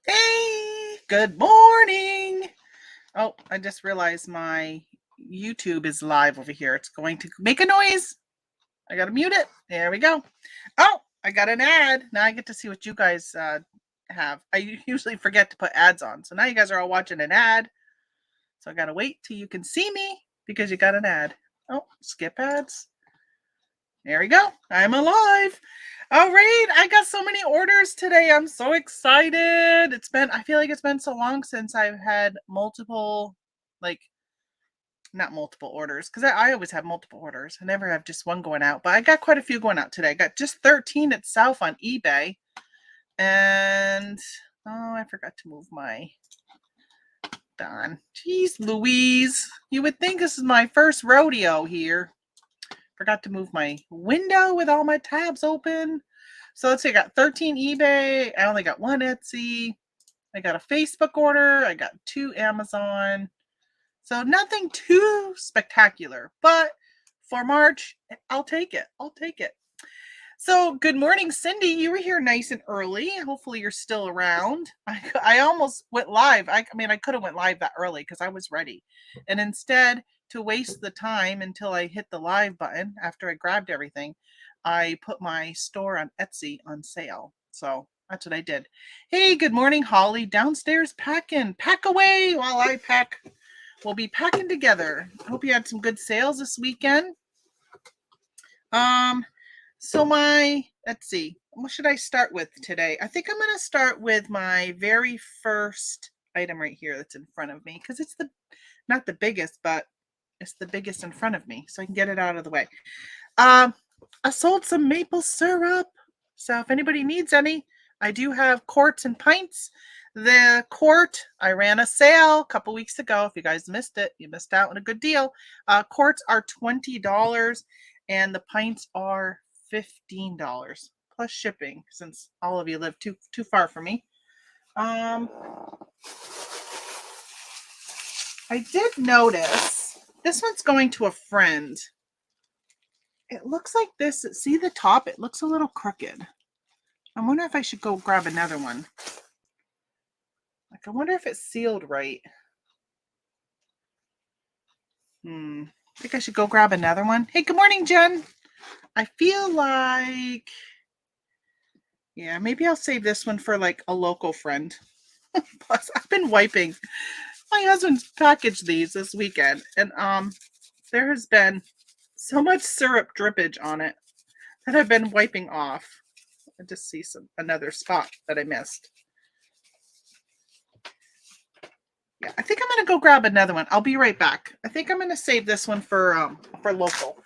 Hey, good morning. Oh, I just realized my YouTube is live over here. It's going to make a noise. I got to mute it. There we go. Oh, I got an ad. Now I get to see what you guys have. I usually forget to put ads on. So now you guys are all watching an ad. So I got to wait till you can see me because you got an ad. Oh, skip ads. There we go. I'm alive. All right. I got so many orders today. I'm so excited. I feel like it's been so long since I've had multiple, like, not multiple orders, because I always have multiple orders. I never have just one going out, but I got quite a few going out today. I got just 13 itself on eBay. And, oh, I forgot to move my Don. Jeez Louise. You would think this is my first rodeo here. Forgot to move my window with all my tabs open. So let's see, I got 13 eBay. I only got one Etsy. I got a Facebook order. I got 2 Amazon. So nothing too spectacular, but for March, I'll take it. I'll take it. So good morning, Cindy. You were here nice and early. Hopefully you're still around. I almost went live. I could have went live that early because I was ready. And instead, to waste the time until I hit the live button after I grabbed everything, I put my store on Etsy on sale. So that's what I did. Hey, good morning, Holly. Downstairs packing. Pack away while I pack. We'll be packing together. Hope you had some good sales this weekend. So let's see, what should I start with today? I think I'm going to start with my very first item right here that's in front of me, because it's not the biggest, but it's the biggest in front of me, so I can get it out of the way. I sold some maple syrup, so if anybody needs any, I do have quarts and pints. The quart, I ran a sale a couple weeks ago. If you guys missed it, you missed out on a good deal. Quarts are $20, and the pints are $15 plus shipping, since all of you live too far from me. I did notice this one's going to a friend. It looks like this. See the top? It looks a little crooked. I wonder if I should go grab another one. Like, I wonder if it's sealed right. I think I should go grab another one. Hey, good morning, Jen. I feel like, yeah, maybe I'll save this one for like a local friend. Plus, I've been wiping. My husband's packaged these this weekend, and there has been so much syrup drippage on it that I've been wiping off. I just see another spot that I missed. Yeah, I think I'm gonna go grab another one. I'll be right back. I think I'm gonna save this one for local.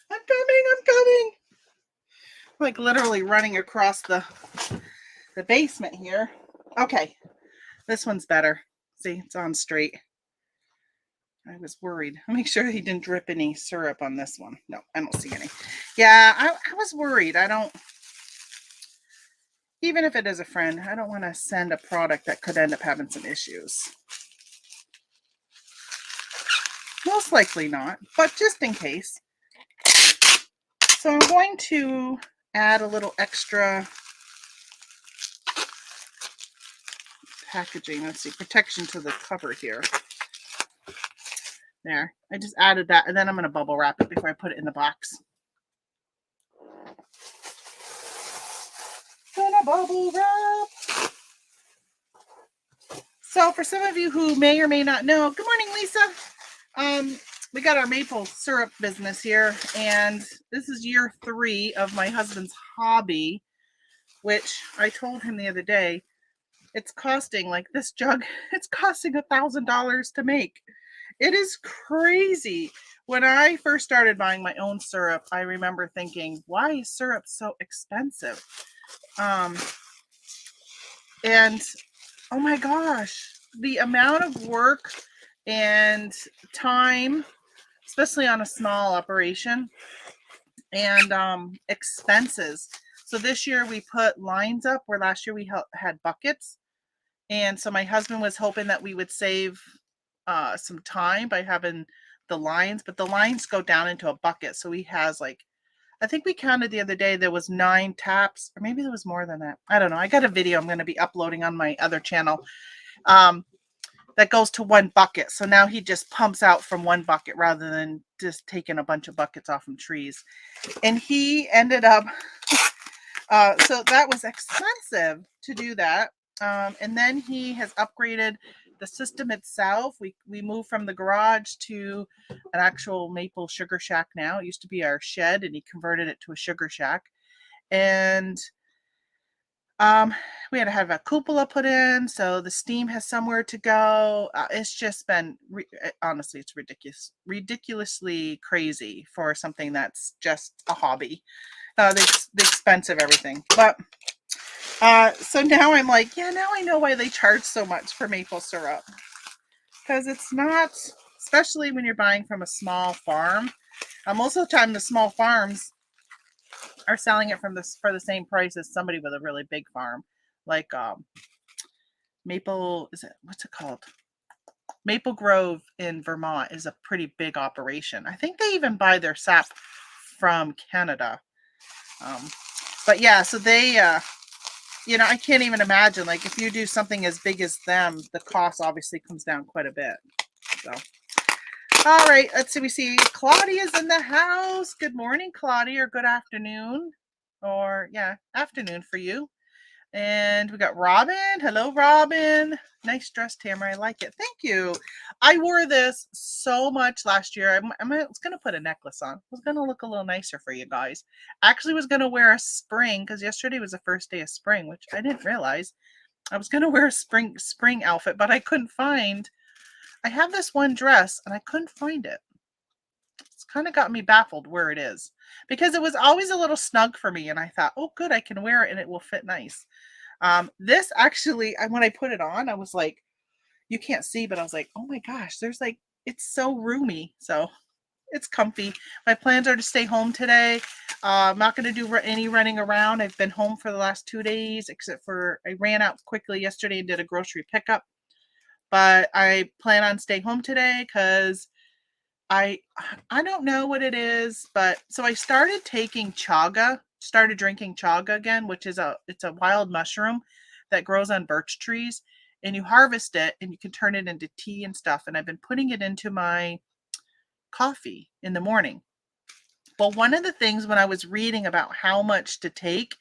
I'm coming. Like literally running across the basement here. Okay, this one's better. See, it's on straight. I was worried. I'll make sure he didn't drip any syrup on this one. No, I don't see any. Yeah, I was worried. Even if it is a friend, I don't want to send a product that could end up having some issues. Most likely not, but just in case. So I'm going to add a little extra packaging. Let's see, protection to the cover here. There, I just added that, and then I'm going to bubble wrap it before I put it in the box. Gonna bubble wrap. So for some of you who may or may not know, good morning, Lisa. We got our maple syrup business here, and this is year 3 of my husband's hobby, which I told him the other day, it's costing, like this jug, it's costing $1,000 to make. It is crazy. When I first started buying my own syrup, I remember thinking, why is syrup so expensive? And oh my gosh, the amount of work and time, especially on a small operation, and expenses. So this year we put lines up where last year we had buckets. And so my husband was hoping that we would save some time by having the lines, but the lines go down into a bucket. So he has like, I think we counted the other day, there was 9 taps, or maybe there was more than that. I don't know. I got a video I'm going to be uploading on my other channel that goes to one bucket. So now he just pumps out from one bucket rather than just taking a bunch of buckets off from trees. And he ended up, so that was expensive to do that. And then he has upgraded the system itself. We moved from the garage to an actual maple sugar shack now. It used to be our shed, and he converted it to a sugar shack. And we had to have a cupola put in, so the steam has somewhere to go. It's just been, honestly, it's ridiculously crazy for something that's just a hobby. The expense of everything. But so now I'm like, yeah, now I know why they charge so much for maple syrup. Because it's not, especially when you're buying from a small farm. Most of the time, the small farms are selling it for the same price as somebody with a really big farm, like Maple. What's it called? Maple Grove in Vermont is a pretty big operation. I think they even buy their sap from Canada. But yeah, so they, I can't even imagine, like, if you do something as big as them, the cost obviously comes down quite a bit. So, all right, let's see. We see Claudia's in the house. Good morning, Claudia, or good afternoon, or yeah, afternoon for you. And we got Robin. Hello, Robin. Nice dress, Tamara. I like it. Thank you. I wore this so much last year. I was going to put a necklace on. I was going to look a little nicer for you guys. Actually was going to wear a spring because yesterday was the first day of spring, which I didn't realize. I was going to wear a spring outfit, but I couldn't find. I have this one dress and I couldn't find it. It's kind of got me baffled where it is because it was always a little snug for me. And I thought, oh, good, I can wear it and it will fit nice. This actually, when I put it on, I was like, you can't see, but I was like, oh my gosh, it's so roomy. So it's comfy. My plans are to stay home today. I'm not going to do any running around. I've been home for the last 2 days, except for I ran out quickly yesterday and did a grocery pickup. But I plan on staying home today because I don't know what it is, but so I started drinking chaga again, which is it's a wild mushroom that grows on birch trees, and you harvest it and you can turn it into tea and stuff. And I've been putting it into my coffee in the morning. But one of the things when I was reading about how much to take,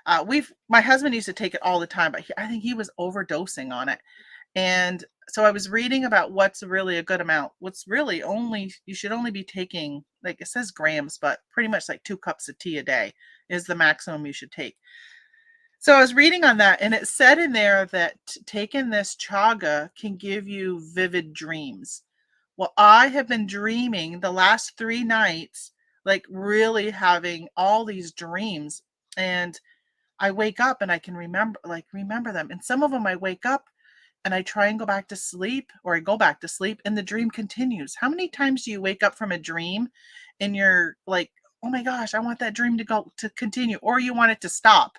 my husband used to take it all the time, but I think he was overdosing on it. And so I was reading about what's really a good amount. What's really you should only be taking, like it says grams, but pretty much like 2 cups of tea a day is the maximum you should take. So I was reading on that, and it said in there that taking this chaga can give you vivid dreams. Well, I have been dreaming the last 3 nights, like really having all these dreams, and I wake up and I can remember them. And some of them I wake up and I try and go back to sleep, or I go back to sleep and the dream continues. How many times do you wake up from a dream and you're like, oh my gosh, I want that dream to continue, or you want it to stop?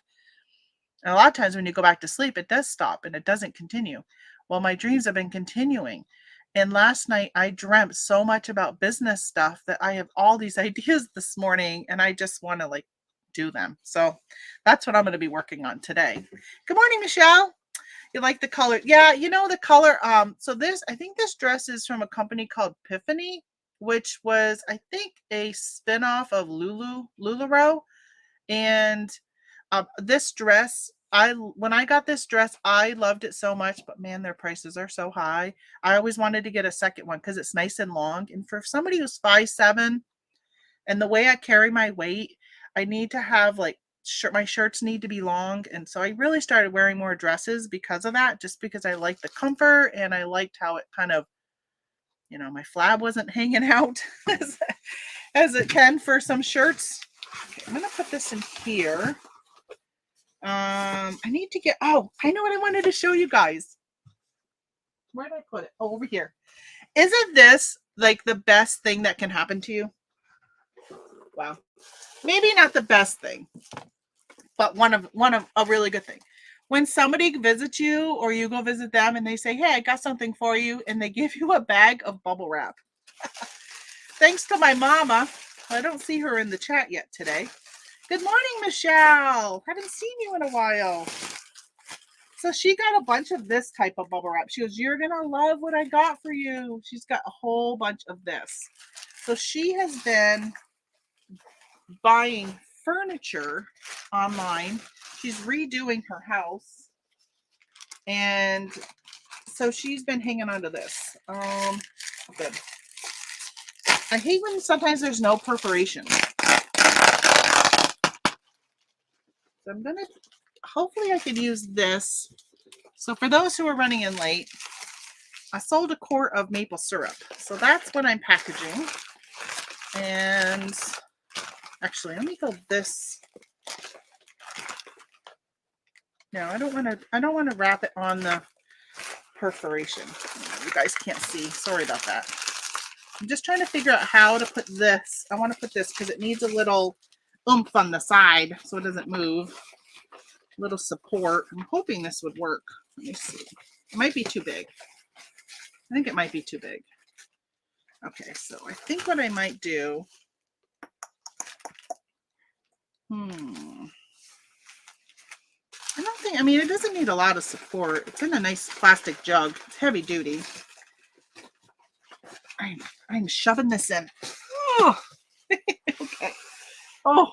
And a lot of times when you go back to sleep, it does stop and it doesn't continue. Well, my dreams have been continuing. And last night I dreamt so much about business stuff that I have all these ideas this morning and I just want to do them. So that's what I'm going to be working on today. Good morning, Michelle. You like the color? Yeah, the color. So I think this dress is from a company called Piffany, which was, I think, a spinoff of LuLaRoe. And this dress, when I got this dress, I loved it so much, but man, their prices are so high. I always wanted to get a second one because it's nice and long. And for somebody who's 5'7", and the way I carry my weight, I need to have my shirts need to be long. And so I really started wearing more dresses because of that, just because I liked the comfort and I liked how it kind of, my flab wasn't hanging out as it can for some shirts. Okay, I'm going to put this in here. I need to I know what I wanted to show you guys. Where did I put it? Oh, over here. Isn't this like the best thing that can happen to you? Wow. Maybe not the best thing, but one of a really good thing. When somebody visits you or you go visit them and they say, "Hey, I got something for you," and they give you a bag of bubble wrap. Thanks to my mama. I don't see her in the chat yet today. Good morning, Michelle. Haven't seen you in a while. So she got a bunch of this type of bubble wrap. She goes, "You're going to love what I got for you." She's got a whole bunch of this. So she has been buying furniture online. She's redoing her house. And so she's been hanging on to this. Good. I hate when sometimes there's no perforation. So I'm going to, hopefully I could use this. So for those who are running in late, I sold a quart of maple syrup. So that's what I'm packaging. And actually, let me go this. No, I don't want to wrap it on the perforation. You guys can't see. Sorry about that. I'm just trying to figure out how to put this. I want to put this because it needs a little oomph on the side so it doesn't move. A little support. I'm hoping this would work. Let me see. It might be too big. I think it might be too big. Okay, so I think what I might do. I don't think, I mean, it doesn't need a lot of support. It's in a nice plastic jug. It's heavy duty. I'm shoving this in. Oh, okay. Oh,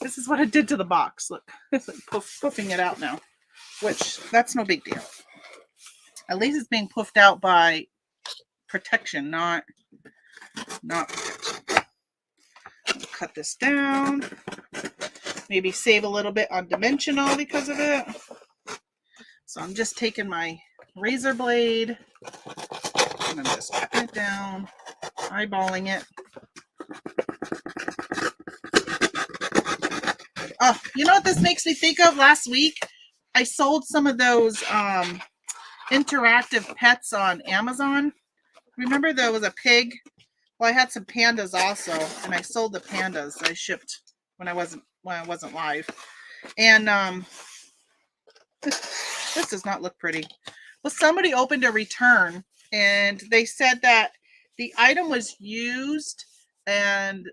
this is what it did to the box. Look, it's like poofing it out now, which that's no big deal. At least it's being poofed out by protection, not protection. I'll cut this down. Maybe save a little bit on dimensional because of it. So I'm just taking my razor blade and I'm just cutting it down, eyeballing it. Oh, you know what this makes me think of? Last week, I sold some of those interactive pets on Amazon. Remember there was a pig? Well, I had some pandas also, and I sold the pandas. I shipped when I wasn't live. And this does not look pretty. Well, somebody opened a return and they said that the item was used and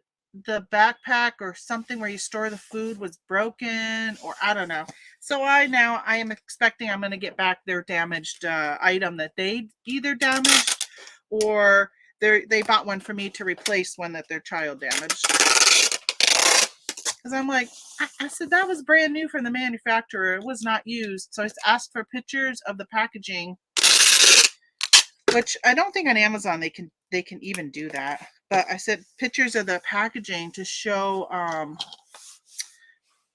the backpack or something where you store the food was broken, or I don't know. So I am expecting I'm going to get back their damaged item that they either damaged or they bought one for me to replace one that their child damaged. Because I'm like, I said that was brand new from the manufacturer. It was not used. So I asked for pictures of the packaging, which I don't think on Amazon they can even do that. But I said pictures of the packaging to show,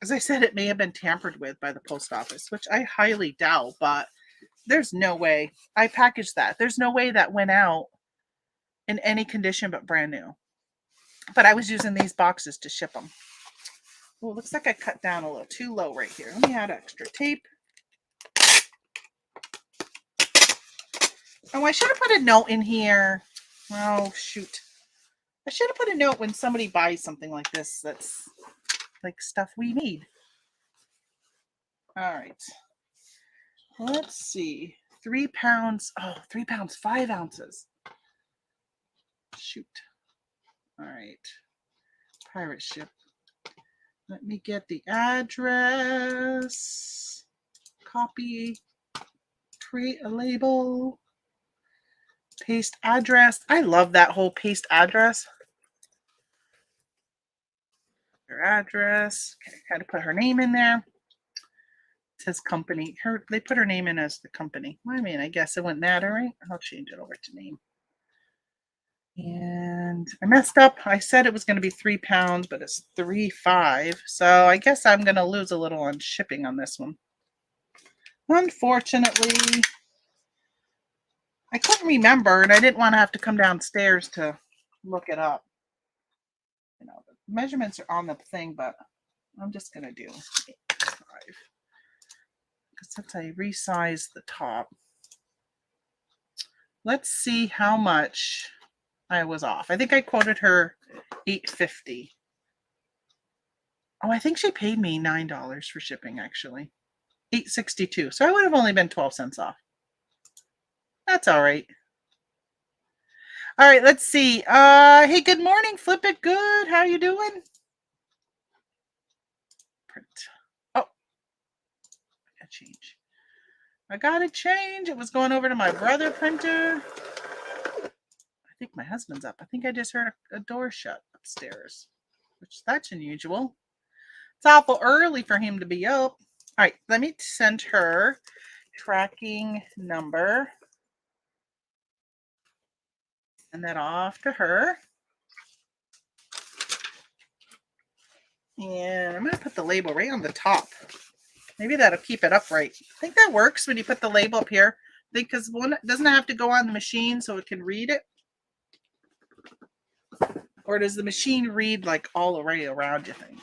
as I said, it may have been tampered with by the post office, which I highly doubt, but there's no way. I packaged that. There's no way that went out in any condition but brand new. But I was using these boxes to ship them. Oh, looks like I cut down a little too low right here. Let me add extra tape. Oh, I should have put a note in here. Oh, shoot. I should have put a note when somebody buys something like this that's like stuff we need. All right. Let's see. 3 pounds. Oh, 3 pounds, 5 ounces. Shoot. All right. Pirate ship. Let me get the address. Copy. Create a label. Paste address. I love that whole paste address. Her address. Okay, had to put her name in there. It says company. They put her name in as the company. Well, I mean, I guess it wouldn't matter, right? I'll change it over to name. And I messed up. I said it was going to be 3 pounds, but it's 3.5. So I guess I'm going to lose a little on shipping on this one. Unfortunately, I couldn't remember, and I didn't want to have to come downstairs to look it up. You know, the measurements are on the thing, but I'm just going to do 8.5. Because since I resized the top, Let's see how much I was off. I think I quoted her $8.50. Oh, I think she paid me $9 for shipping, actually. $8.62. So I would have only been 12 cents off. That's all right. All right, let's see. Hey, good morning. Flip it good. How you doing? Print. Oh, I gotta change. I gotta change. It was going over to my brother printer. I think my husband's up. I think I just heard a door shut upstairs, which that's unusual. It's awful early for him to be up. All right, let me send her tracking number. Send that off to her. And I'm going to put the label right on the top. Maybe that'll keep it upright. I think that works when you put the label up here. I think because one doesn't have to go on the machine so it can read it. Or does the machine read like all the way around, you think?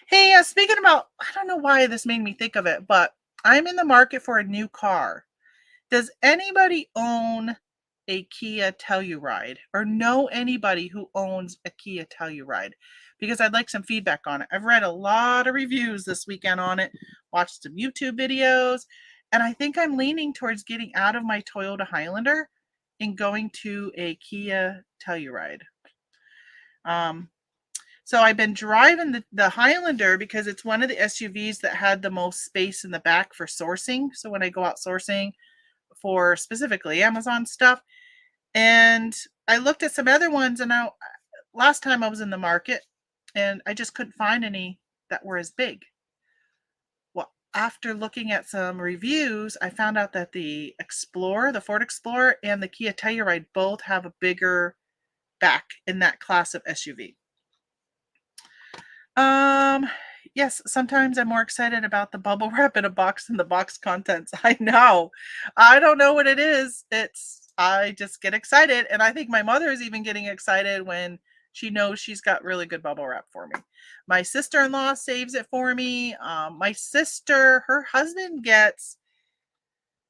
Hey, speaking about, I don't know why this made me think of it, but I'm in the market for a new car. Does anybody own a Kia Telluride or know anybody who owns a Kia Telluride? Because I'd like some feedback on it. I've read a lot of reviews this weekend on it, watched some YouTube videos, and I think I'm leaning towards getting out of my Toyota Highlander and going to a Kia Telluride. So I've been driving the Highlander because it's one of the SUVs that had the most space in the back for sourcing. So when I go out sourcing for specifically Amazon stuff, and I looked at some other ones, and last time I was in the market, and I just couldn't find any that were as big. Well, after looking at some reviews, I found out that the Ford Explorer, and the Kia Telluride both have a bigger back in that class of SUV. Yes, sometimes I'm more excited about the bubble wrap in a box than the box contents. I know. I don't know what it is. I just get excited. And I think my mother is even getting excited when she knows she's got really good bubble wrap for me. My sister-in-law saves it for me. My sister, her husband gets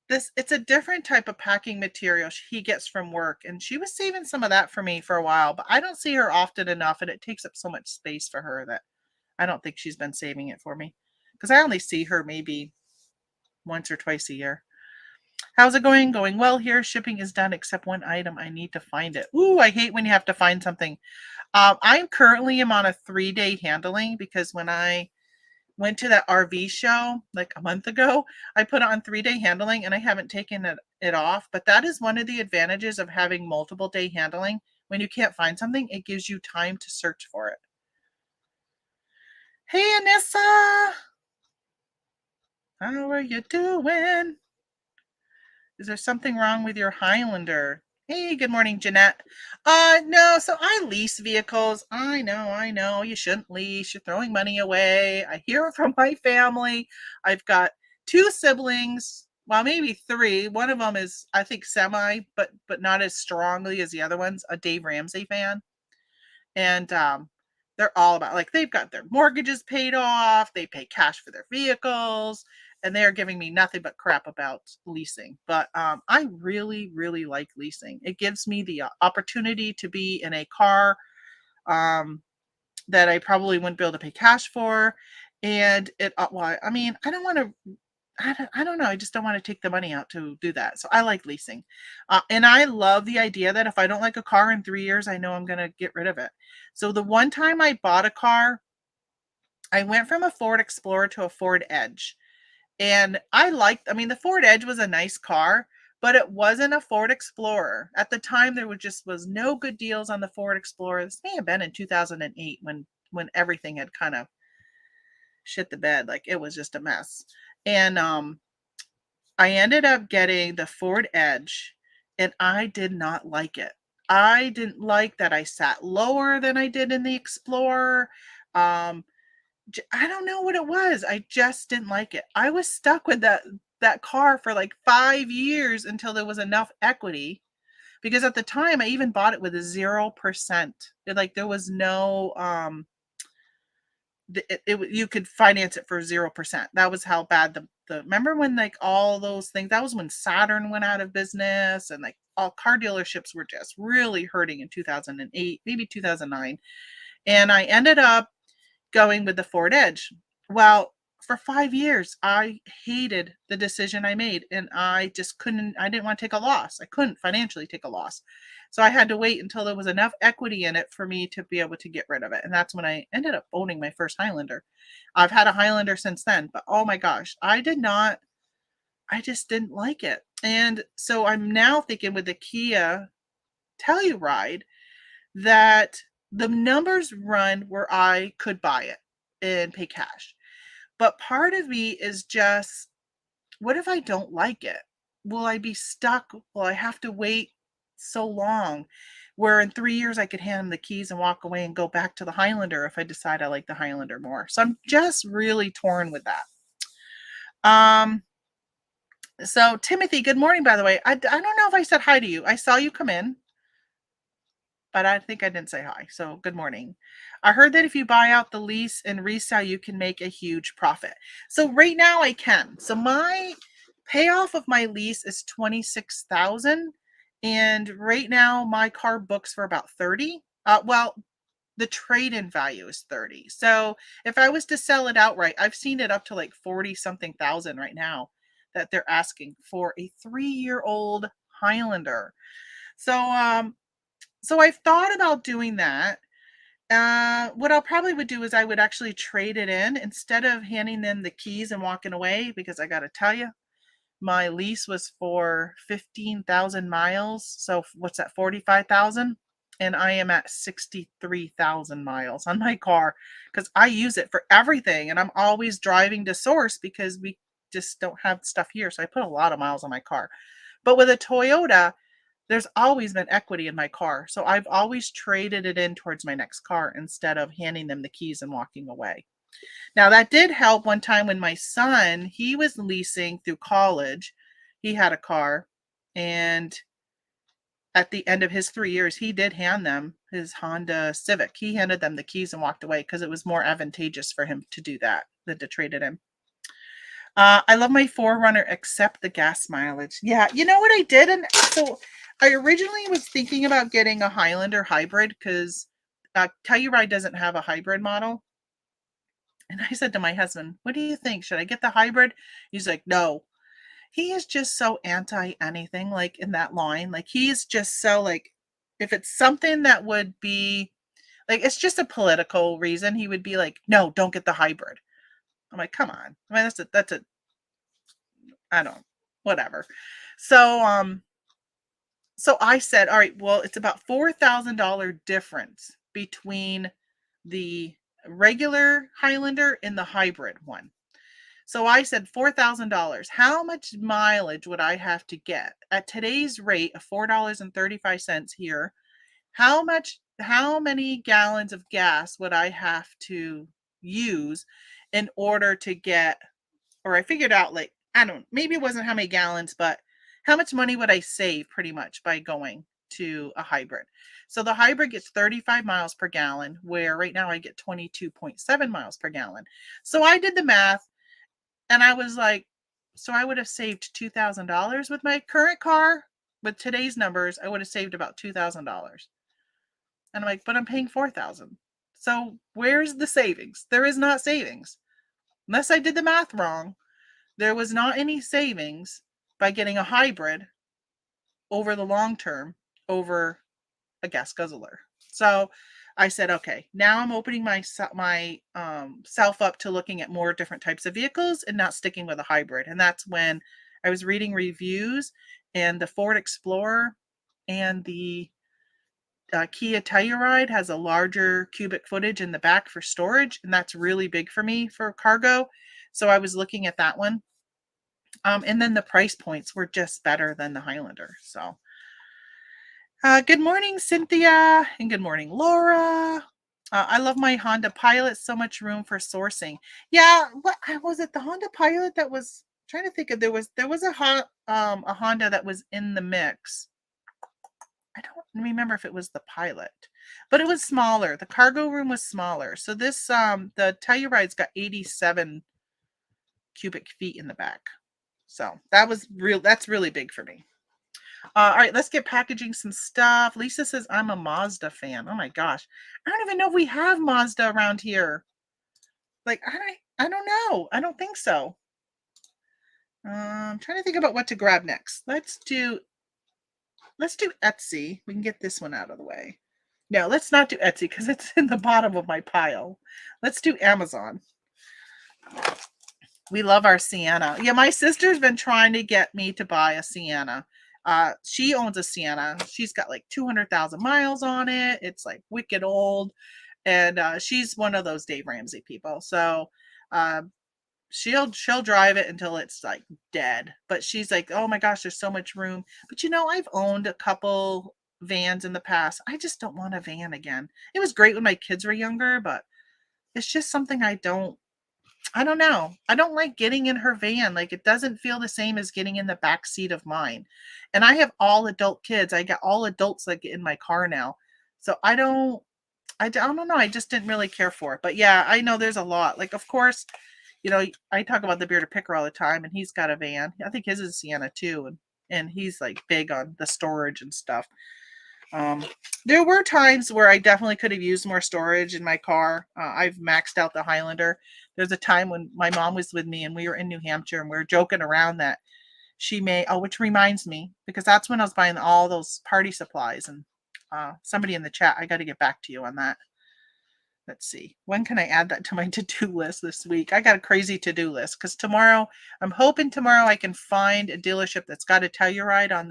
this. It's a different type of packing material he gets from work. And she was saving some of that for me for a while, but I don't see her often enough, and it takes up so much space for her that I don't think she's been saving it for me, because I only see her maybe once or twice a year. How's it going? Going well here. Shipping is done except one item. I need to find it. Ooh, I hate when you have to find something. I currently am on a 3-day handling because when I went to that RV show like a month ago, I put on 3-day handling and I haven't taken it off. But that is one of the advantages of having multiple day handling. When you can't find something, it gives you time to search for it. Hey, Anissa. How are you doing? Is there something wrong with your Highlander? Hey, good morning, Jeanette. No, so I lease vehicles. I know. You shouldn't lease. You're throwing money away. I hear it from my family. I've got 2 siblings. Well, maybe 3. One of them is, I think, semi, but not as strongly as the other ones, a Dave Ramsey fan. And they're all about, like, they've got their mortgages paid off, they pay cash for their vehicles, and they are giving me nothing but crap about leasing. But I really, really like leasing. It gives me the opportunity to be in a car that I probably wouldn't be able to pay cash for. And well, I mean, I don't want to. I don't know. I just don't want to take the money out to do that. So I like leasing. And I love the idea that if I don't like a car in 3 years, I know I'm going to get rid of it. So the one time I bought a car, I went from a Ford Explorer to a Ford Edge. And I mean, the Ford Edge was a nice car, but it wasn't a Ford Explorer. At the time, there was no good deals on the Ford Explorer. This may have been in 2008 when everything had kind of shit the bed. Like, it was just a mess. And I ended up getting the Ford Edge, and I did not like it. I didn't like that I sat lower than I did in the Explorer. I don't know what it was. I just didn't like it. I was stuck with that car for like 5 years until there was enough equity, because at the time I even bought it with a 0%. There was no you could finance it for 0%. That was how bad remember when like all those things, that was when Saturn went out of business and like all car dealerships were just really hurting in 2008, maybe 2009. And I ended up going with the Ford Edge. Well, for 5 years, I hated the decision I made and I just couldn't, I didn't want to take a loss. I couldn't financially take a loss. So I had to wait until there was enough equity in it for me to be able to get rid of it. And that's when I ended up owning my first Highlander. I've had a Highlander since then, but oh my gosh, I just didn't like it. And so I'm now thinking with the Kia Telluride that the numbers run where I could buy it and pay cash. But part of me is just, what if I don't like it? Will I be stuck? Will I have to wait so long? Where in 3 years I could hand him the keys and walk away and go back to the Highlander if I decide I like the Highlander more. So I'm just really torn with that. So Timothy, good morning, by the way. I don't know if I said hi to you. I saw you come in, but I think I didn't say hi. So good morning. I heard that if you buy out the lease and resell, you can make a huge profit. So right now I can. So my payoff of my lease is 26,000, and right now my car books for about 30. Well, the trade-in value is 30. So if I was to sell it outright, I've seen it up to like 40 something thousand right now that they're asking for a 3-year-old Highlander. So I've thought about doing that. What I probably would do is I would actually trade it in instead of handing them the keys and walking away, because I got to tell you, my lease was for 15,000 miles. So what's that, 45,000? And I am at 63,000 miles on my car because I use it for everything. And I'm always driving to source because we just don't have stuff here. So I put a lot of miles on my car. But with a Toyota, there's always been equity in my car. So I've always traded it in towards my next car instead of handing them the keys and walking away. Now that did help one time when my son, he was leasing through college. He had a car, and at the end of his 3 years, he did hand them his Honda Civic. He handed them the keys and walked away because it was more advantageous for him to do that than to trade it in. I love my 4Runner except the gas mileage. Yeah, you know what I did? And so I originally was thinking about getting a Highlander hybrid because Telluride doesn't have a hybrid model. And I said to my husband, what do you think? Should I get the hybrid? He's like, no. He is just so anti anything like in that line. Like he's just so like, if it's something that would be like, it's just a political reason, he would be like, no, don't get the hybrid. I'm like, come on. I mean, I don't, whatever. So I said, all right, well, it's about $4,000 difference between the regular Highlander and the hybrid one. So I said $4,000. How much mileage would I have to get at today's rate of $4.35 here? How many gallons of gas would I have to use in order to get, or I figured out like, I don't, maybe it wasn't how many gallons, but how much money would I save pretty much by going to a hybrid? So the hybrid gets 35 miles per gallon, where right now I get 22.7 miles per gallon. So I did the math and I was like, so I would have saved $2,000 with my current car. With today's numbers, I would have saved about $2,000. And I'm like, but I'm paying $4,000. So where's the savings? There is not savings. Unless I did the math wrong, there was not any savings by getting a hybrid over the long term over a gas guzzler. So I said, okay, now I'm opening my self up to looking at more different types of vehicles and not sticking with a hybrid. And that's when I was reading reviews, and the Ford Explorer and the Kia Telluride has a larger cubic footage in the back for storage, and that's really big for me for cargo. So I was looking at that one. And then the price points were just better than the Highlander. So good morning, Cynthia, and good morning, Laura. I love my Honda Pilot. So much room for sourcing. Yeah, what was it? The Honda Pilot that was trying to think of. There was a Honda that was in the mix. I don't remember if it was the Pilot, but it was smaller. The cargo room was smaller. So this the Telluride's got 87 cubic feet in the back. So that's really big for me. All right, let's get packaging some stuff. Lisa says, I'm a Mazda fan. Oh my gosh. I don't even know if we have Mazda around here. Like, I don't know. I don't think so. I'm trying to think about what to grab next. Let's do Etsy. We can get this one out of the way. No, let's not do Etsy because it's in the bottom of my pile. Let's do Amazon. We love our Sienna. Yeah, my sister's been trying to get me to buy a Sienna. She owns a Sienna. She's got like 200,000 miles on it. It's like wicked old. And she's one of those Dave Ramsey people. So she'll drive it until it's like dead. But she's like, oh my gosh, there's so much room. But I've owned a couple vans in the past. I just don't want a van again. It was great when my kids were younger, but it's just something I don't know. I don't like getting in her van. Like, it doesn't feel the same as getting in the back seat of mine. And I have all adult kids. I got all adults that get in my car now. So I don't know. I just didn't really care for it. But yeah, I know there's a lot. Like, of course, I talk about the Bearded Picker all the time, and he's got a van. I think his is Sienna too. And he's like big on the storage and stuff. There were times where I definitely could have used more storage in my car. I've maxed out the Highlander. There's a time when my mom was with me and we were in New Hampshire and we were joking around that she may, which reminds me, because that's when I was buying all those party supplies. And somebody in the chat, I got to get back to you on that. Let's see. When can I add that to my to-do list this week? I got a crazy to-do list because I'm hoping tomorrow I can find a dealership that's got a Telluride on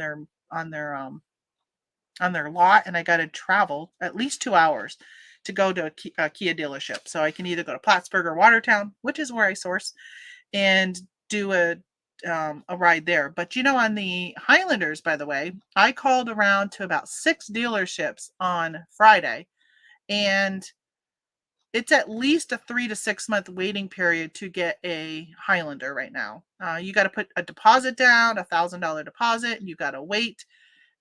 their lot, and I got to travel at least 2 hours to go to a Kia dealership. So I can either go to Plattsburgh or Watertown, which is where I source, and do a ride there. But on the Highlanders, by the way, I called around to about 6 dealerships on Friday, and it's at least a 3 to 6 month waiting period to get a Highlander right now. You got to put a deposit down, $1,000 deposit, and you got to wait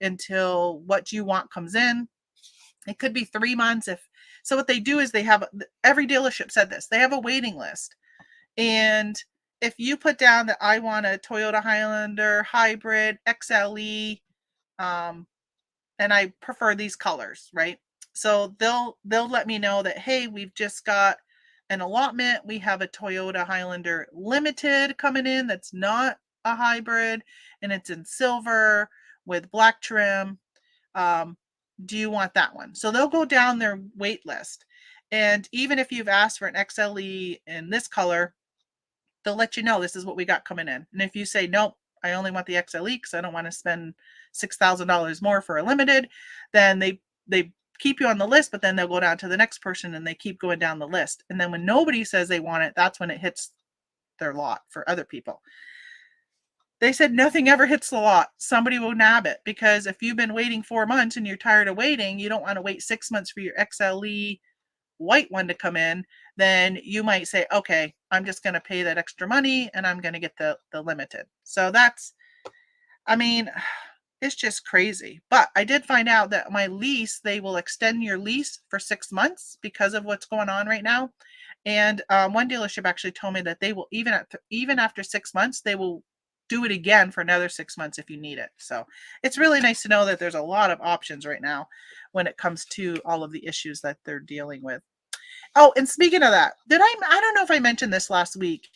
until what you want comes in. It could be 3 months. So what they do is every dealership said this, they have a waiting list. And if you put down that I want a Toyota Highlander hybrid XLE, and I prefer these colors, right? So they'll let me know that, hey, we've just got an allotment. We have a Toyota Highlander Limited coming in that's not a hybrid, and it's in silver with black trim. Do you want that one? So they'll go down their wait list. And even if you've asked for an XLE in this color, they'll let you know this is what we got coming in. And if you say, nope, I only want the XLE because I don't want to spend $6,000 more for a limited, then they keep you on the list, but then they'll go down to the next person and they keep going down the list. And then when nobody says they want it, that's when it hits their lot for other people. They said nothing ever hits the lot. Somebody will nab it, because if you've been waiting 4 months and you're tired of waiting, you don't want to wait 6 months for your XLE white one to come in. Then you might say, okay, I'm just going to pay that extra money and I'm going to get the limited. So it's just crazy. But I did find out that my lease, they will extend your lease for 6 months because of what's going on right now. And one dealership actually told me that they will, even after 6 months, they will do it again for another 6 months if you need it. So it's really nice to know that there's a lot of options right now when it comes to all of the issues that they're dealing with. Oh, and speaking of that, I don't know if I mentioned this last week,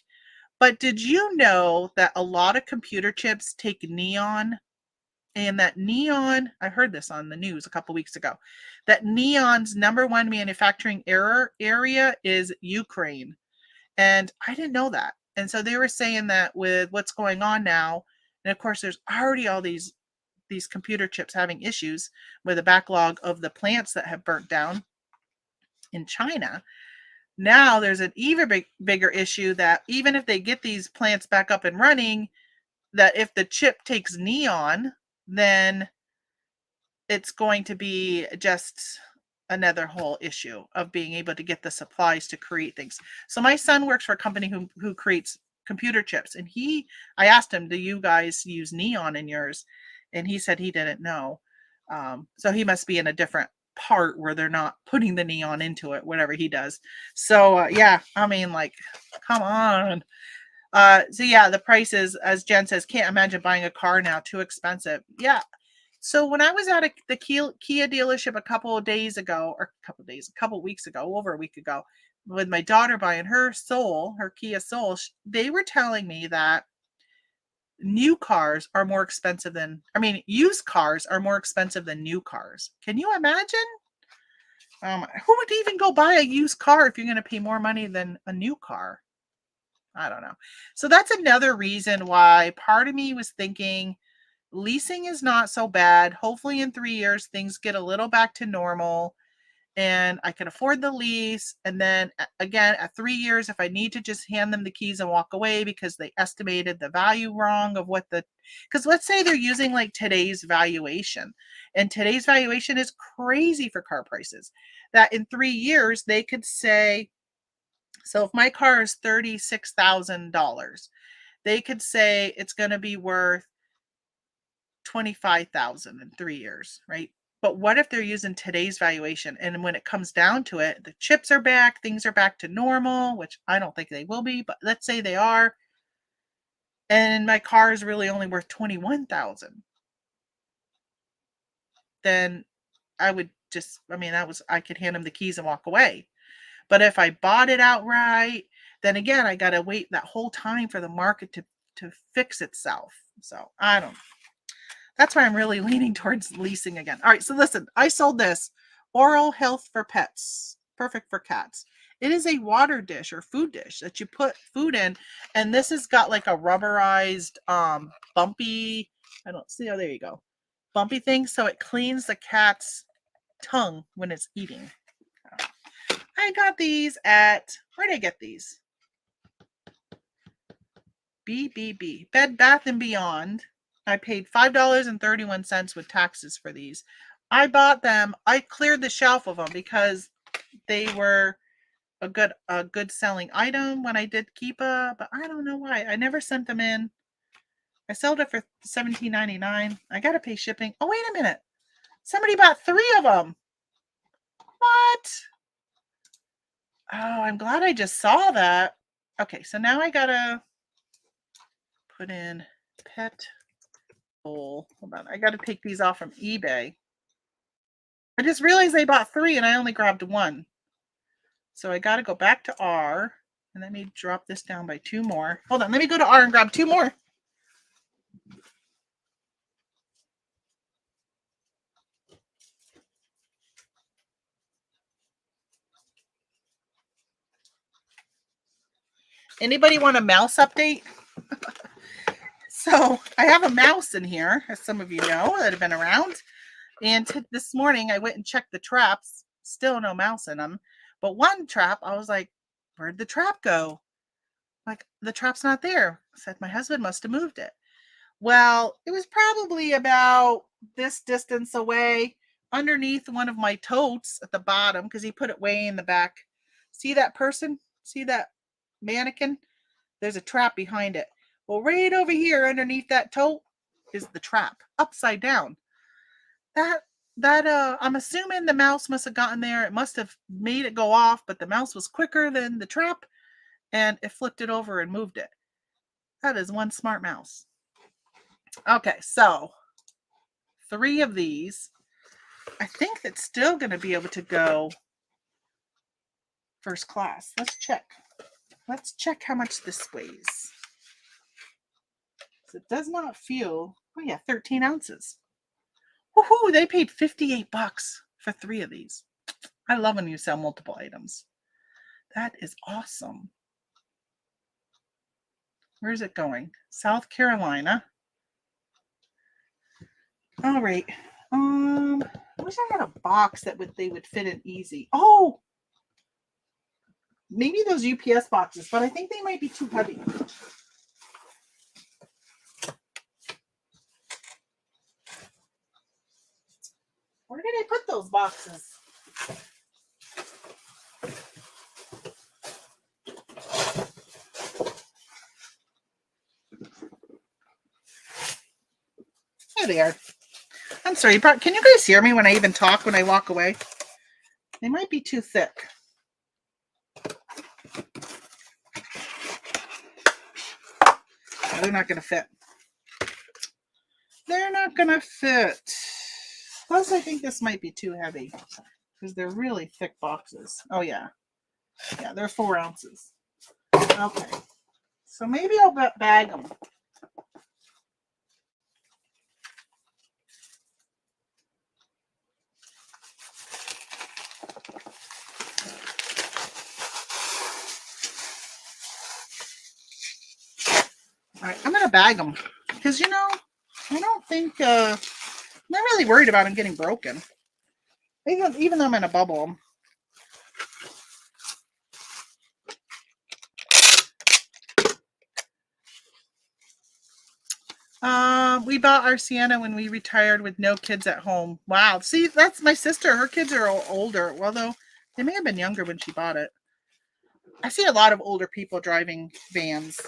but did you know that a lot of computer chips take neon? And that neon, I heard this on the news a couple weeks ago, that neon's number one manufacturing area is Ukraine. And I didn't know that. And so they were saying that with what's going on now, and of course there's already all these computer chips having issues with a backlog of the plants that have burnt down in China. Now there's an even bigger issue that even if they get these plants back up and running, that if the chip takes neon, then it's going to be just another whole issue of being able to get the supplies to create things. So my son works for a company who creates computer chips, and I asked him, do you guys use neon in yours? And he said he didn't know. So he must be in a different part where they're not putting the neon into it, whatever he does. So yeah, come on. So yeah, the prices, as Jen says, can't imagine buying a car now, too expensive. Yeah. So when I was at the Kia dealership a couple weeks ago, over a week ago, with my daughter buying her Kia Soul, they were telling me that used cars are more expensive than new cars. Can you imagine? Who would even go buy a used car if you're going to pay more money than a new car? I don't know. So that's another reason why part of me was thinking leasing is not so bad. Hopefully in 3 years, things get a little back to normal and I can afford the lease. And then again, at 3 years, if I need to just hand them the keys and walk away because they estimated the value wrong of because let's say they're using like today's valuation, and today's valuation is crazy for car prices, that in 3 years, they could say, so if my car is $36,000, they could say it's going to be worth $25,000 in 3 years, right? But what if they're using today's valuation? And when it comes down to it, the chips are back, things are back to normal, which I don't think they will be, but let's say they are. And my car is really only worth $21,000. Then I could hand them the keys and walk away. But if I bought it outright, then again, I got to wait that whole time for the market to fix itself. So I don't know. That's why I'm really leaning towards leasing again. All right, so listen, I sold this Oral Health for Pets, perfect for cats. It is a water dish or food dish that you put food in, and this has got like a rubberized, bumpy, I don't see, oh, there you go, bumpy thing, so it cleans the cat's tongue when it's eating. I got these where did I get these? BBB, Bed Bath & Beyond. I paid $5.31 with taxes for these. I bought them. I cleared the shelf of them because they were a good selling item when I did Keepa, but I don't know why. I never sent them in. I sold it for $17.99. I got to pay shipping. Oh, wait a minute. Somebody bought 3 of them. What? Oh, I'm glad I just saw that. Okay, so now I got to put in pet. Hold on, I got to take these off from eBay. I just realized they bought 3 and I only grabbed 1. So I got to go back to R and let me drop this down by 2 more. Hold on, let me go to R and grab 2 more. Anybody want a mouse update? So I have a mouse in here, as some of you know that have been around. And this morning I went and checked the traps. Still no mouse in them. But one trap, I was like, where'd the trap go? Like, the trap's not there. I said, my husband must have moved it. Well, it was probably about this distance away underneath one of my totes at the bottom because he put it way in the back. See that person? See that mannequin? There's a trap behind it. Well, right over here underneath that tote is the trap, upside down. I'm assuming the mouse must have gotten there. It must have made it go off, but the mouse was quicker than the trap and it flipped it over and moved it. That is one smart mouse. Okay, so 3 of these. I think that's still going to be able to go first class. Let's check. Let's check how much this weighs. So it does not feel, oh yeah, 13 ounces. Woohoo, they paid $58 for 3 of these. I love when you sell multiple items. That is awesome. Where is it going? South Carolina. All right. I wish I had a box that they would fit in easy. Oh, maybe those UPS boxes, but I think they might be too heavy. Where did I put those boxes? There they are. I'm sorry, can you guys hear me when I even talk when I walk away? They might be too thick. They're not going to fit. They're not going to fit. Plus, I think this might be too heavy because they're really thick boxes. Oh, yeah. Yeah, they're 4 ounces. Okay. So maybe I'll bag them. All right, I'm going to bag them because, you know, I don't think, I'm not really worried about them getting broken. Even though I'm going to bubble them. We bought our Sienna when we retired with no kids at home. Wow. See, that's my sister. Her kids are older. Well, though, they may have been younger when she bought it. I see a lot of older people driving vans.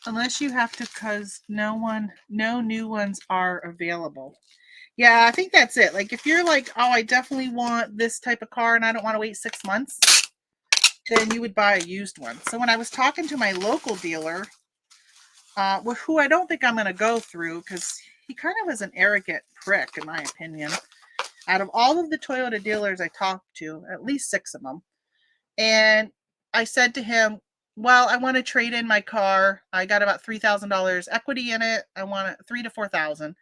Unless you have to, because no new ones are available. Yeah, I think that's it. Like if you're like, oh, I definitely want this type of car and I don't want to wait 6 months, then you would buy a used one. So when I was talking to my local dealer, who I don't think I'm going to go through because he kind of was an arrogant prick, in my opinion. Out of all of the Toyota dealers I talked to, at least 6 of them, and I said to him, well, I want to trade in my car. I got about $3,000 equity in it. I want it 3,000 to 4,000.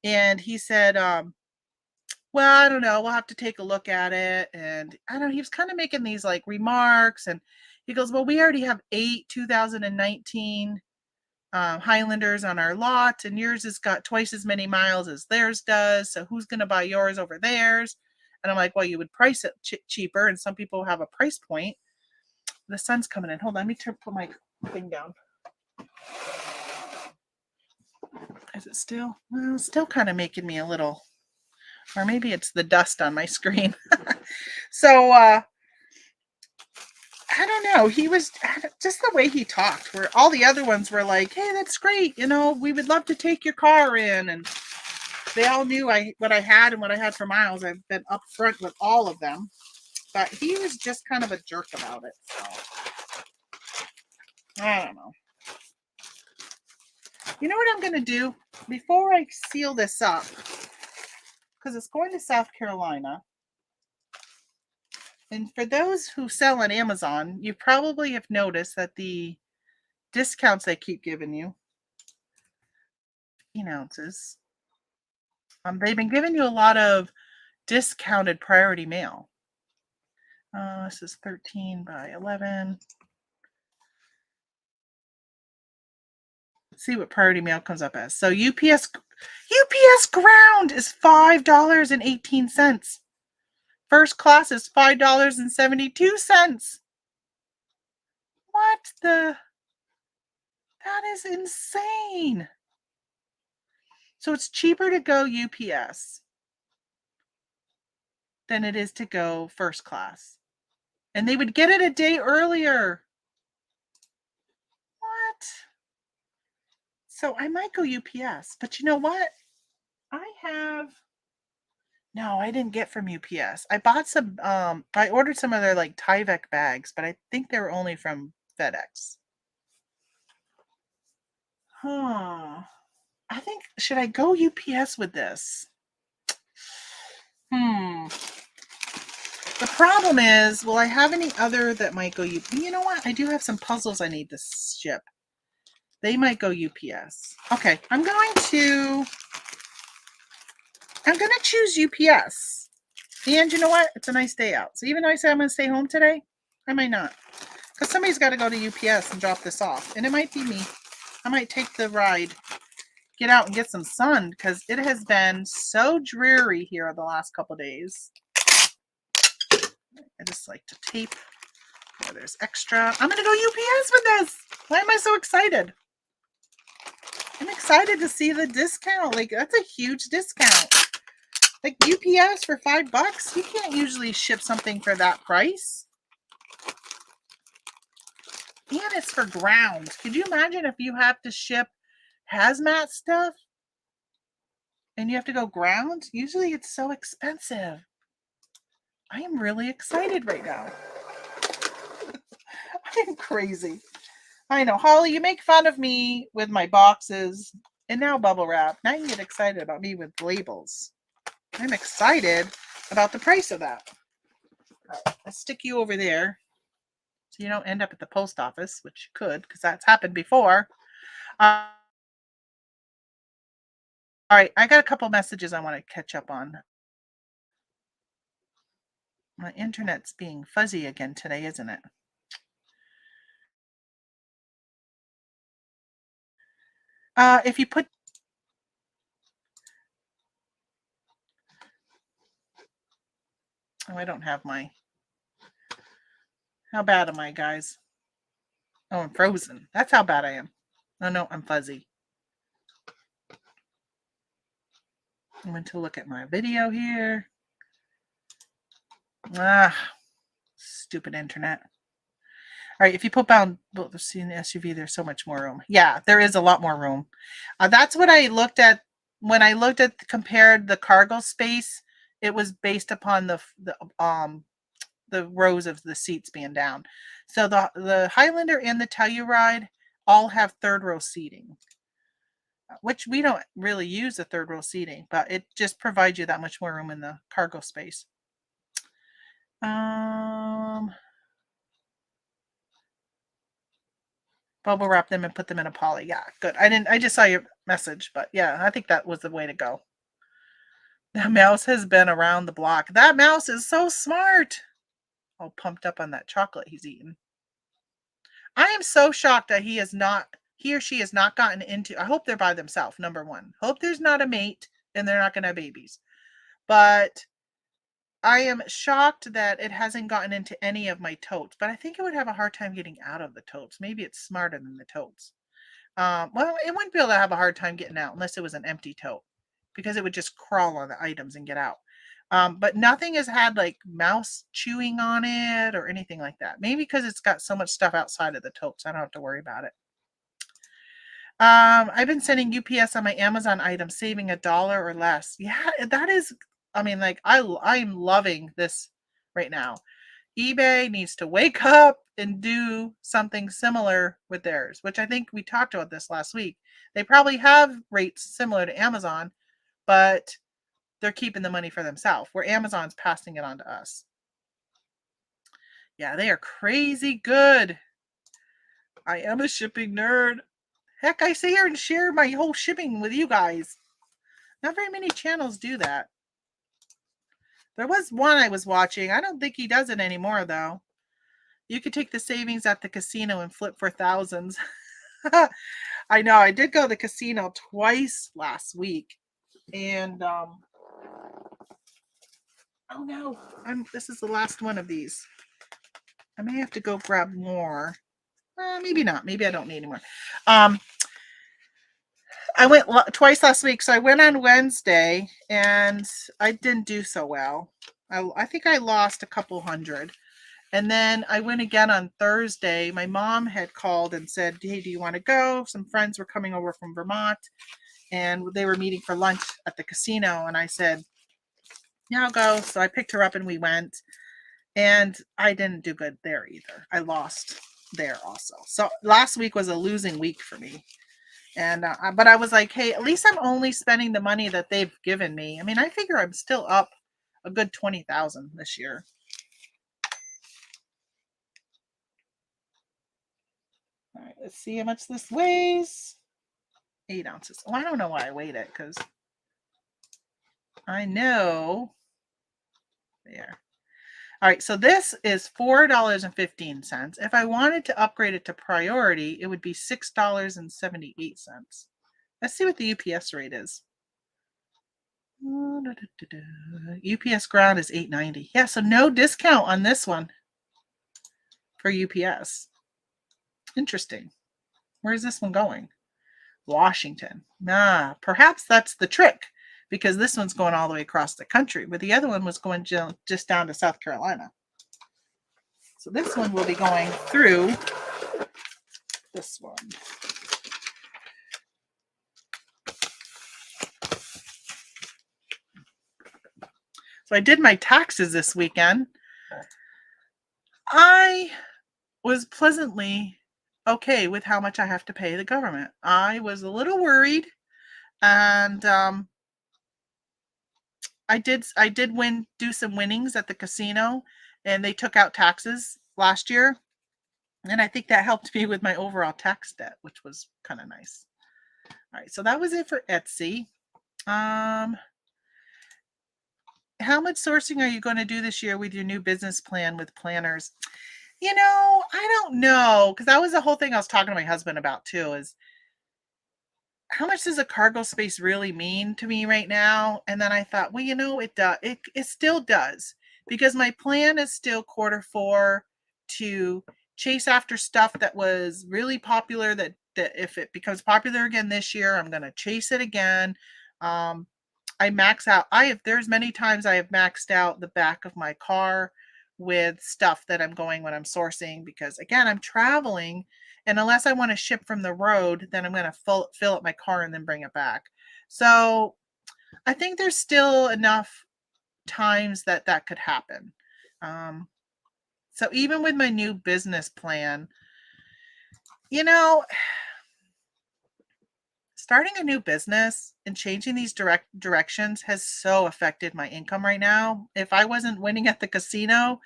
And he said, well, I don't know. We'll have to take a look at it. And I don't know. He was kind of making these like remarks. And he goes, well, we already have 8 2019 Highlanders on our lot. And yours has got twice as many miles as theirs does. So who's going to buy yours over theirs? And I'm like, well, you would price it cheaper. And some people have a price point. The sun's coming in. Hold on. Let me put my thing down. Is it still? Well, it's still kind of making me a little, or maybe it's the dust on my screen. So, I don't know. He was just the way he talked, where all the other ones were like, hey, that's great. You know, we would love to take your car in. And they all knew what I had and what I had for miles. I've been upfront with all of them. But he was just kind of a jerk about it. So, I don't know. You know what I'm going to do? Before I seal this up, because it's going to South Carolina. And for those who sell on Amazon, you probably have noticed that the discounts they keep giving you, 15 ounces, they've been giving you a lot of discounted priority mail. This is 13 by 11. Let's see what priority mail comes up as. So UPS ground is $5.18. First class is $5.72. What the? That is insane. So it's cheaper to go UPS than it is to go first class. And they would get it a day earlier. What? So I might go UPS. But you know what? No, I didn't get from UPS. I bought some, I ordered some of their like Tyvek bags, but I think they were only from FedEx. Huh. I think, should I go UPS with this? The problem is, will I have any other that might go UPS? You know what? I do have some puzzles I need to ship. They might go UPS. Okay, I'm going to choose UPS. And you know what? It's a nice day out. So even though I say I'm going to stay home today, I might not. Because somebody's got to go to UPS and drop this off. And it might be me. I might take the ride, get out and get some sun, because it has been so dreary here the last couple of days. I just like to tape where there's extra. I'm going to go UPS with this. Why am I so excited? I'm excited to see the discount. Like, that's a huge discount. Like, UPS for $5, you can't usually ship something for that price. And it's for ground. Could you imagine if you have to ship hazmat stuff and you have to go ground? Usually it's so expensive. I am really excited right now. I'm crazy. I know, Holly, you make fun of me with my boxes and now bubble wrap. Now you get excited about me with labels. I'm excited about the price of that. I'll stick you over there so you don't end up at the post office, which you could because that's happened before. All right, I got a couple messages I want to catch up on. My internet's being fuzzy again today, isn't it? If you put... Oh, I don't have my... How bad am I, guys? Oh, I'm frozen. That's how bad I am. Oh, no, I'm fuzzy. I went to look at my video here. Stupid internet. All right, if you put down, see in the SUV, there's so much more room. Yeah, there is a lot more room. That's what I looked at when I looked at compared the cargo space. It was based upon the rows of the seats being down. So the Highlander and the Telluride all have third row seating, which we don't really use the third row seating, but it just provides you that much more room in the cargo space. Bubble wrap them and put them in a poly. Yeah, good. I just saw your message, but yeah, I think that was the way to go. That mouse has been around the block. That mouse is so smart. All pumped up on that chocolate he's eating. I am so shocked that he or she has not gotten into... I hope they're by themselves, number one. Hope there's not a mate and they're not going to have babies. But I am shocked that it hasn't gotten into any of my totes. But I think it would have a hard time getting out of the totes. Maybe it's smarter than the totes. Well, it wouldn't be able to have a hard time getting out unless it was an empty tote, because it would just crawl on the items and get out. But nothing has had like mouse chewing on it or anything like that. Maybe because it's got so much stuff outside of the totes, I don't have to worry about it. I've been sending UPS on my Amazon items, saving $1 or less. Yeah, that is, I mean, like I'm loving this right now. eBay needs to wake up and do something similar with theirs, which I think we talked about this last week. They probably have rates similar to Amazon, but they're keeping the money for themselves, where Amazon's passing it on to us. Yeah, they are crazy good. I am a shipping nerd. Heck, I sit here and share my whole shipping with you guys. Not very many channels do that. There was one I was watching. I don't think he does it anymore, though. You could take the savings at the casino and flip for thousands. I know. I did go to the casino twice last week. And, oh no. This is the last one of these. I may have to go grab more. Maybe not. Maybe I don't need any more. I went twice last week. So I went on Wednesday and I didn't do so well. I think I lost a couple hundred. And then I went again on Thursday. My mom had called and said, hey, do you want to go? Some friends were coming over from Vermont and they were meeting for lunch at the casino. And I said, yeah, I'll go. So I picked her up and we went. And I didn't do good there either. I lost there also. So last week was a losing week for me. And but I was like, hey, at least I'm only spending the money that they've given me. I mean, I figure I'm still up a good 20,000 this year. All right, let's see how much this weighs. 8 ounces. Oh, I don't know why I weighed it, because I know there. All right, so this is $4.15. If I wanted to upgrade it to priority, it would be $6.78. Let's see what the UPS rate is. UPS ground is $8.90. Yeah, so no discount on this one for UPS. Interesting. Where is this one going? Washington. Perhaps that's the trick, because this one's going all the way across the country, but the other one was going just down to South Carolina. So this one will be going through this one. So I did my taxes this weekend. I was pleasantly okay with how much I have to pay the government. I was a little worried, and I did do some winnings at the casino, and they took out taxes last year, and I think that helped me with my overall tax debt, which was kind of nice. All right, so that was it for Etsy. Um, how much sourcing are you going to do this year with your new business plan with planners? I don't know, because that was the whole thing I was talking to my husband about too, is how much does a cargo space really mean to me right now? And then I thought, well, it does. It still does, because my plan is still quarter 4 to chase after stuff that was really popular. That if it becomes popular again this year, I'm gonna chase it again. Um, I max out. There's many times I have maxed out the back of my car with stuff that I'm going when I'm sourcing, because again, I'm traveling, and unless I want to ship from the road, then I'm going to fill up my car and then bring it back. So I think there's still enough times that could happen. Um, so even with my new business plan, you know, starting a new business and changing these directions has so affected my income right now. If I wasn't winning at the casino,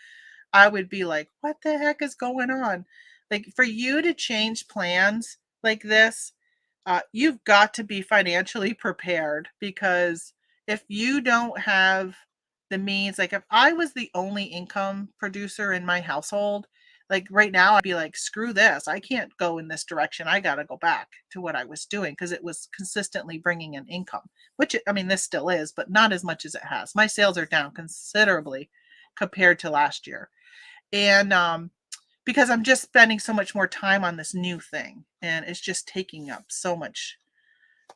I would be like, what the heck is going on? Like, for you to change plans like this, you've got to be financially prepared, because if you don't have the means, like if I was the only income producer in my household, like right now, I'd be like, screw this. I can't go in this direction. I got to go back to what I was doing, because it was consistently bringing in income, which, I mean, this still is, but not as much as it has. My sales are down considerably compared to last year. And because I'm just spending so much more time on this new thing, and it's just taking up so much.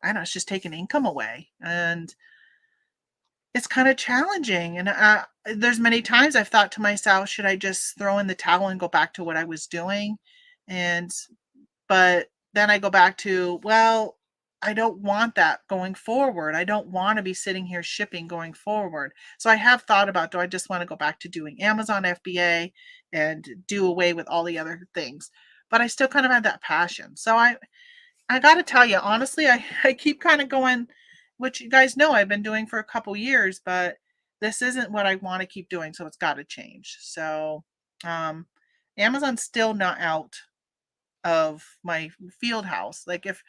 I don't know, it's just taking income away, and it's kind of challenging. And there's many times I've thought to myself, should I just throw in the towel and go back to what I was doing? And but then I go back to, well, I don't want that going forward. I don't want to be sitting here shipping going forward. So I have thought about, do I just want to go back to doing Amazon FBA and do away with all the other things? But I still kind of have that passion. So I got to tell you, honestly, I keep kind of going, which you guys know I've been doing for a couple years, but this isn't what I want to keep doing. So it's got to change. So um, Amazon's still not out of my field house. Like, if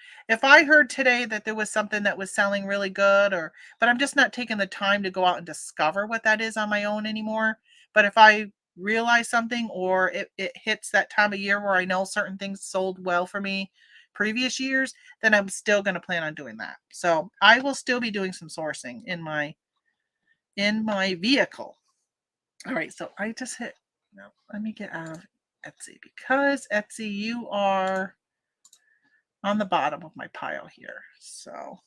I heard today that there was something that was selling really good, or but I'm just not taking the time to go out and discover what that is on my own anymore. But if I realize something, or it hits that time of year where I know certain things sold well for me previous years, then I'm still going to plan on doing that. So I will still be doing some sourcing in my vehicle. All right, so I just hit no, let me get out of Etsy, because Etsy, you are on the bottom of my pile here. So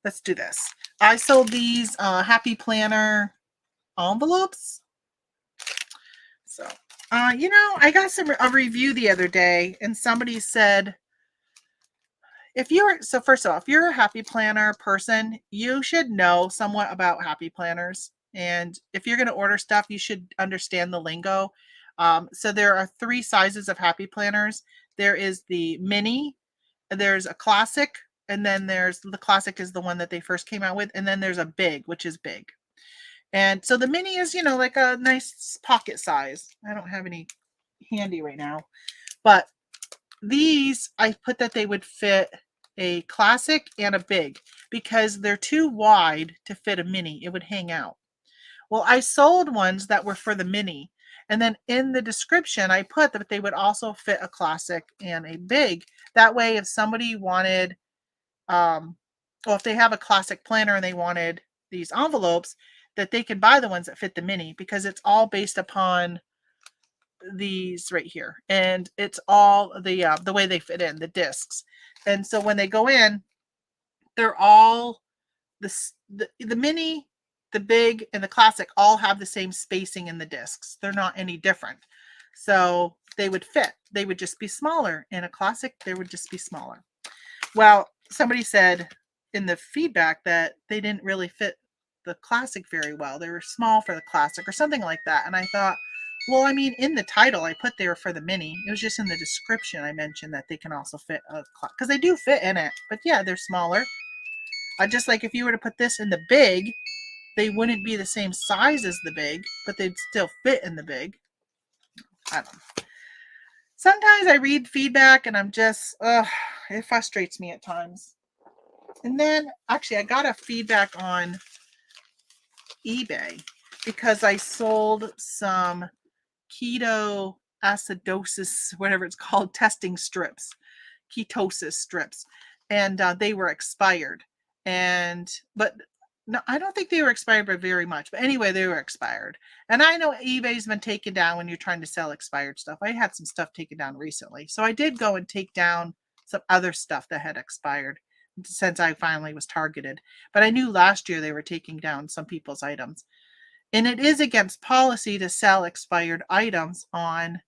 let's do this. I sold these Happy Planner envelopes. So, I got a review the other day, and somebody said, first off, if you're a Happy Planner person, you should know somewhat about Happy Planners. And if you're going to order stuff, you should understand the lingo. So there are 3 sizes of Happy Planners. There is the mini, there's a classic, and then there's the classic is the one that they first came out with, and then there's a big, which is big. And so the mini is, like a nice pocket size. I don't have any handy right now, but these, I put that they would fit a classic and a big, because they're too wide to fit a mini. It would hang out. Well, I sold ones that were for the mini. And then in the description, I put that they would also fit a classic and a big. That way, if somebody wanted, well, if they have a classic planner and they wanted these envelopes, that they can buy the ones that fit the mini, because it's all based upon these right here, and it's all the way they fit in the discs. And so when they go in, they're all the mini, the big, and the classic all have the same spacing in the discs. They're not any different, so they would fit. They would just be smaller. In a classic, they would just be smaller. Well, somebody said in the feedback that they didn't really fit the classic very well. They were small for the classic or something like that. And I thought, well, I mean, in the title, I put they were for the mini. It was just in the description I mentioned that they can also fit because they do fit in it. But yeah, they're smaller. Just like if you were to put this in the big, they wouldn't be the same size as the big, but they'd still fit in the big. I don't know. Sometimes I read feedback and I'm just, it frustrates me at times. And then actually I got a feedback on eBay because I sold some keto acidosis, whatever it's called, testing strips, ketosis strips, and they were expired. But no, I don't think they were expired by very much. But anyway, they were expired. And I know eBay's been taken down when you're trying to sell expired stuff. I had some stuff taken down recently. So I did go and take down some other stuff that had expired since I finally was targeted. But I knew last year they were taking down some people's items. And it is against policy to sell expired items on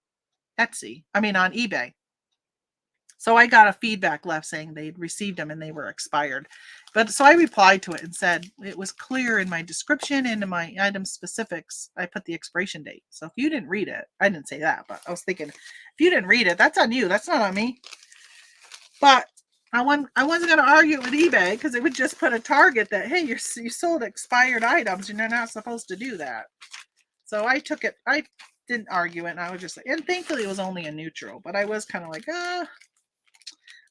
on eBay. So I got a feedback left saying they'd received them and they were expired. But so I replied to it and said it was clear in my description and in my item specifics, I put the expiration date. So if you didn't read it, I didn't say that, but I was thinking, if you didn't read it, that's on you. That's not on me. But I wasn't going to argue with eBay because it would just put a target that, hey, you sold expired items and you're not supposed to do that. So I took it. I didn't argue it. And I was just like, and thankfully it was only a neutral, but I was kind of like,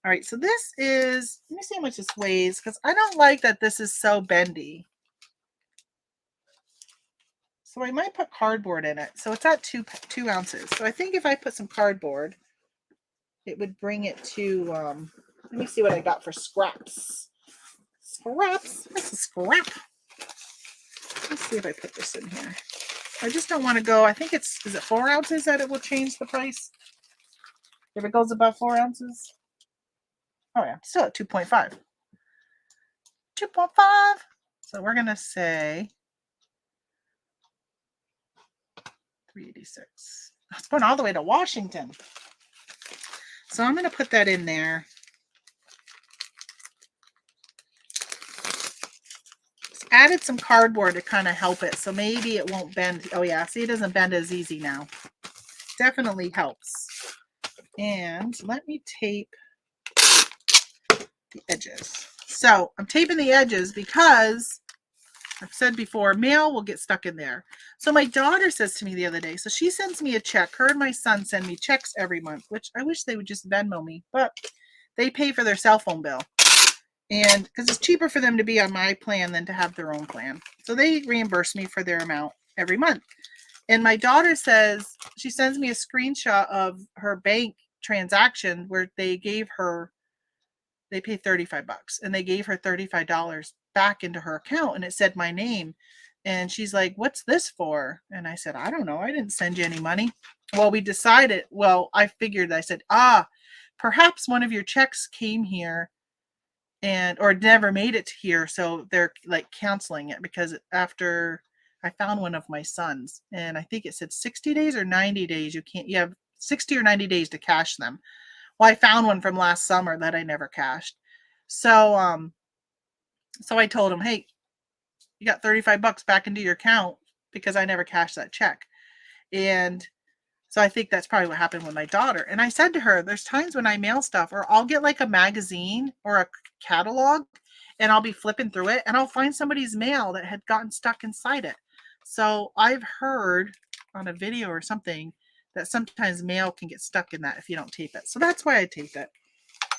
all right, so this is, let me see how much this weighs, because I don't like that this is so bendy. So I might put cardboard in it. So it's at 2 ounces. So I think if I put some cardboard, it would bring it to, let me see what I got for scraps. Scraps? That's a scrap. Let's see if I put this in here. I just don't want to go, I think is it 4 ounces that it will change the price? If it goes above 4 ounces? Oh yeah, still at 2.5. 2.5. So we're going to say 386. It's going all the way to Washington. So I'm going to put that in there. Just added some cardboard to kind of help it. So maybe it won't bend. Oh yeah, see, it doesn't bend as easy now. Definitely helps. And let me tape the edges. So I'm taping the edges because I've said before, mail will get stuck in there. So my daughter says to me the other day, so she sends me a check. Her and my son send me checks every month, which I wish they would just Venmo me, but they pay for their cell phone bill. And because it's cheaper for them to be on my plan than to have their own plan. So they reimburse me for their amount every month. And my daughter says, she sends me a screenshot of her bank transaction where they paid $35 and they gave her $35 back into her account and it said my name. And she's like, what's this for? And I said, I don't know. I didn't send you any money. Well, I figured, I said, perhaps one of your checks came here or never made it here. So they're like canceling it because after I found one of my sons and I think it said 60 days or 90 days. You have 60 or 90 days to cash them. Well, I found one from last summer that I never cashed. So I told him, hey, you got $35 back into your account because I never cashed that check. And so I think that's probably what happened with my daughter. And I said to her, there's times when I mail stuff or I'll get like a magazine or a catalog and I'll be flipping through it and I'll find somebody's mail that had gotten stuck inside it. So I've heard on a video or something that sometimes mail can get stuck in that if you don't tape it. So that's why I taped it.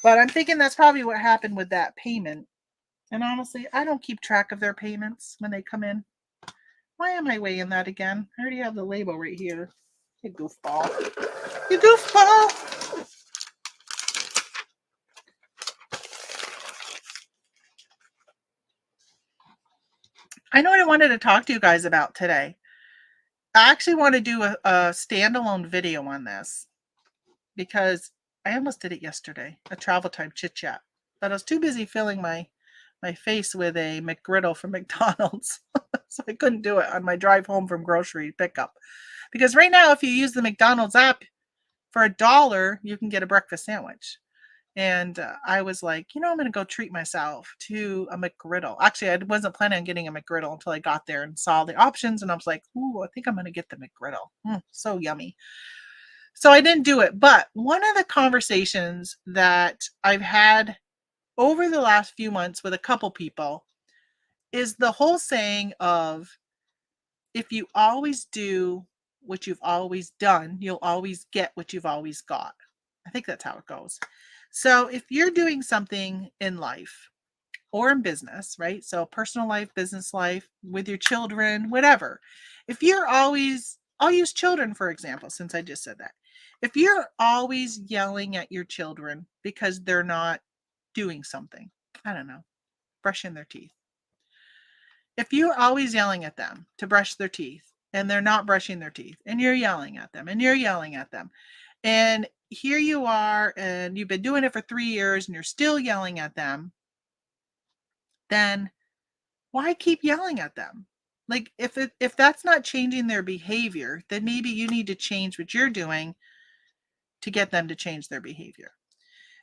But I'm thinking that's probably what happened with that payment. And honestly, I don't keep track of their payments when they come in. Why am I weighing that again? I already have the label right here. You goofball. You goofball! I know what I wanted to talk to you guys about today. I actually want to do a standalone video on this because I almost did it yesterday, a travel time chit chat, but I was too busy filling my face with a McGriddle from McDonald's. So I couldn't do it on my drive home from grocery pickup. Because right now, if you use the McDonald's app, for $1, you can get a breakfast sandwich. And I was like, I'm going to go treat myself to a McGriddle. Actually, I wasn't planning on getting a McGriddle until I got there and saw the options. And I was like, ooh, I think I'm going to get the McGriddle. So yummy. So I didn't do it. But one of the conversations that I've had over the last few months with a couple people is the whole saying of, if you always do what you've always done, you'll always get what you've always got. I think that's how it goes. So if you're doing something in life or in business, right? So personal life, business life, with your children, whatever. If you're always, I'll use children for example, since I just said that. If you're always yelling at your children because they're not doing something, I don't know, brushing their teeth. If you're always yelling at them to brush their teeth and they're not brushing their teeth, and you're yelling at them and you're yelling at them, and here you are and you've been doing it for 3 years and you're still yelling at them, then why keep yelling at them? Like if that's not changing their behavior, then maybe you need to change what you're doing to get them to change their behavior.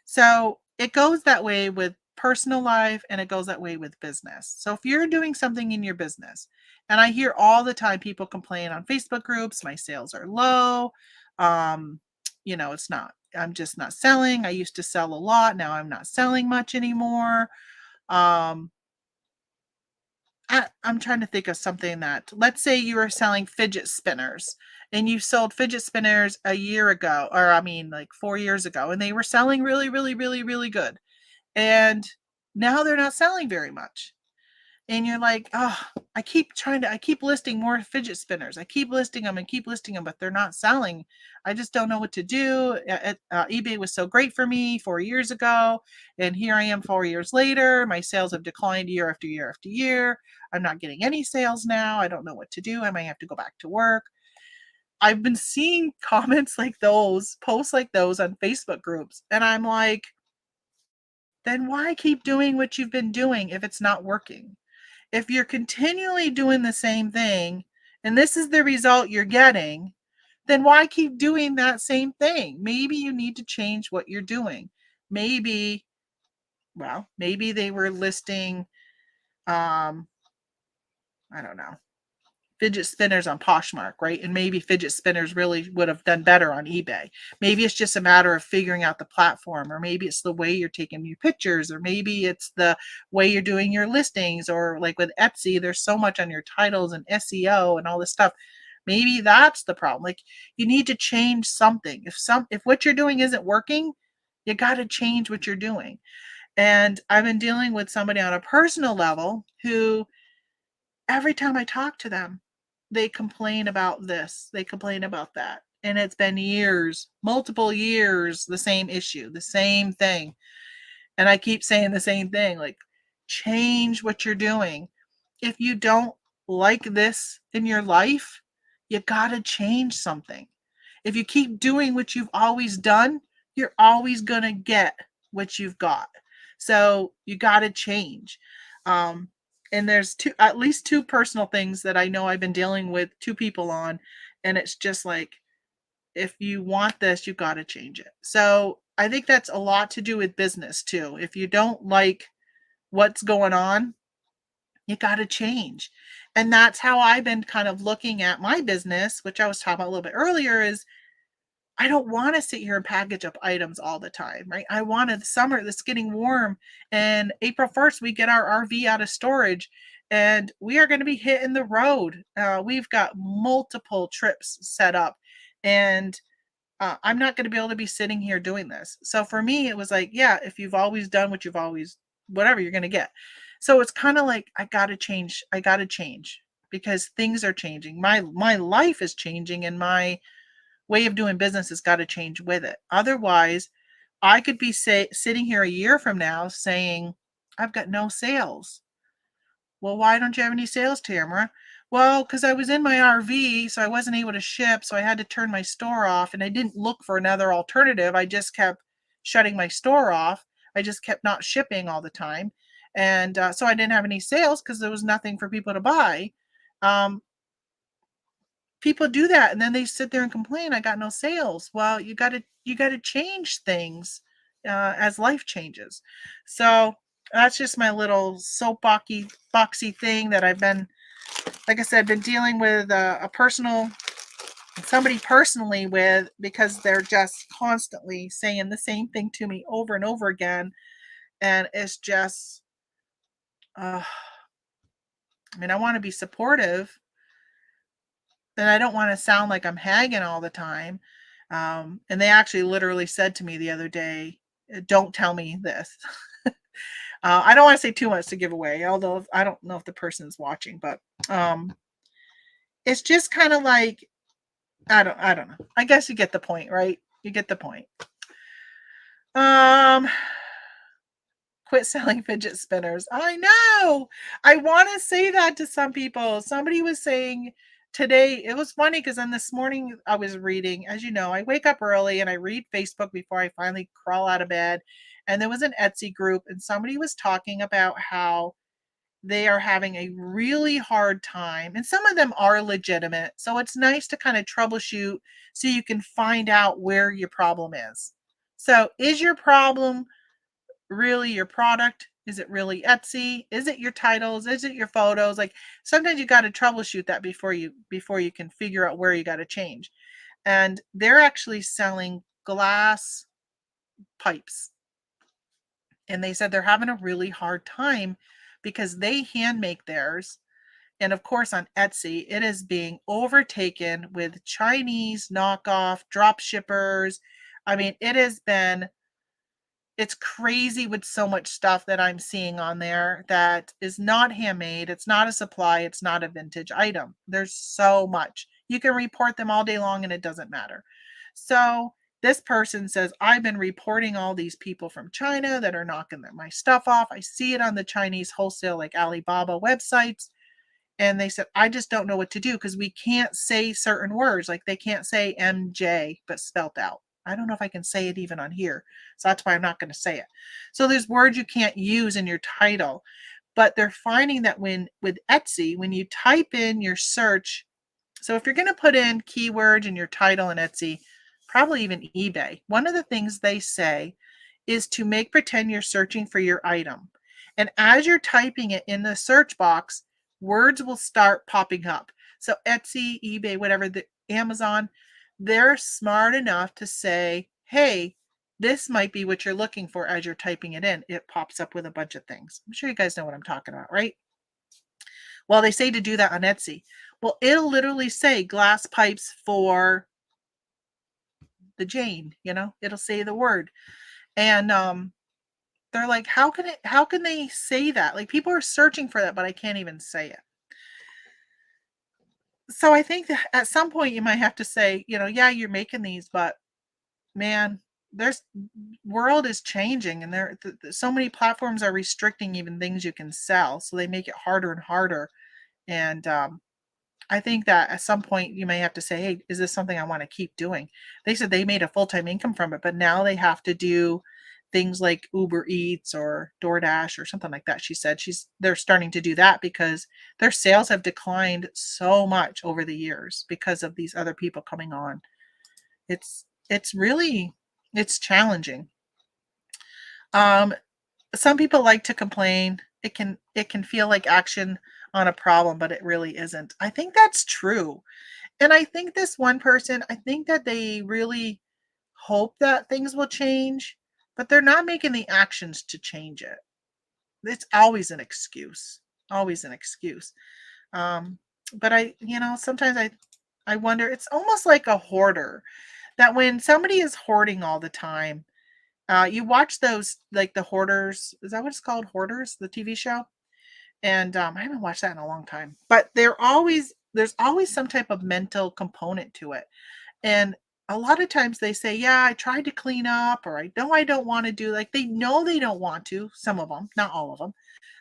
So it goes that way with personal life and it goes that way with business. So if you're doing something in your business, and I hear all the time people complain on Facebook groups, my sales are low. Um, it's not, I'm just not selling. I used to sell a lot. Now I'm not selling much anymore. Um, I'm trying to think of something that, let's say you were selling fidget spinners and you sold fidget spinners a year ago, or I mean, like 4 years ago, and they were selling really, really, really, really good. And now they're not selling very much. And you're like, oh, I keep listing more fidget spinners. I keep listing them and keep listing them, but they're not selling. I just don't know what to do. eBay was so great for me 4 years ago. And here I am 4 years later. My sales have declined year after year after year. I'm not getting any sales now. I don't know what to do. I might have to go back to work. I've been seeing comments like those, posts like those on Facebook groups. And I'm like, then why keep doing what you've been doing if it's not working? If you're continually doing the same thing and this is the result you're getting, then why keep doing that same thing? Maybe you need to change what you're doing. Maybe, maybe they were listing, I don't know, fidget spinners on Poshmark, right? And maybe fidget spinners really would have done better on eBay. Maybe it's just a matter of figuring out the platform, or maybe it's the way you're taking your pictures, or maybe it's the way you're doing your listings, or like with Etsy, there's so much on your titles and SEO and all this stuff. Maybe that's the problem. Like you need to change something. If what you're doing isn't working, you got to change what you're doing. And I've been dealing with somebody on a personal level who every time I talk to them, they complain about this, they complain about that. And it's been years, multiple years, the same issue, the same thing. And I keep saying the same thing, like, change what you're doing. If you don't like this in your life, you got to change something. If you keep doing what you've always done, you're always going to get what you've got. So you got to change. Um, and there's at least two personal things that I know I've been dealing with two people on. And it's just like, if you want this, you got to change it. So I think that's a lot to do with business too. If you don't like what's going on, you got to change. And that's how I've been kind of looking at my business, which I was talking about a little bit earlier, is I don't want to sit here and package up items all the time, right? I wanted summer that's getting warm, and April 1st, we get our RV out of storage and we are going to be hitting the road. We've got multiple trips set up, and I'm not going to be able to be sitting here doing this. So for me, it was like, yeah, if you've always done what you've always, whatever, you're going to get. So it's kind of like, I got to change. I got to change because things are changing. My life is changing, and my way of doing business has got to change with it. Otherwise, I could be sitting here a year from now saying, I've got no sales. Well, why don't you have any sales, Tamara? Well, because I was in my RV, so I wasn't able to ship, so I had to turn my store off, and I didn't look for another alternative. I just kept shutting my store off. I just kept not shipping all the time. And so I didn't have any sales because there was nothing for people to buy. Um, People do that, and then they sit there and complain, I got no sales. Well, you got to change things as life changes. So that's just my little soapboxy boxy thing that I've been, like I said, been dealing with somebody personally with, because they're just constantly saying the same thing to me over and over again. And it's just, I mean, I want to be supportive, and I don't want to sound like I'm hagging all the time. And they actually literally said to me the other day, don't tell me this. I don't want to say too much to give away, although I don't know if the person's watching, but um, it's just kind of like, I don't know. I guess you get the point, right? You get the point. Um, Quit selling fidget spinners. I know. I want to say that to some people. Somebody was saying today, it was funny because then this morning I was reading, as you know, I wake up early and I read Facebook before I finally crawl out of bed. And there was an Etsy group, and somebody was talking about how they are having a really hard time. And some of them are legitimate. So it's nice to kind of troubleshoot so you can find out where your problem is. So, is your problem really your product? Is it really Etsy? Is it your titles? Is it your photos? Like, sometimes you got to troubleshoot that before you can figure out where you got to change. And they're actually selling glass pipes. And they said they're having a really hard time because they hand make theirs. And of course, on Etsy, it is being overtaken with Chinese knockoff drop shippers. I mean, it's crazy with so much stuff that I'm seeing on there that is not handmade. It's not a supply. It's not a vintage item. There's so much. You can report them all day long and it doesn't matter. So this person says, I've been reporting all these people from China that are knocking my stuff off. I see it on the Chinese wholesale, like Alibaba websites. And they said, I just don't know what to do because we can't say certain words. Like, they can't say MJ, but spelt out. I don't know if I can say it even on here. So that's why I'm not going to say it. So there's words you can't use in your title. But they're finding that with Etsy, when you type in your search, so if you're going to put in keywords in your title in Etsy, probably even eBay, one of the things they say is to make pretend you're searching for your item. And as you're typing it in the search box, words will start popping up. So Etsy, eBay, whatever, the Amazon, they're smart enough to say, hey, this might be what you're looking for as you're typing it in. It pops up with a bunch of things. I'm sure you guys know what I'm talking about, right? Well, they say to do that on Etsy. Well, it'll literally say glass pipes for the Jane, it'll say the word. And they're like, how can they say that? Like, people are searching for that, but I can't even say it. So I think that at some point you might have to say, yeah, you're making these, but man, there's world is changing, and so many platforms are restricting even things you can sell, so they make it harder and harder. And I think that at some point you may have to say, hey, is this something I want to keep doing? They said they made a full-time income from it, but now they have to do things like Uber Eats or DoorDash or something like that. She said they're starting to do that because their sales have declined so much over the years because of these other people coming on. It's really, it's challenging. Um, some people like to complain. It can feel like action on a problem, but it really isn't. I think that's true. And I think this one person, I think that they really hope that things will change, but they're not making the actions to change it. It's always an excuse. Always an excuse. Um, but sometimes I wonder, it's almost like a hoarder, that when somebody is hoarding all the time, you watch those, like the Hoarders. Is that what it's called? Hoarders, the TV show? And I haven't watched that in a long time. But there's always some type of mental component to it. And a lot of times they say, yeah, I tried to clean up, or I don't want to do, like, they know they don't want to. Some of them, not all of them.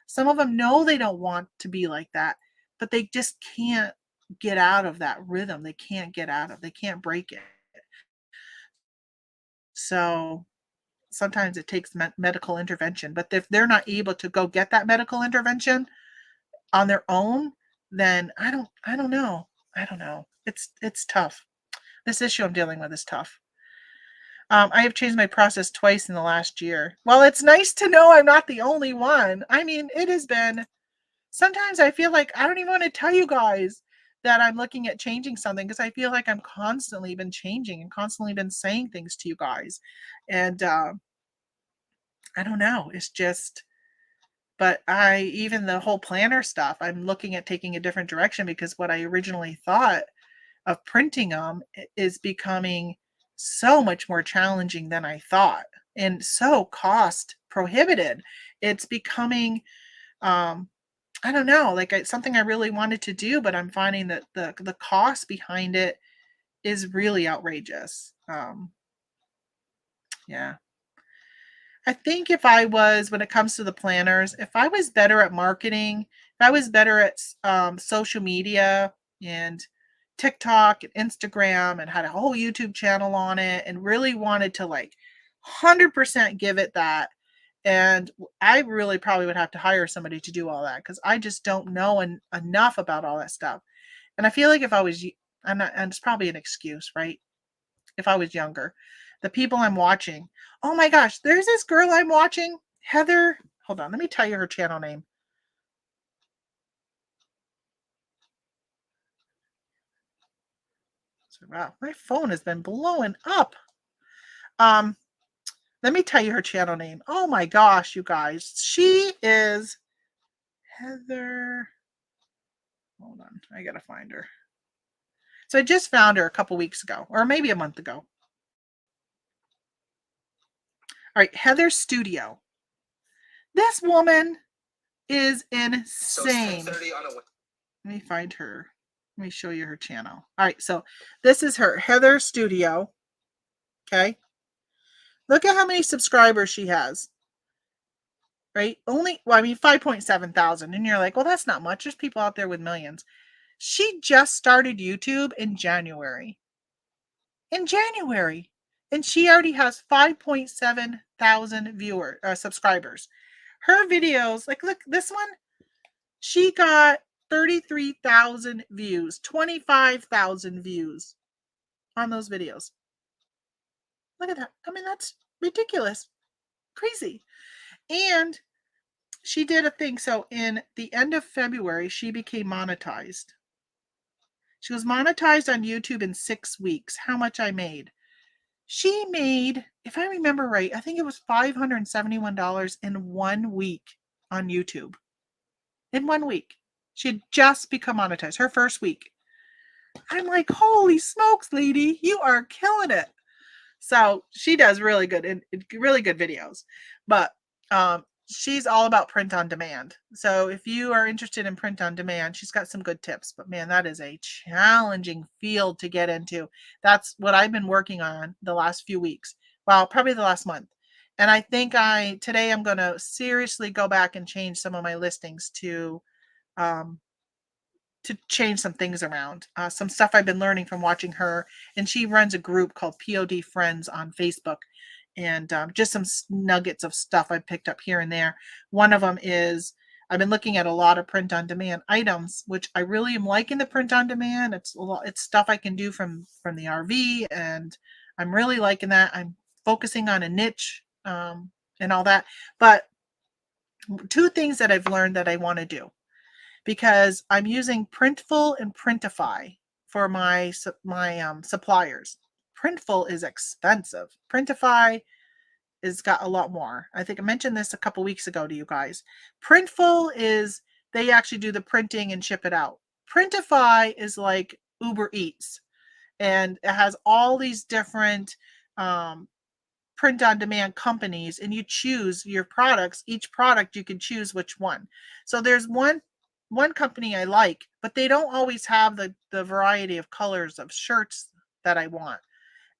Some of them know they don't want to be like that, but they just can't get out of that rhythm. They can't break it. So sometimes it takes medical intervention, but if they're not able to go get that medical intervention on their own, then I don't know. I don't know. It's tough. This issue I'm dealing with is tough. I have changed my process twice in the last year. Well, it's nice to know I'm not the only one. I mean, it has been, sometimes I feel like I don't even want to tell you guys that I'm looking at changing something because I feel like I'm constantly been changing and constantly been saying things to you guys. And I don't know. It's just, but even the whole planner stuff, I'm looking at taking a different direction because what I originally thought of printing them is becoming so much more challenging than I thought and so cost prohibited. It's becoming, I don't know, like it's something I really wanted to do, but I'm finding that the cost behind it is really outrageous. Yeah. I think if I was, when it comes to the planners, if I was better at marketing, if I was better at social media and TikTok and Instagram and had a whole YouTube channel on it and really wanted to like 100% give it that. And I really probably would have to hire somebody to do all that because I just don't know enough about all that stuff. And I feel like if I was, I'm not, and it's probably an excuse, right? If I was younger. The people I'm watching. Oh my gosh, there's this girl I'm watching, Heather. Hold on, let me tell you her channel name. Wow, my phone has been blowing up. Um, Let me tell you her channel name. Oh my gosh, you guys. She is Heather. Hold on, I gotta find her. So I just found her a couple weeks ago, or maybe a month ago. All right, Heather Studio. This woman is insane. So let me find her. Let me show you her channel. All right, so this is her, Heather Studio. Okay. Look at how many subscribers she has. Right? Only, well, I mean, 5.7 thousand. And you're like, well, that's not much. There's people out there with millions. She just started YouTube in January. In January. And she already has 5.7 thousand subscribers. Her videos, like, look, this one, she got 33,000 views, 25,000 views on those videos. Look at that. I mean, that's ridiculous. Crazy. And she did a thing. So in the end of February, she became monetized. She was monetized on YouTube in 6 weeks. How much I made? She made, if I remember right, I think it was $571 in 1 week on YouTube. In 1 week. She had just become monetized, her first week. I'm like, holy smokes, lady, you are killing it. So she does really good and really good videos. But she's all about print on demand. So if you are interested in print on demand, she's got some good tips. But man, that is a challenging field to get into. That's what I've been working on the last few weeks. Well, probably the last month. And I think today I'm going to seriously go back and change some of my listings um, to change some things around. Some stuff I've been learning from watching her, and she runs a group called POD Friends on Facebook, and just some nuggets of stuff I picked up here and there. One of them is I've been looking at a lot of print on demand items, which I really am liking the print on demand. It's a lot, it's stuff I can do from the RV, and I'm really liking that. I'm focusing on a niche and all that. But two things that I've learned that I want to do, because I'm using Printful and Printify for my suppliers. Printful is expensive. Printify has got a lot more. I think I mentioned this a couple weeks ago to you guys. Printful is, they actually do the printing and ship it out. Printify is like Uber Eats, and it has all these different print on demand companies, and you choose your products. Each product you can choose which one. So there's one company I like, but they don't always have the variety of colors of shirts that I want.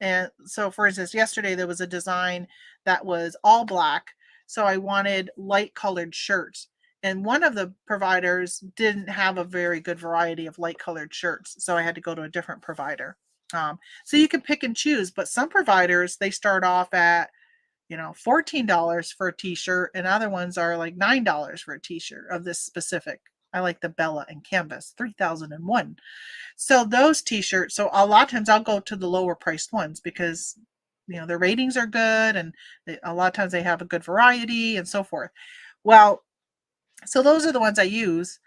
And so for instance, yesterday there was a design that was all black, so I wanted light colored shirts, and one of the providers didn't have a very good variety of light colored shirts, so I had to go to a different provider. So you can pick and choose, but some providers, they start off at, $14 for a t-shirt, and other ones are like $9 for a t-shirt of this specific. I like the Bella and Canvas 3001. So those t-shirts, so a lot of times I'll go to the lower priced ones because their ratings are good, and a lot of times they have a good variety and so forth. Well, so those are the ones I use.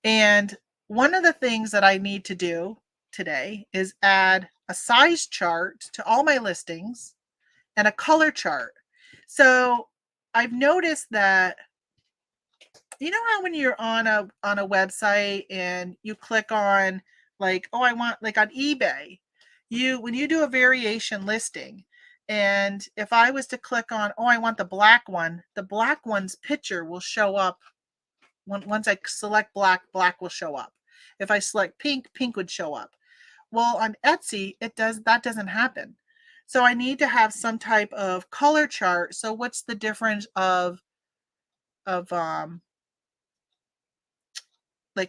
And one of the things that I need to do today is add a size chart to all my listings and a color chart. So I've noticed that, you know how when you're on a website and you click on, like, oh, I want, like on eBay, when you do a variation listing, and if I was to click on, oh, I want the black one, the black one's picture will show up. Once I select black, black will show up. If I select pink, pink would show up. Well, on Etsy, that doesn't happen. So I need to have some type of color chart. So what's the difference of like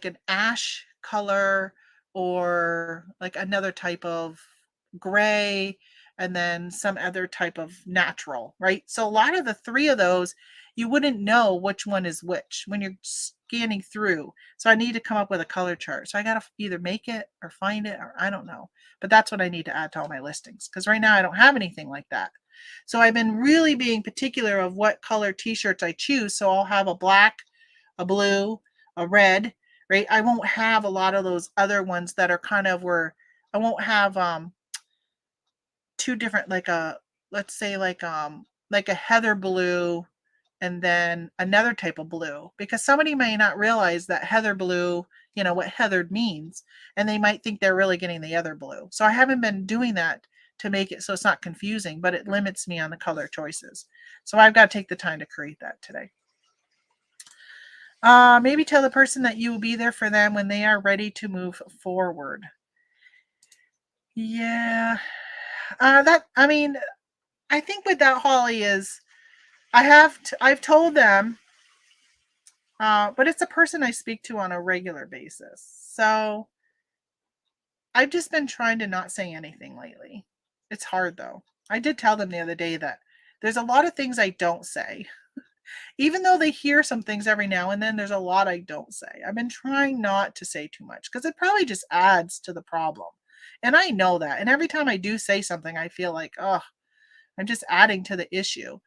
an ash color, or like another type of gray, and then some other type of natural, right? So a lot of the three of those, you wouldn't know which one is which when you're scanning through. So I need to come up with a color chart. So I got to either make it or find it, or I don't know. But that's what I need to add to all my listings, because right now I don't have anything like that. So I've been really being particular of what color t-shirts I choose. So I'll have a black, a blue, a red, right? I won't have a lot of those other ones that are kind of where I won't have two different, like a, let's say like a heather blue and then another type of blue, because somebody may not realize that heather blue, what heathered means, and they might think they're really getting the other blue. So I haven't been doing that to make it so it's not confusing, but it limits me on the color choices. So I've got to take the time to create that today. Maybe tell the person that you will be there for them when they are ready to move forward. Yeah. I think with that, Holly, is I've told them, but it's a person I speak to on a regular basis. So I've just been trying to not say anything lately. It's hard though. I did tell them the other day that there's a lot of things I don't say. Even though they hear some things every now and then, there's a lot I don't say. I've been trying not to say too much because it probably just adds to the problem. And I know that. And every time I do say something, I feel like, oh, I'm just adding to the issue.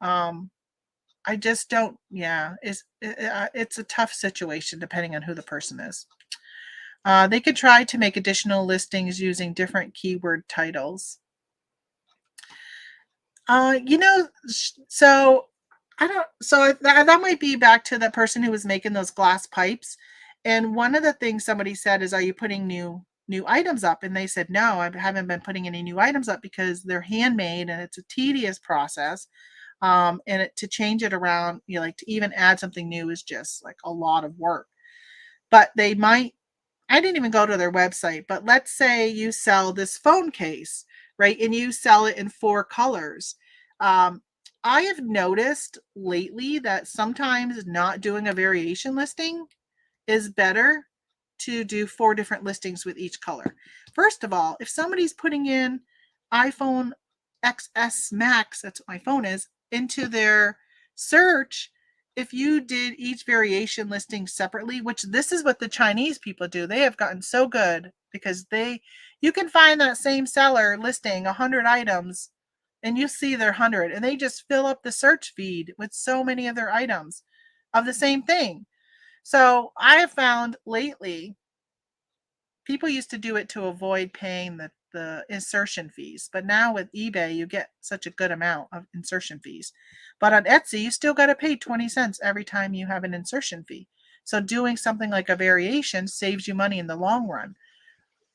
I just don't, yeah, it's a tough situation depending on who the person is. They could try to make additional listings using different keyword titles. So I don't, so that might be back to the person who was making those glass pipes. And one of the things somebody said is, are you putting new items up? And they said, no, I haven't been putting any new items up because they're handmade and it's a tedious process. And to change it around, like to even add something new is just like a lot of work. But they might, I didn't even go to their website, but let's say you sell this phone case, right? And you sell it in 4 colors. I have noticed lately that sometimes not doing a variation listing is better to do 4 different listings with each color. First of all, if somebody's putting in iPhone XS Max, that's what my phone is, into their search, if you did each variation listing separately, which this is what the Chinese people do, they have gotten so good because you can find that same seller listing 100 items and you see their 100 and they just fill up the search feed with so many other items of the same thing. So I have found lately, people used to do it to avoid paying the insertion fees, but now with eBay you get such a good amount of insertion fees. But on Etsy you still got to pay 20 cents every time you have an insertion fee. So doing something like a variation saves you money in the long run.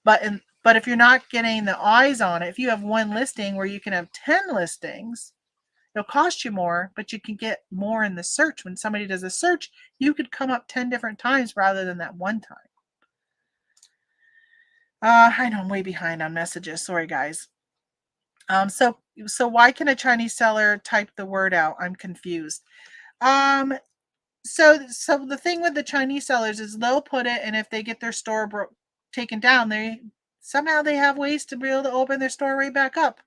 But if you're not getting the eyes on it, if you have one listing where you can have 10 listings, it'll cost you more, but you can get more in the search. When somebody does a search, you could come up 10 different times rather than that one time. I know I'm way behind on messages. Sorry, guys. So why can a Chinese seller type the word out? I'm confused. So the thing with the Chinese sellers is they'll put it, and if they get their store taken down, they have ways to be able to open their store right back up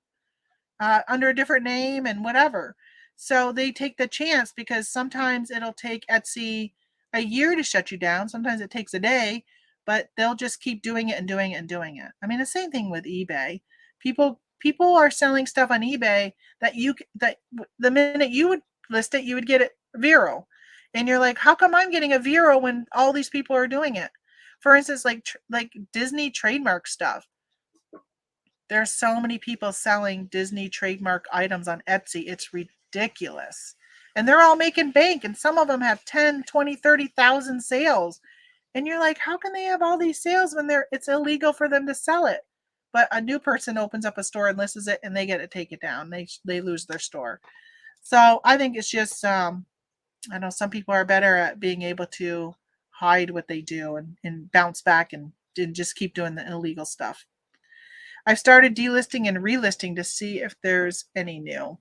under a different name and whatever. So they take the chance because sometimes it'll take Etsy a year to shut you down. Sometimes it takes a day, but they'll just keep doing it and doing it and doing it. I mean, the same thing with eBay. People people are selling stuff on eBay that the minute you would list it, you would get it viral. And you're like, how come I'm getting a viral when all these people are doing it? For instance, like Disney trademark stuff. There's so many people selling Disney trademark items on Etsy. It's ridiculous. And they're all making bank, and some of them have 10, 20, 30,000 sales. And you're like, how can they have all these sales when it's illegal for them to sell it? But a new person opens up a store and lists it, and they get to take it down. They lose their store. So I think it's just I know some people are better at being able to hide what they do and bounce back and just keep doing the illegal stuff. I've started delisting and relisting to see if there's any new.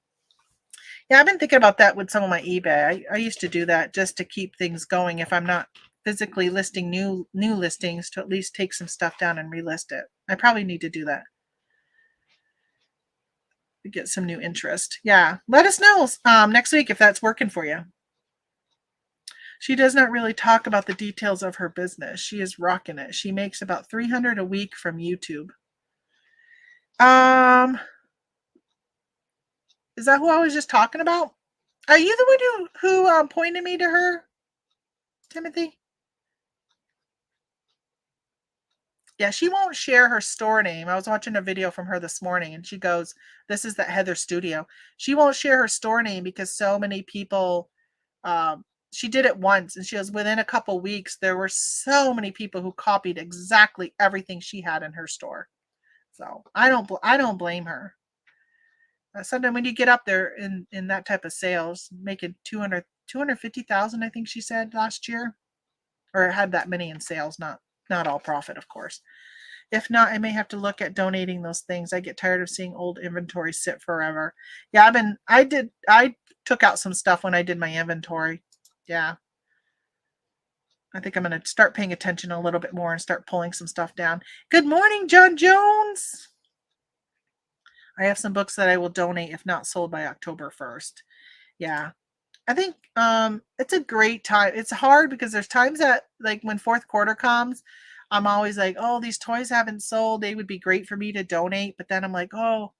Yeah, I've been thinking about that with some of my eBay. I used to do that just to keep things going if I'm not physically listing new listings, to at least take some stuff down and relist it. I probably need to do that to get some new interest. Yeah, let us know next week if that's working for you. She does not really talk about the details of her business. She is rocking it. She makes about $300 a week from YouTube. Is that who I was just talking about? Are you the one who pointed me to her, Timothy? Yeah, she won't share her store name. I was watching a video from her this morning, and she goes, "This is that Heather Studio." She won't share her store name because so many people. She did it once, and she goes, within a couple weeks, there were so many people who copied exactly everything she had in her store. So I don't blame her. Sometimes when you get up there in that type of sales, making 250,000, I think she said last year, or had that many in sales, not all profit, of course. If not, I may have to look at donating those things. I get tired of seeing old inventory sit forever. Yeah, I took out some stuff when I did my inventory. Yeah. I think I'm going to start paying attention a little bit more and start pulling some stuff down. Good morning, John Jones. I have some books that I will donate if not sold by October 1st. Yeah. I think it's a great time. It's hard because there's times that, like, when fourth quarter comes, I'm always like, oh, these toys haven't sold. They would be great for me to donate. But then I'm like, oh,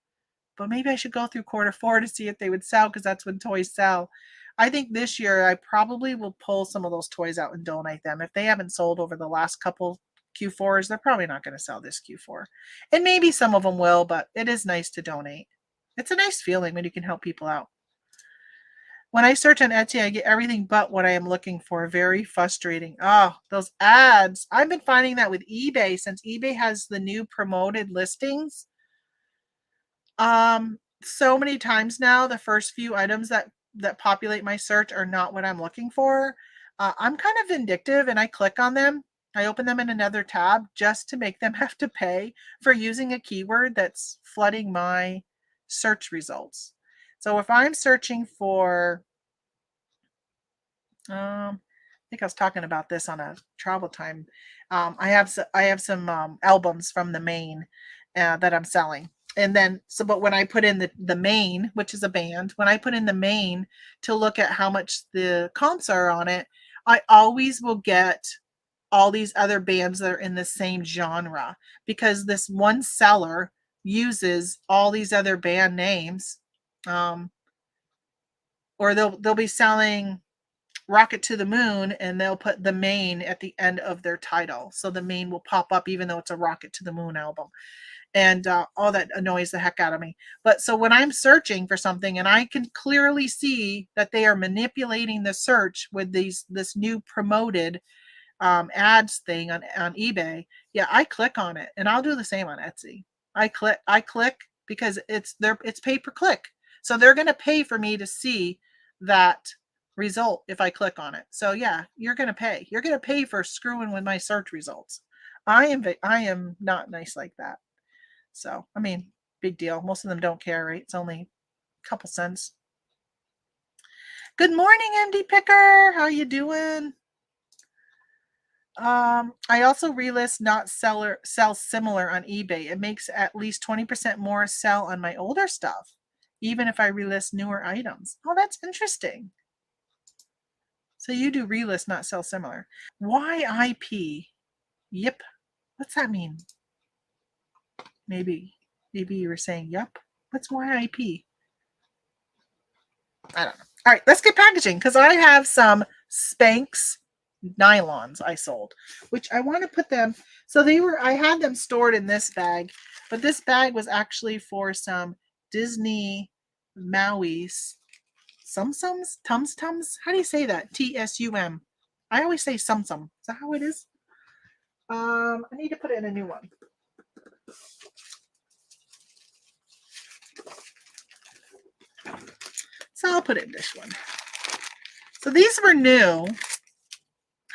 but maybe I should go through quarter 4 to see if they would sell, because that's when toys sell. I think this year I probably will pull some of those toys out and donate them. If they haven't sold over the last couple Q4s, they're probably not going to sell this Q4. And maybe some of them will, but it is nice to donate. It's a nice feeling when you can help people out. When I search on Etsy, I get everything but what I am looking for. Very frustrating. Oh, those ads. I've been finding that with eBay, since eBay has the new promoted listings. So many times now, the first few items that populate my search are not what I'm looking for. I'm kind of vindictive, and I click on them. I open them in another tab just to make them have to pay for using a keyword that's flooding my search results. So if I'm searching for, I think I was talking about this on a travel time. I have some albums from the Maine that I'm selling. And then, but when I put in the Maine, which is a band, when I put in the Maine to look at how much the comps are on it, I always will get all these other bands that are in the same genre, because this one seller uses all these other band names. Or they'll be selling Rocket to the Moon, and they'll put the Maine at the end of their title. So the Maine will pop up even though it's a Rocket to the Moon album. And all that annoys the heck out of me. But so when I'm searching for something and I can clearly see that they are manipulating the search with this new promoted ads thing on eBay, yeah, I click on it, and I'll do the same on Etsy. I click because it's pay per click. So they're going to pay for me to see that result if I click on it. So yeah, you're going to pay. You're going to pay for screwing with my search results. I am not nice like that. So, I mean, big deal. Most of them don't care, right? It's only a couple cents. Good morning, MD Picker. How you doing? I also relist not sell similar on eBay. It makes at least 20% more sell on my older stuff, even if I relist newer items. Oh, that's interesting. So you do relist, not sell similar. YIP. Yep. What's that mean? Maybe Maybe you were saying, yup. What's YIP? I don't know. All right, let's get packaging because I have some Spanx nylons I sold, which I want to put them. So I had them stored in this bag, but this bag was actually for some Disney Maui's Sum-Sums? Tums-Tums? How do you say that? TSUM. I always say Sum-Sum. Is that how it is? I need to put in a new one. So I'll put in this one. So these were new.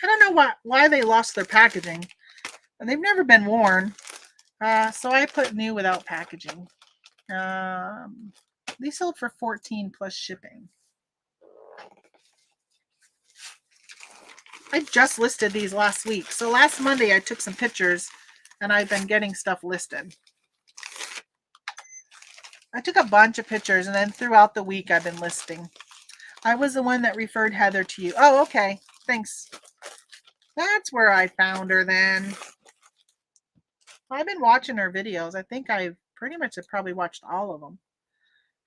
I don't know why they lost their packaging. And they've never been worn. So I put new without packaging. These sold for $14 plus shipping. I just listed these last week. So last Monday I took some pictures and I've been getting stuff listed. I took a bunch of pictures and then throughout the week I've been listing. I was the one that referred Heather to you. Oh, okay. Thanks. That's where I found her then. I've been watching her videos. I think I've pretty much have probably watched all of them.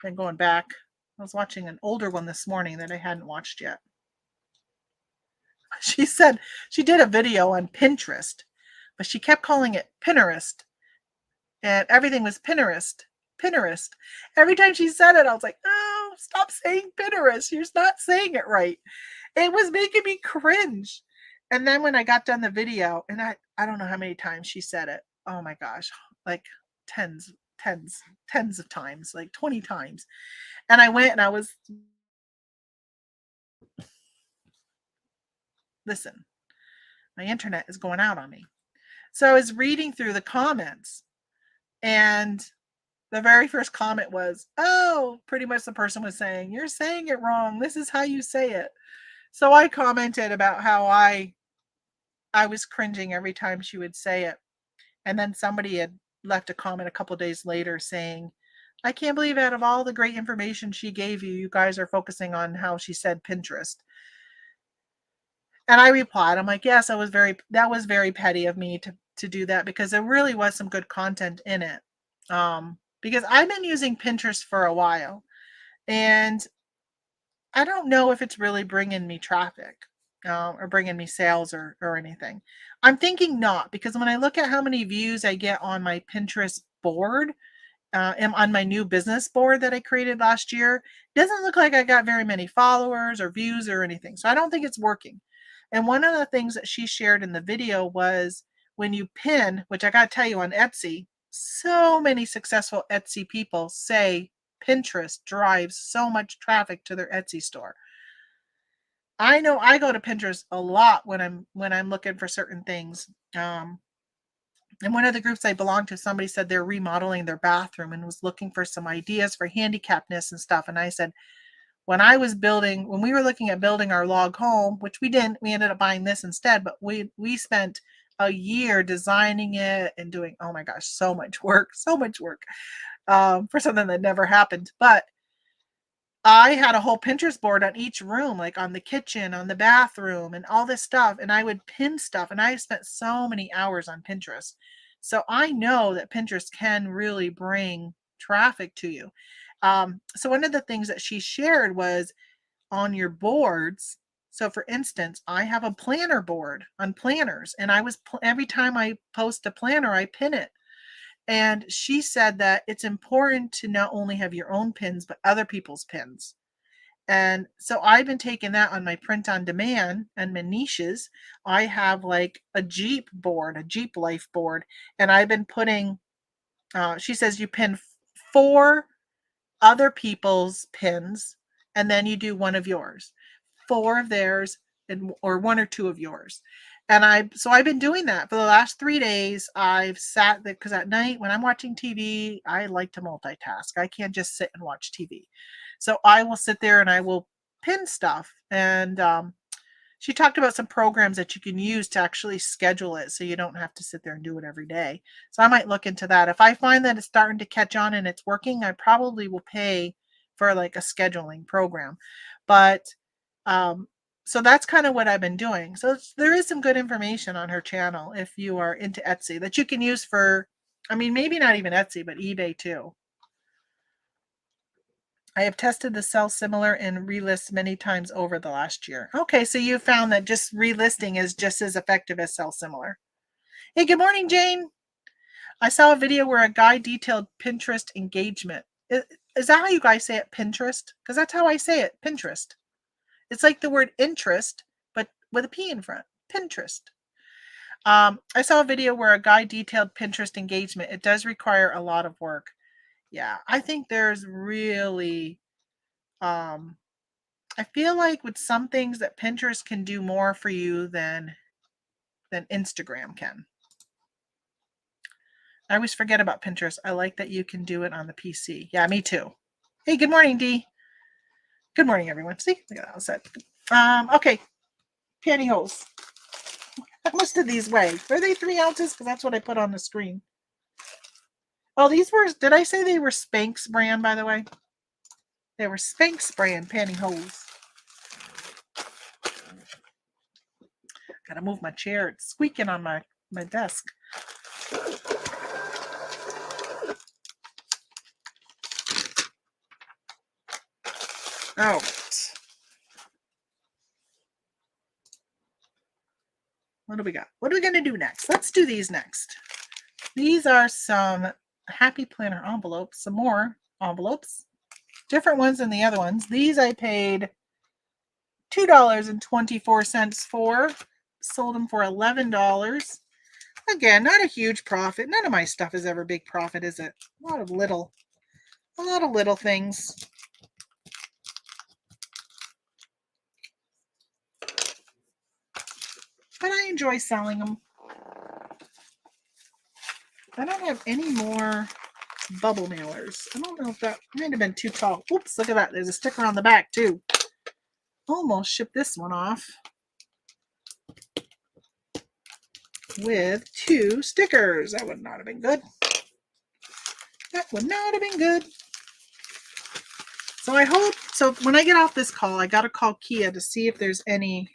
Then going back, I was watching an older one this morning that I hadn't watched yet. She said she did a video on Pinterest, but she kept calling it Pinterest. And everything was Pinterest. Pinterest. Every time she said it, I was like, oh, stop saying Pinterest. You're not saying it right. It was making me cringe. And then when I got done the video, and I don't know how many times she said it. Oh my gosh, like tens of times, like 20 times. And I went and I was, listen, my internet is going out on me. So I was reading through the comments and the very first comment was, oh, pretty much the person was saying, you're saying it wrong. This is how you say it. So I commented about how I was cringing every time she would say it. And then somebody had left a comment a couple days later saying, I can't believe out of all the great information she gave you, you guys are focusing on how she said Pinterest. And I replied, I'm like, yes, that was very petty of me to do that because there really was some good content in it. Because I've been using Pinterest for a while and I don't know if it's really bringing me traffic or bringing me sales or anything. I'm thinking not because when I look at how many views I get on my Pinterest board, on my new business board that I created last year, it doesn't look like I got very many followers or views or anything. So I don't think it's working. And one of the things that she shared in the video was when you pin, which I got to tell you on Etsy, so many successful Etsy people say Pinterest drives so much traffic to their Etsy store. I know I go to Pinterest a lot when I'm looking for certain things. And one of the groups I belong to, somebody said they're remodeling their bathroom and was looking for some ideas for handicapness and stuff. And I said, when we were looking at building our log home, which we didn't, we ended up buying this instead, but we spent a year designing it and doing, oh my gosh, so much work for something that never happened. But I had a whole Pinterest board on each room, like on the kitchen, on the bathroom, and all this stuff. And I would pin stuff. And I spent so many hours on Pinterest. So I know that Pinterest can really bring traffic to you. So one of the things that she shared was on your boards. So for instance, I have a planner board on planners. And every time I post a planner, I pin it. And she said that it's important to not only have your own pins, but other people's pins. And so I've been taking that on my print on demand and my niches. I have like a Jeep life board. And I've been putting, she says you pin 4 other people's pins and then you do one of yours, 4 of theirs or 1 or 2 of yours. And I've been doing that for the last 3 days. I've sat there because at night when I'm watching TV, I like to multitask. I can't just sit and watch TV. So I will sit there and I will pin stuff. And she talked about some programs that you can use to actually schedule it so you don't have to sit there and do it every day. So I might look into that. If I find that it's starting to catch on and it's working, I probably will pay for like a scheduling program. But so that's kind of what I've been doing. So there is some good information on her channel if you are into Etsy that you can use for I mean, maybe not even Etsy, but eBay too. I have tested the sell similar and relist many times over the last year. Okay, so you found that just relisting is just as effective as sell similar. Hey, good morning, Jane. I saw a video where a guy detailed Pinterest engagement. Is that how you guys say it, Pinterest? Because that's how I say it, Pinterest. It's like the word interest, but with a P in front, Pinterest. I saw a video where a guy detailed Pinterest engagement. It does require a lot of work. Yeah, I think there's really, I feel like with some things that Pinterest can do more for you than Instagram can. I always forget about Pinterest. I like that you can do it on the PC. Yeah, me too. Hey, good morning, Dee. Good morning, everyone. See, look at that set. Okay, pantyhose. How much did these weigh? Are they 3 ounces? Because that's what I put on the screen. Oh, these were, did I say they were Spanx brand, by the way? They were Spanx brand pantyhose. Gotta move my chair. It's squeaking on my desk. Oh. What do we got? What are we going to do next? Let's do these next. These are some Happy Planner envelopes. Some more envelopes. Different ones than the other ones. These I paid $2.24 for. Sold them for $11. Again, not a huge profit. None of my stuff is ever big profit, is it? A lot of little things. But I enjoy selling them. I don't have any more bubble mailers. I don't know if that might have been too tall. Oops, look at that. There's a sticker on the back too. Almost shipped this one off with 2 stickers. That would not have been good. That would not have been good. So I hope, so when I get off this call, I got to call Kia to see if there's any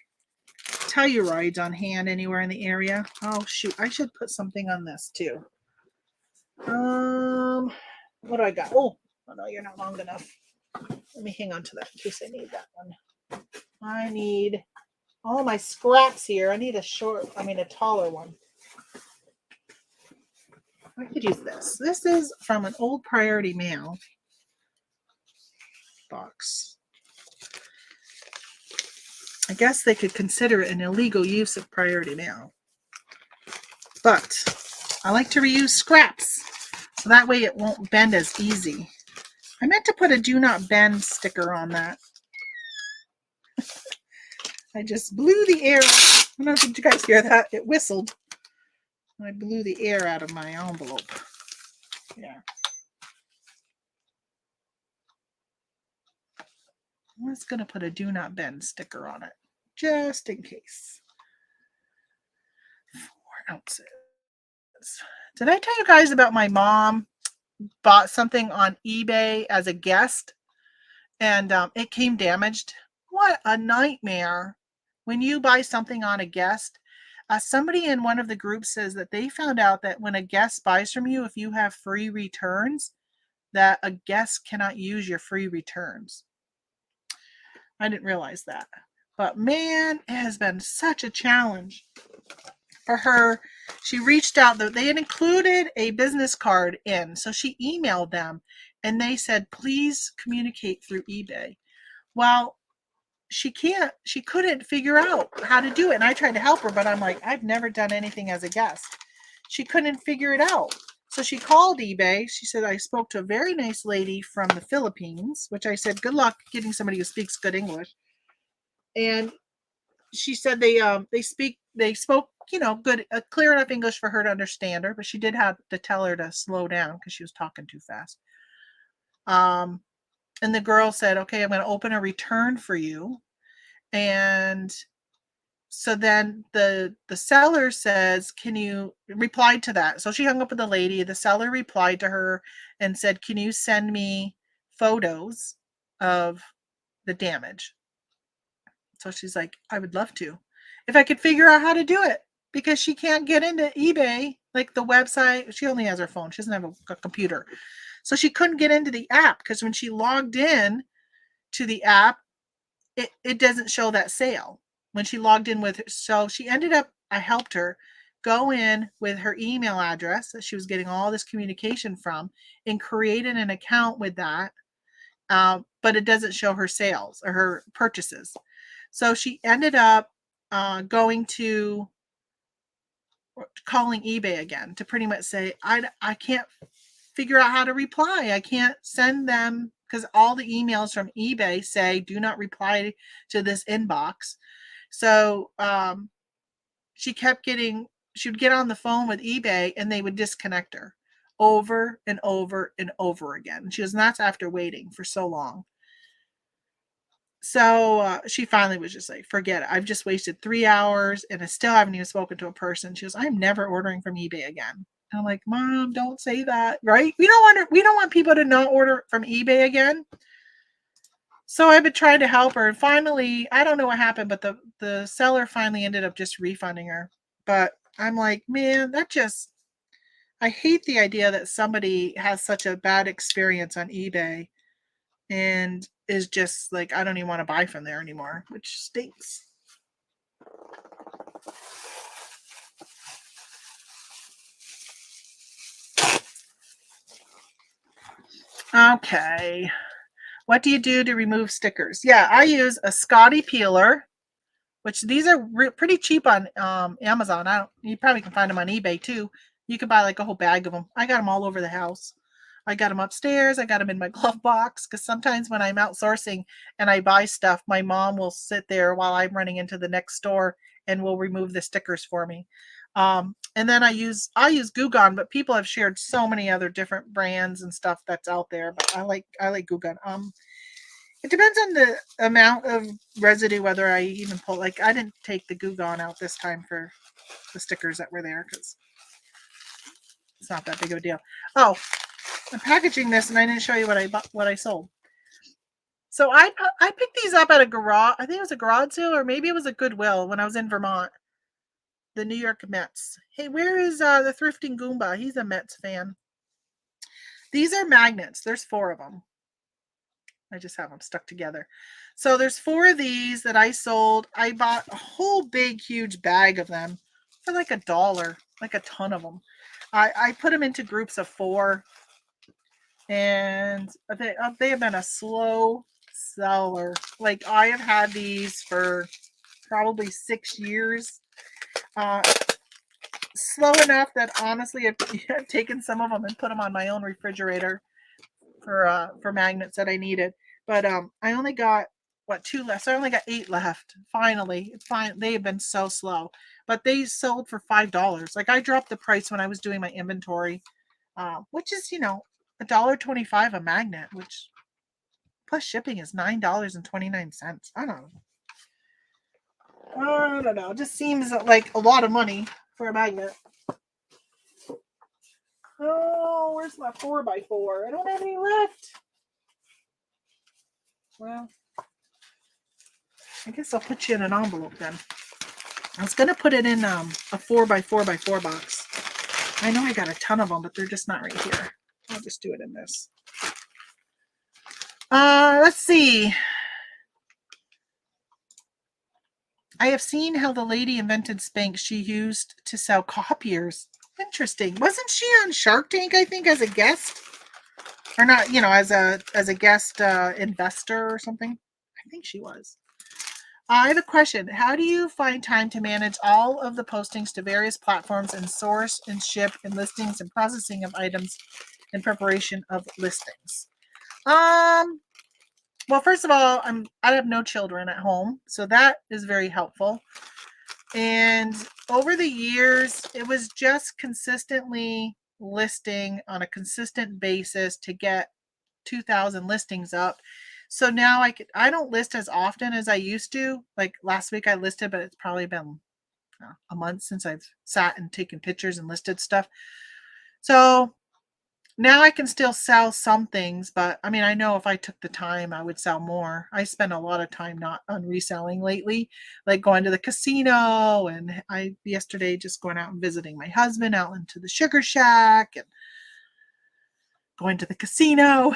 Tellurides on hand anywhere in the area. Oh shoot, I should put something on this too. What do I got? Oh no, you're not long enough. Let me hang on to that in case I need that one. I need all my scraps here. I need a taller one. I could use this. This is from an old Priority Mail box. I guess they could consider it an illegal use of Priority Mail. But I like to reuse scraps, so that way it won't bend as easy. I meant to put a do not bend sticker on that. I just blew the air. I don't know if you guys hear that. It whistled. I blew the air out of my envelope. Yeah. I was going to put a do not bend sticker on it, just in case. 4 ounces. Did I tell you guys about my mom bought something on eBay as a guest and it came damaged? What a nightmare when you buy something on a guest. Somebody in one of the groups says that they found out that when a guest buys from you, if you have free returns, that a guest cannot use your free returns. I didn't realize that. But man, it has been such a challenge for her. She reached out. They had included a business card in. So she emailed them and they said, please communicate through eBay. Well, she couldn't figure out how to do it. And I tried to help her, but I'm like, I've never done anything as a guest. She couldn't figure it out. So she called eBay. She said, I spoke to a very nice lady from the Philippines, which I said, good luck getting somebody who speaks good English. And she said they spoke, good, clear enough English for her to understand her, but she did have to tell her to slow down because she was talking too fast. And the girl said, okay, I'm going to open a return for you. And so then the seller says, can you reply to that? So she hung up with the lady. The seller replied to her and said, can you send me photos of the damage? So she's like, I would love to, if I could figure out how to do it. because she can't get into eBay, like the website. She only has her phone. She doesn't have a computer. So she couldn't get into the app because when she logged in to the app, it doesn't show that sale when she logged in with her. So she ended up, I helped her go in with her email address that she was getting all this communication from and created an account with that. But it doesn't show her sales or her purchases. So she ended up going to calling eBay again to pretty much say, I can't figure out how to reply. I can't send them because all the emails from eBay say do not reply to this inbox. So she would get on the phone with eBay and they would disconnect her over and over and over again. She was nuts after waiting for so long. So she finally was just like, forget it. I've just wasted 3 hours and I still haven't even spoken to a person. She goes, I'm never ordering from eBay again. And I'm like, Mom, don't say that, right? We don't want people to not order from eBay again. So I've been trying to help her. And finally, I don't know what happened, but the seller finally ended up just refunding her. But I'm like, man, I hate the idea that somebody has such a bad experience on eBay and is just like, I don't even want to buy from there anymore, which stinks. Okay. What do you do to remove stickers? Yeah, I use a Scotty peeler, which these are pretty cheap on Amazon. You probably can find them on eBay too. You can buy like a whole bag of them. I got them all over the house. I got them upstairs. I got them in my glove box because sometimes when I'm outsourcing and I buy stuff, my mom will sit there while I'm running into the next store and will remove the stickers for me. And then I use Goo Gone, but people have shared so many other different brands and stuff that's out there. But I like Goo Gone. It depends on the amount of residue whether I even pull. Like I didn't take the Goo Gone out this time for the stickers that were there because it's not that big of a deal. Oh, I'm packaging this and I didn't show you what I sold. So I picked these up at a garage. I think it was a garage sale or maybe it was a Goodwill when I was in Vermont. The New York Mets. Hey, where is the Thrifting Goomba? He's a Mets fan. These are magnets. There's 4 of them. I just have them stuck together. So there's 4 of these that I sold. I bought a whole big, huge bag of them for like $1, like a ton of them. I put them into groups of 4. And they have been a slow seller. Like I have had these for probably 6 years. Slow enough that honestly I've taken some of them and put them on my own refrigerator for magnets that I needed. But I only got 2 left. So I only got 8 left. Finally, it's fine. They have been so slow, but they sold for $5. Like I dropped the price when I was doing my inventory, which is $1.25 a magnet, which plus shipping is $9.29. I don't know. It just seems like a lot of money for a magnet. Oh, where's my 4x4? I don't have any left. Well, I guess I'll put you in an envelope then. I was going to put it in a 4x4x4 box. I know I got a ton of them, but they're just not right here. I'll just do it in this. Let's see. I have seen how the lady invented Spanx she used to sell copiers. Interesting. Wasn't she on Shark Tank, I think, as a guest? Or not, as a guest investor or something? I think she was. I have a question. How do you find time to manage all of the postings to various platforms and source and ship and listings and processing of items in preparation of listings? Well, first of all, I have no children at home, so that is very helpful. And over the years, it was just consistently listing on a consistent basis to get 2,000 listings up. So now I don't list as often as I used to. Like last week I listed, but it's probably been a month since I've sat and taken pictures and listed stuff. So Now I can still sell some things, but I mean, I know if I took the time, I would sell more. I spend a lot of time not on reselling lately, like going to the casino, and I yesterday just going out and visiting my husband out into the sugar shack and going to the casino.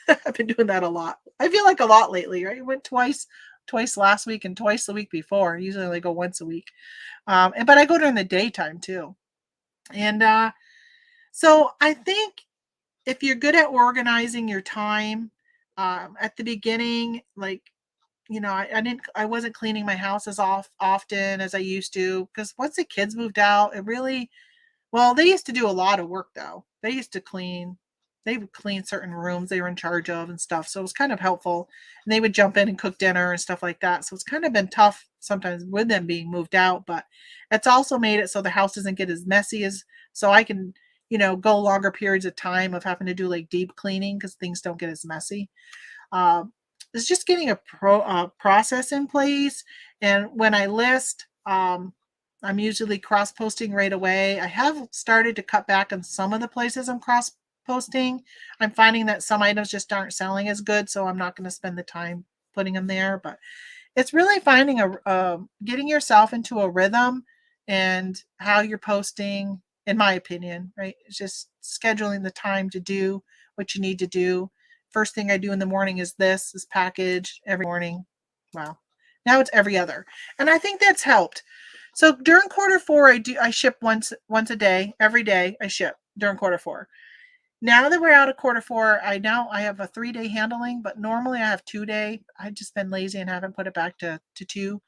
I've been doing that a lot. I feel like a lot lately, right? I went twice last week and twice the week before. Usually I only go once a week. But I go during the daytime too. And so I think if you're good at organizing your time, at the beginning, like, I wasn't cleaning my house as often as I used to, because once the kids moved out, it really, well, they used to do a lot of work though. They used to clean. They would clean certain rooms they were in charge of and stuff. So it was kind of helpful. And they would jump in and cook dinner and stuff like that. So it's kind of been tough sometimes with them being moved out, but it's also made it so the house doesn't get as messy as, so I can, go longer periods of time of having to do like deep cleaning because things don't get as messy. Um, it's just getting a process in place. And when I list, I'm usually cross posting right away. I have started to cut back on some of the places I'm cross posting. I'm finding that some items just aren't selling as good, so I'm not going to spend the time putting them there. But it's really finding getting yourself into a rhythm and how you're posting, in my opinion, right? It's just scheduling the time to do what you need to do. First thing I do in the morning is this package every morning. Wow. Now it's every other. And I think that's helped. So during quarter 4, I ship once a day, every day I ship during quarter 4. Now that we're out of quarter 4, I have a 3-day handling, but normally I have 2-day. I've just been lazy and haven't put it back to 2.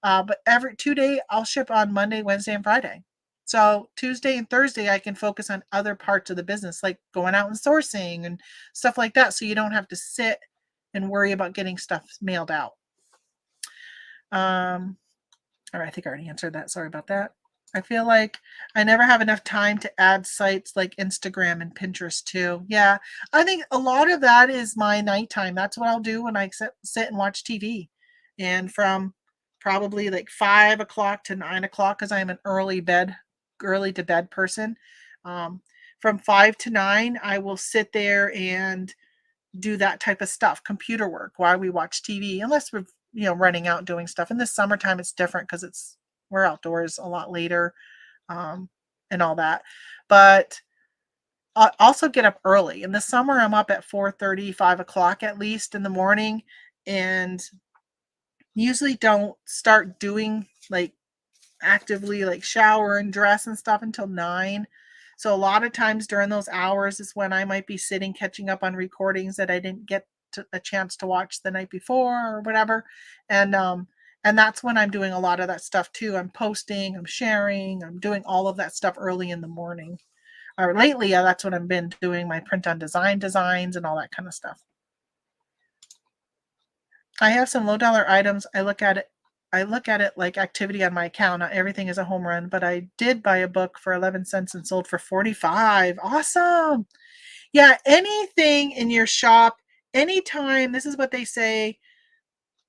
But every 2-day I'll ship on Monday, Wednesday, and Friday. So Tuesday and Thursday I can focus on other parts of the business, like going out and sourcing and stuff like that. So you don't have to sit and worry about getting stuff mailed out. All right, I think I already answered that. Sorry about that. I feel like I never have enough time to add sites like Instagram and Pinterest too. Yeah, I think a lot of that is my nighttime. That's what I'll do when I sit and watch TV. And from probably like 5 o'clock to 9 o'clock, because I'm an early to bed person. Um, from 5 to 9, I will sit there and do that type of stuff, computer work while we watch TV, unless we're running out doing stuff. In the summertime, it's different because we're outdoors a lot later, um, and all that. But I also get up early. In the summer, I'm up at 4:30, 5 o'clock at least in the morning, and usually don't start doing like actively like shower and dress and stuff until 9. So a lot of times during those hours is when I might be sitting catching up on recordings that I didn't get a chance to watch the night before or whatever. And that's when I'm doing a lot of that stuff too. I'm posting, I'm sharing, I'm doing all of that stuff early in the morning. Or lately, that's what I've been doing, my print on designs and all that kind of stuff. I have some low dollar items. I look at it like activity on my account. Not everything is a home run, but I did buy a book for 11 cents and sold for 45. Awesome. Yeah, anything in your shop, anytime, this is what they say,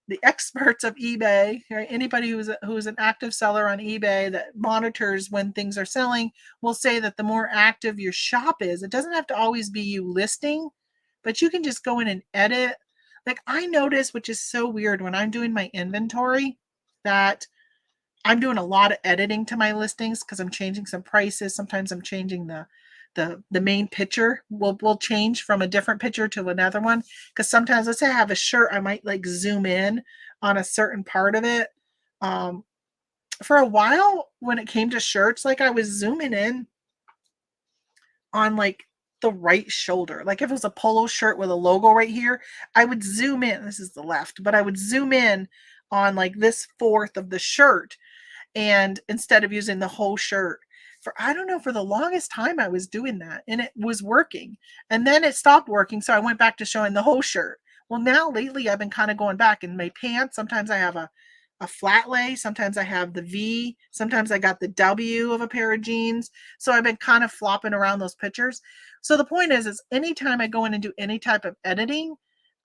the experts of eBay, right? Anybody who's an active seller on eBay that monitors when things are selling will say that the more active your shop is, it doesn't have to always be you listing, but you can just go in and edit. Like I notice, which is so weird when I'm doing my inventory, that I'm doing a lot of editing to my listings because I'm changing some prices. Sometimes I'm changing the main picture will change from a different picture to another one. Because sometimes, let's say I have a shirt, I might like zoom in on a certain part of it. Um, for a while, when it came to shirts, like I was zooming in on like the right shoulder. Like if it was a polo shirt with a logo right here, I would zoom in. This is the left, but I would zoom in on like this fourth of the shirt, and instead of using the whole shirt. For I don't know, for the longest time I was doing that and it was working, and then it stopped working, so I went back to showing the whole shirt. Well, now lately I've been kind of going back in my pants. Sometimes I have a flat lay, sometimes I have the V, sometimes I got the W of a pair of jeans. So I've been kind of flopping around those pictures. So the point is anytime I go in and do any type of editing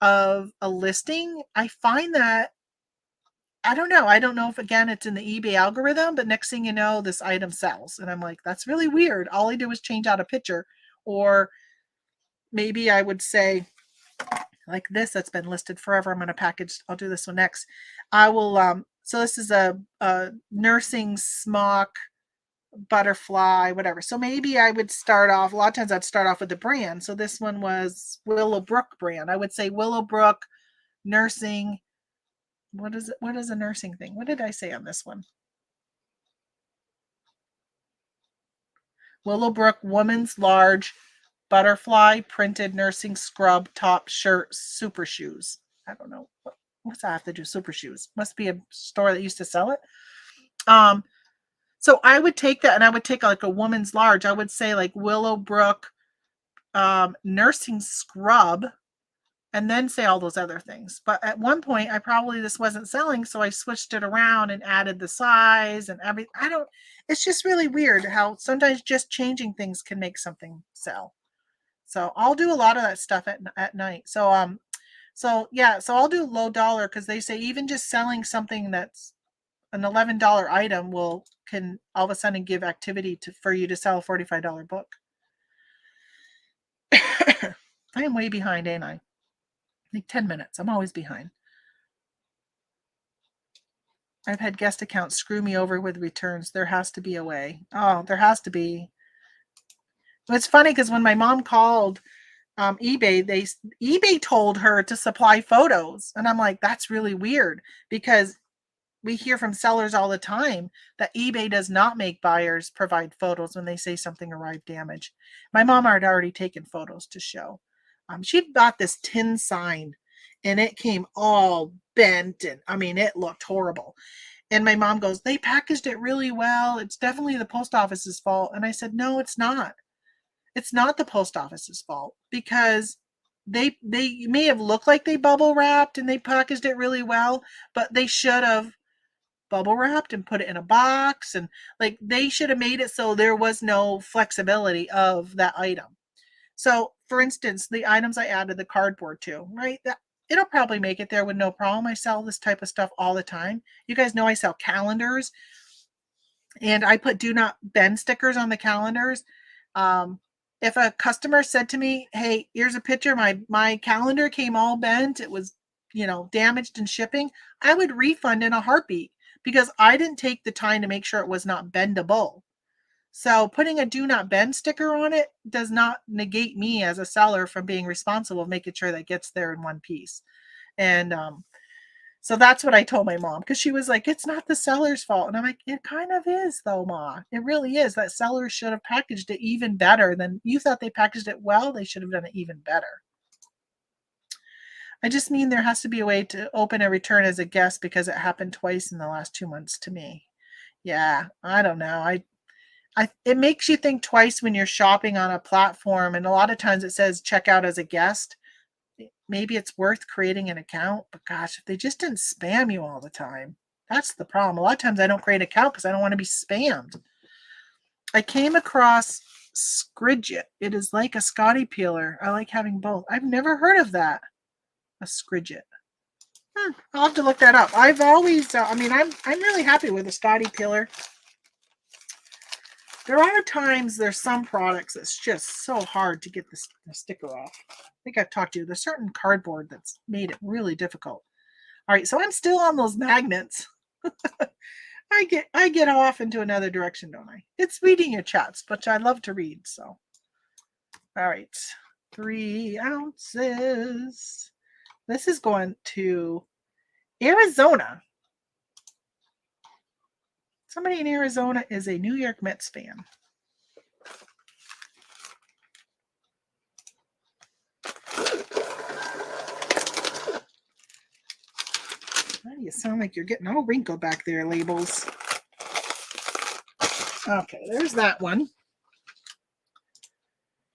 of a listing, I find that I don't know. I don't know if again it's in the eBay algorithm, but next thing you know, this item sells. And I'm like, that's really weird. All I do is change out a picture, or maybe I would say, like this that's been listed forever. I'm going to package. I'll do this one next. I will. So this is a nursing smock butterfly, whatever. So maybe I would start off. A lot of times I'd start off with the brand. So this one was Willowbrook brand. I would say Willowbrook nursing. What is it? What is a nursing thing? What did I say on this one? Willowbrook woman's large butterfly printed nursing scrub top shirt super shoes. I don't know. What's that have to do? Super shoes. Must be a store that used to sell it. So I would take that and I would take like a woman's large. I would say like Willowbrook nursing scrub and then say all those other things. But at one point, this wasn't selling, so I switched it around and added the size and everything. It's just really weird how sometimes just changing things can make something sell. So I'll do a lot of that stuff at night. So I'll do low dollar because they say even just selling something that's an $11 item can all of a sudden give activity for you to sell a $45 book. I am way behind, ain't I? Like 10 minutes. I'm always behind. I've had guest accounts screw me over with returns. There has to be a way. Oh, there has to be. It's funny because when my mom called eBay, eBay told her to supply photos. And I'm like, that's really weird because we hear from sellers all the time that eBay does not make buyers provide photos when they say something arrived damaged. My mom had already taken photos to show. She'd bought this tin sign and it came all bent and it looked horrible. And my mom goes, they packaged it really well. It's definitely the post office's fault. And I said, no, it's not. It's not the post office's fault because they may have looked like they bubble wrapped and they packaged it really well, but they should have bubble wrapped and put it in a box and like they should have made it so there was no flexibility of that item. So for instance, the items I added the cardboard to, right? It'll probably make it there with no problem. I sell this type of stuff all the time. You guys know I sell calendars and I put do not bend stickers on the calendars. If a customer said to me, hey, here's a picture, my calendar came all bent, it was, damaged in shipping, I would refund in a heartbeat because I didn't take the time to make sure it was not bendable. So putting a do not bend sticker on it does not negate me as a seller from being responsible, making sure that gets there in one piece. And so that's what I told my mom because she was like, it's not the seller's fault. And I'm like, it kind of is though, Ma. It really is. That seller should have packaged it even better than you thought they packaged it well. They should have done it even better. I just mean there has to be a way to open a return as a guest because it happened twice in the last 2 months to me. Yeah, I don't know. It makes you think twice when you're shopping on a platform. And a lot of times it says check out as a guest. Maybe it's worth creating an account, but gosh, if they just didn't spam you all the time, that's the problem. A lot of times I don't create an account because I don't want to be spammed. I came across Scridget. It is like a Scotty peeler. I like having both. I've never heard of that. A Scridget. I'll have to look that up. I've always, I'm really happy with the Scotty peeler. There are times there's some products that's just so hard to get the sticker off. I think I've talked to you. There's certain cardboard that's made it really difficult. All right, so I'm still on those magnets. I get off into another direction, don't I? It's reading your chats, which I love to read. So, all right, 3 ounces. This is going to Arizona. Somebody in Arizona is a New York Mets fan. Why do you sound like you're getting all wrinkled back there, labels? Okay, there's that one.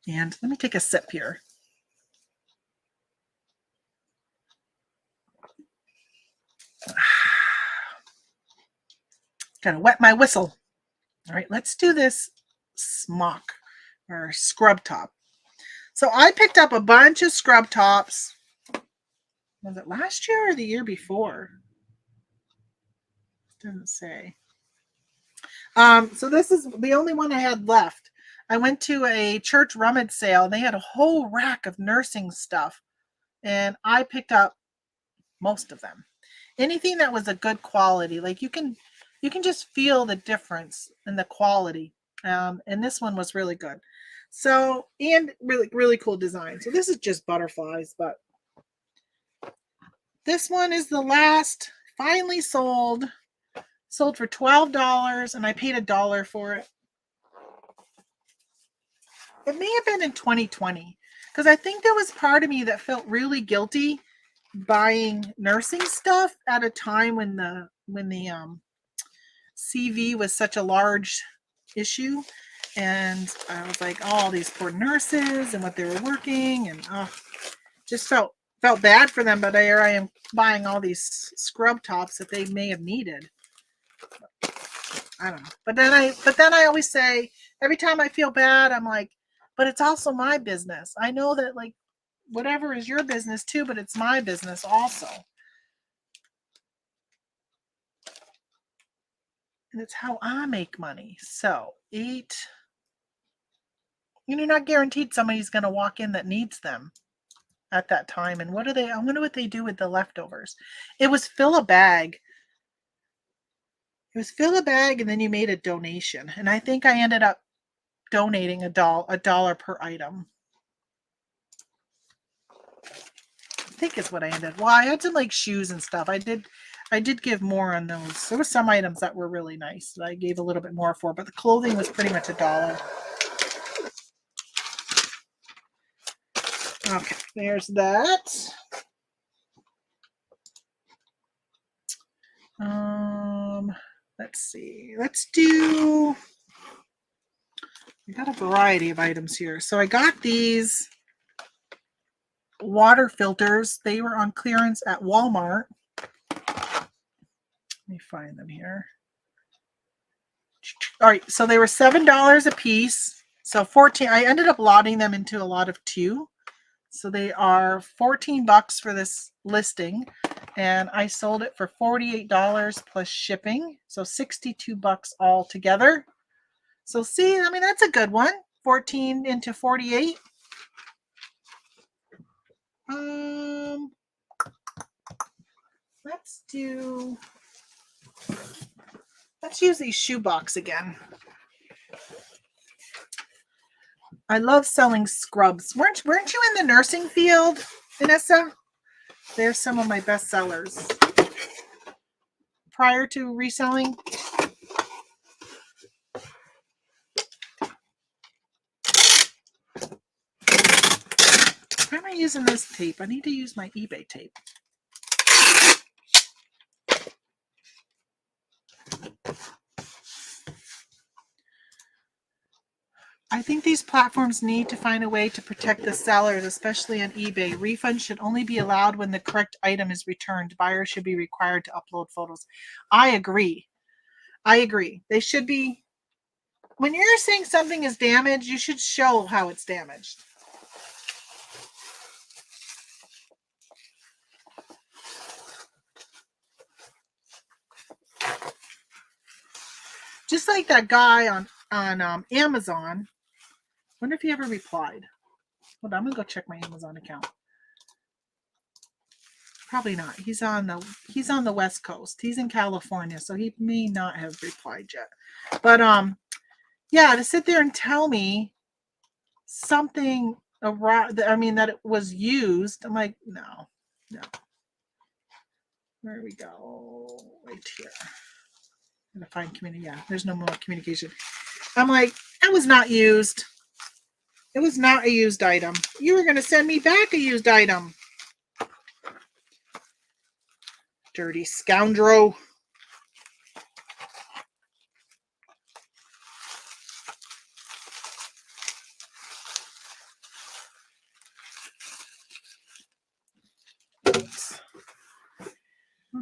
And let me take a sip here. Gotta wet my whistle. All right, let's do this smock or scrub top. So I picked up a bunch of scrub tops. Was it last year or the year before? Doesn't say. So this is the only one I had left. I went to a church rummage sale and they had a whole rack of nursing stuff, and I picked up most of them. Anything that was a good quality, like you can just feel the difference in the quality. And this one was really good. So, and really cool design. So this is just butterflies, but this one is the last, finally sold for $12, and I paid $1 for it. It may have been in 2020, because I think there was part of me that felt really guilty buying nursing stuff at a time when the CV was such a large issue, and I was like, oh, all these poor nurses and what they were working, and just felt bad for them. But here I am buying all these scrub tops that they may have needed. I don't know. But then I always say, every time I feel bad, I'm like, but it's also my business. I know that, like, whatever is your business too, but it's my business also. And it's how I make money. So eat. You're not guaranteed somebody's going to walk in that needs them at that time. And I wonder what they do with the leftovers. It was fill a bag. It was fill a bag, and then you made a donation. And I think I ended up donating $1 per item. I think is what I ended. Well, I had some like shoes and stuff. I did give more on those. There were some items that were really nice that I gave a little bit more for, but the clothing was pretty much $1. Okay, there's that. Let's see. Let's do. I got a variety of items here. So I got these water filters. They were on clearance at Walmart. Let me find them here. All right, so they were $7 a piece. So 14. I ended up lotting them into a lot of 2. So they are $14 for this listing, and I sold it for $48 plus shipping. So $62 all together. So see, I mean, that's a good one. 14 into 48. Let's use these shoebox again. I love selling scrubs. Weren't you in the nursing field, Vanessa? They're some of my best sellers. Prior to reselling. Why am I using this tape? I need to use my eBay tape. I think these platforms need to find a way to protect the sellers, especially on eBay. Refunds should only be allowed when the correct item is returned. Buyers should be required to upload photos. I agree. They should be. When you're saying something is damaged, you should show how it's damaged. Just like that guy on Amazon. Wonder if he ever replied. Hold on, I'm gonna go check my Amazon account. Probably not. He's on the West Coast. He's in California, so he may not have replied yet. But yeah, to sit there and tell me something that it was used, I'm like, no. Where we go? Right here. I'm gonna find community. Yeah, there's no more communication. I'm like, that was not used. It was not a used item. You were going to send me back a used item. Dirty scoundrel. I'll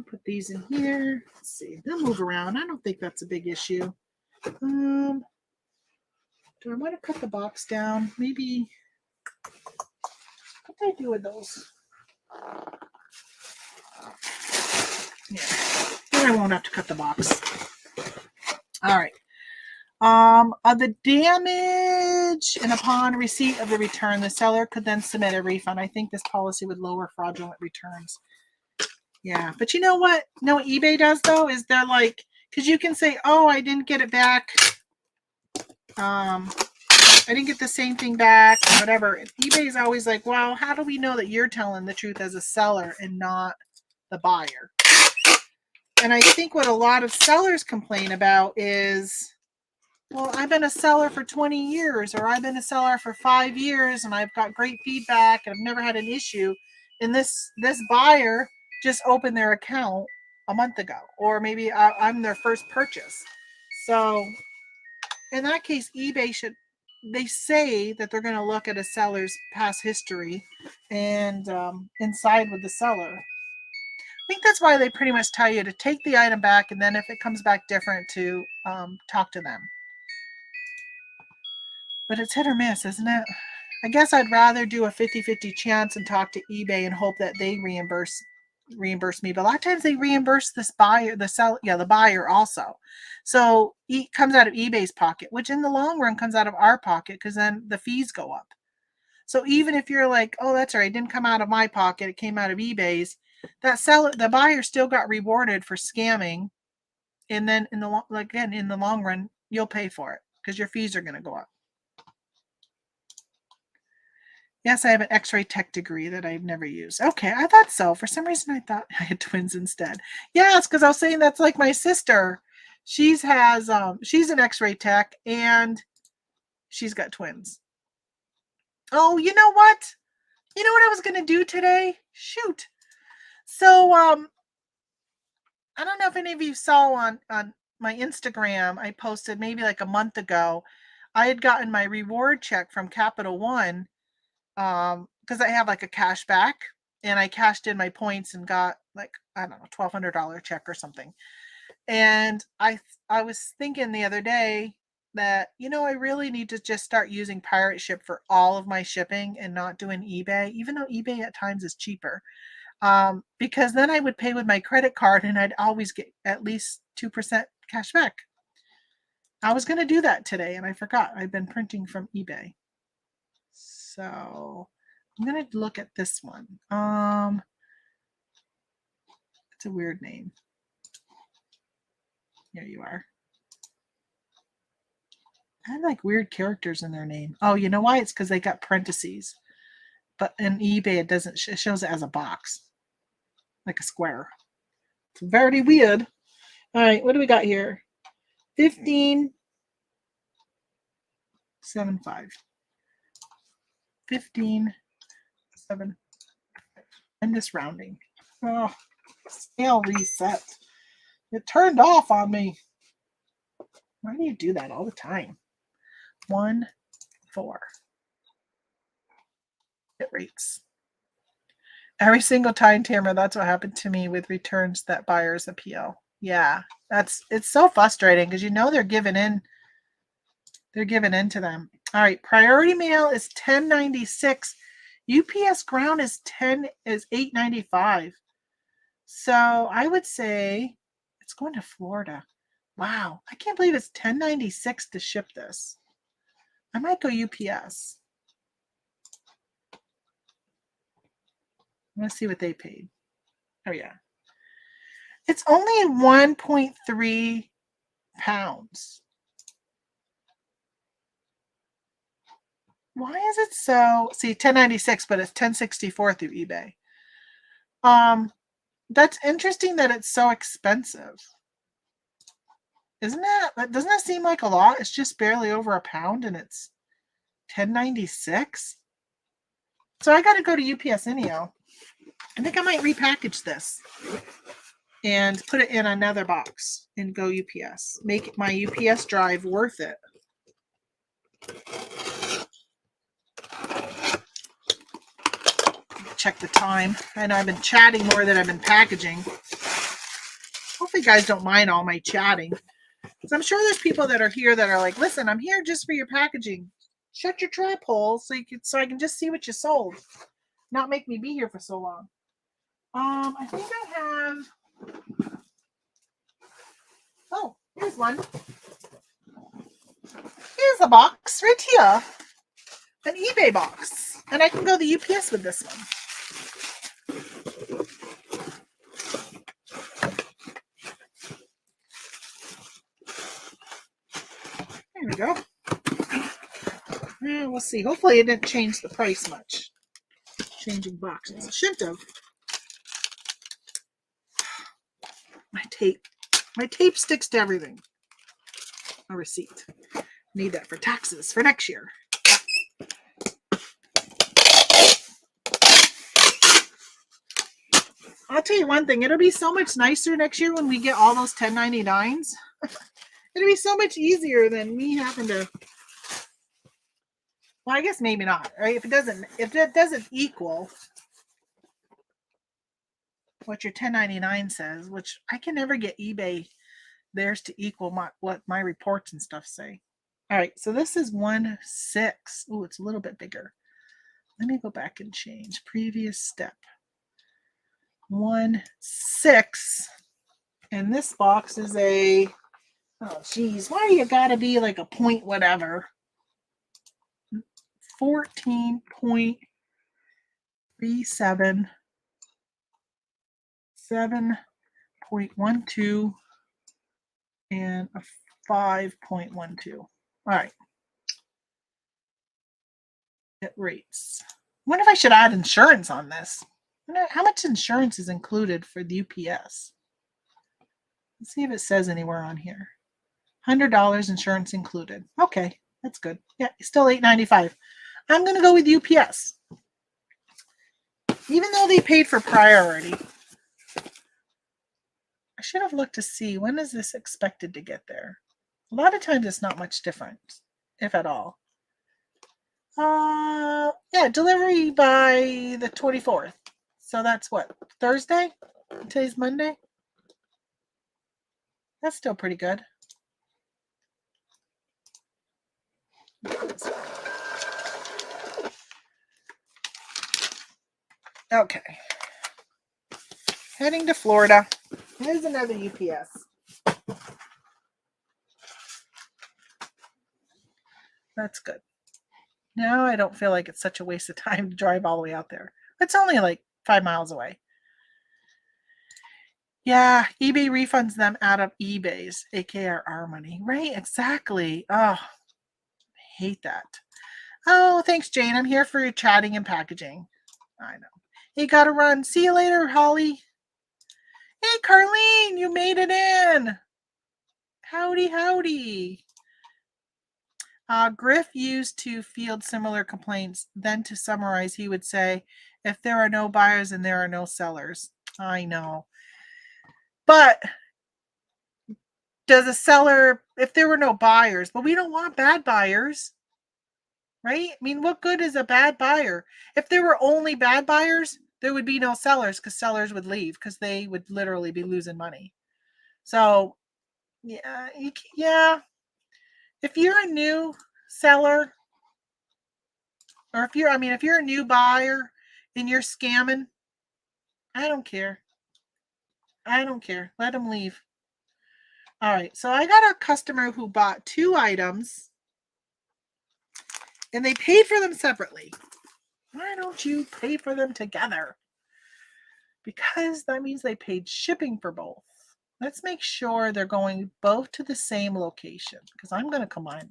put these in here. Let's see. They'll move around. I don't think that's a big issue. Do I want to cut the box down? Maybe. What do I do with those? Yeah. Then I won't have to cut the box. All right. Of the damage, and upon receipt of the return, the seller could then submit a refund. I think this policy would lower fraudulent returns. Yeah, but you know what? No, eBay does though is they're like, because you can say, oh, I didn't get it back. I didn't get the same thing back, or whatever. eBay is always like, well, how do we know that you're telling the truth as a seller and not the buyer? And I think what a lot of sellers complain about is, well, I've been a seller for 20 years, or I've been a seller for 5 years, and I've got great feedback, and I've never had an issue. And this buyer just opened their account a month ago, or maybe I'm their first purchase. So in that case, eBay should, they say that they're going to look at a seller's past history and side with the seller. I think that's why they pretty much tell you to take the item back, and then if it comes back different, to talk to them. But it's hit or miss, isn't it? I guess I'd rather do a 50-50 chance and talk to eBay and hope that they reimburse me. But a lot of times they reimburse this buyer, the buyer also. So it comes out of eBay's pocket, which in the long run comes out of our pocket, because then the fees go up. So even if you're like, oh, that's all right, it didn't come out of my pocket, it came out of eBay's, the buyer still got rewarded for scamming. And then in the long run, you'll pay for it because your fees are going to go up. Yes, I have an X-ray tech degree that I've never used. Okay, I thought so. For some reason, I thought I had twins instead. Yes, because I was saying that's like my sister. She's an X-ray tech, and she's got twins. Oh, you know what? You know what I was going to do today? Shoot. So, I don't know if any of you saw on my Instagram, I posted maybe like a month ago. I had gotten my reward check from Capital One, because I have like a cash back, and I cashed in my points and got like, I don't know, $1,200 check or something. And I was thinking the other day that, I really need to just start using Pirate Ship for all of my shipping and not doing eBay, even though eBay at times is cheaper. Because then I would pay with my credit card and I'd always get at least 2% cash back. I was going to do that today and I forgot. I've been printing from eBay. So I'm going to look at this one. It's a weird name. Here you are. I have like weird characters in their name. Oh, you know why? It's because they got parentheses. But in eBay, it doesn't. It shows it as a box, like a square. It's very weird. All right, what do we got here? 15.75. 15.7. I'm just rounding. Oh, scale reset. It turned off on me. Why do you do that all the time? 1, 4. It rates. Every single time, Tamara, that's what happened to me with returns that buyers appeal. Yeah, it's so frustrating because they're giving in. They're giving in to them. All right, priority mail is $10.96. UPS ground is $8.95. So I would say it's going to Florida. Wow, I can't believe it's $10.96 to ship this. I might go UPS. Let's see what they paid. Oh yeah, it's only 1.3 pounds. Why is it so? See, $10.96, but it's $10.64 through eBay. That's interesting that it's so expensive. Isn't that? Doesn't that seem like a lot? It's just barely over a pound, and it's $10.96. So I got to go to UPS anyhow. I think I might repackage this and put it in another box and go UPS. Make my UPS drive worth it. Check the time. I know I've been chatting more than I've been packaging. Hopefully you guys don't mind all my chatting. Because I'm sure there's people that are here that are like, listen, I'm here just for your packaging. Shut your trap hole so I can just see what you sold. Not make me be here for so long. I think I have. Oh, here's one. a box right here. An eBay box. And I can go the UPS with this one. There we go. We'll see. Hopefully it didn't change the price much. Changing boxes. It shouldn't have. My tape sticks to everything. A receipt. Need that for taxes for next year. I'll tell you one thing. It'll be so much nicer next year when we get all those 1099s. It'll be so much easier than me having to. Well, I guess maybe not, right? If it doesn't equal what your 1099 says, which I can never get eBay theirs to equal what my reports and stuff say. All right, so this is 1/6. Oh, it's a little bit bigger. Let me go back and change. Previous step. 1/6. And this box is a, oh geez, why you gotta be like a point whatever? 14.37, 7.12, and a 5.12. All right. It rates. I wonder if I should add insurance on this. How much insurance is included for the UPS? Let's see if it says anywhere on here. $100 insurance included. Okay, that's good. Yeah, still $8.95. I'm going to go with UPS. Even though they paid for priority. I should have looked to see when is this expected to get there. A lot of times it's not much different, if at all. Yeah, delivery by the 24th. So that's what, Thursday? Today's Monday? That's still pretty good. Okay. Heading to Florida. Here's another UPS. That's good. Now I don't feel like it's such a waste of time to drive all the way out there. It's only like 5 miles away. Yeah, eBay refunds them out of eBay's, aka our money. Right, exactly. Oh, I hate that. Oh, thanks, Jane. I'm here for your chatting and packaging. I know. Hey, gotta run. See you later, Holly. Hey, Carlene, you made it in. Howdy, howdy. Griff used to field similar complaints. Then to summarize, he would say, if there are no buyers and there are no sellers. I know. But does a seller, if there were no buyers, but we don't want bad buyers, right? I mean, what good is a bad buyer? If there were only bad buyers, there would be no sellers because sellers would leave because they would literally be losing money. So, yeah. If you're a new seller, or if you're a new buyer and you're scamming, I don't care. Let them leave. All right, so I got a customer who bought 2 items and they paid for them separately. Why don't you pay for them together? Because that means they paid shipping for both. Let's make sure they're going both to the same location because I'm going to combine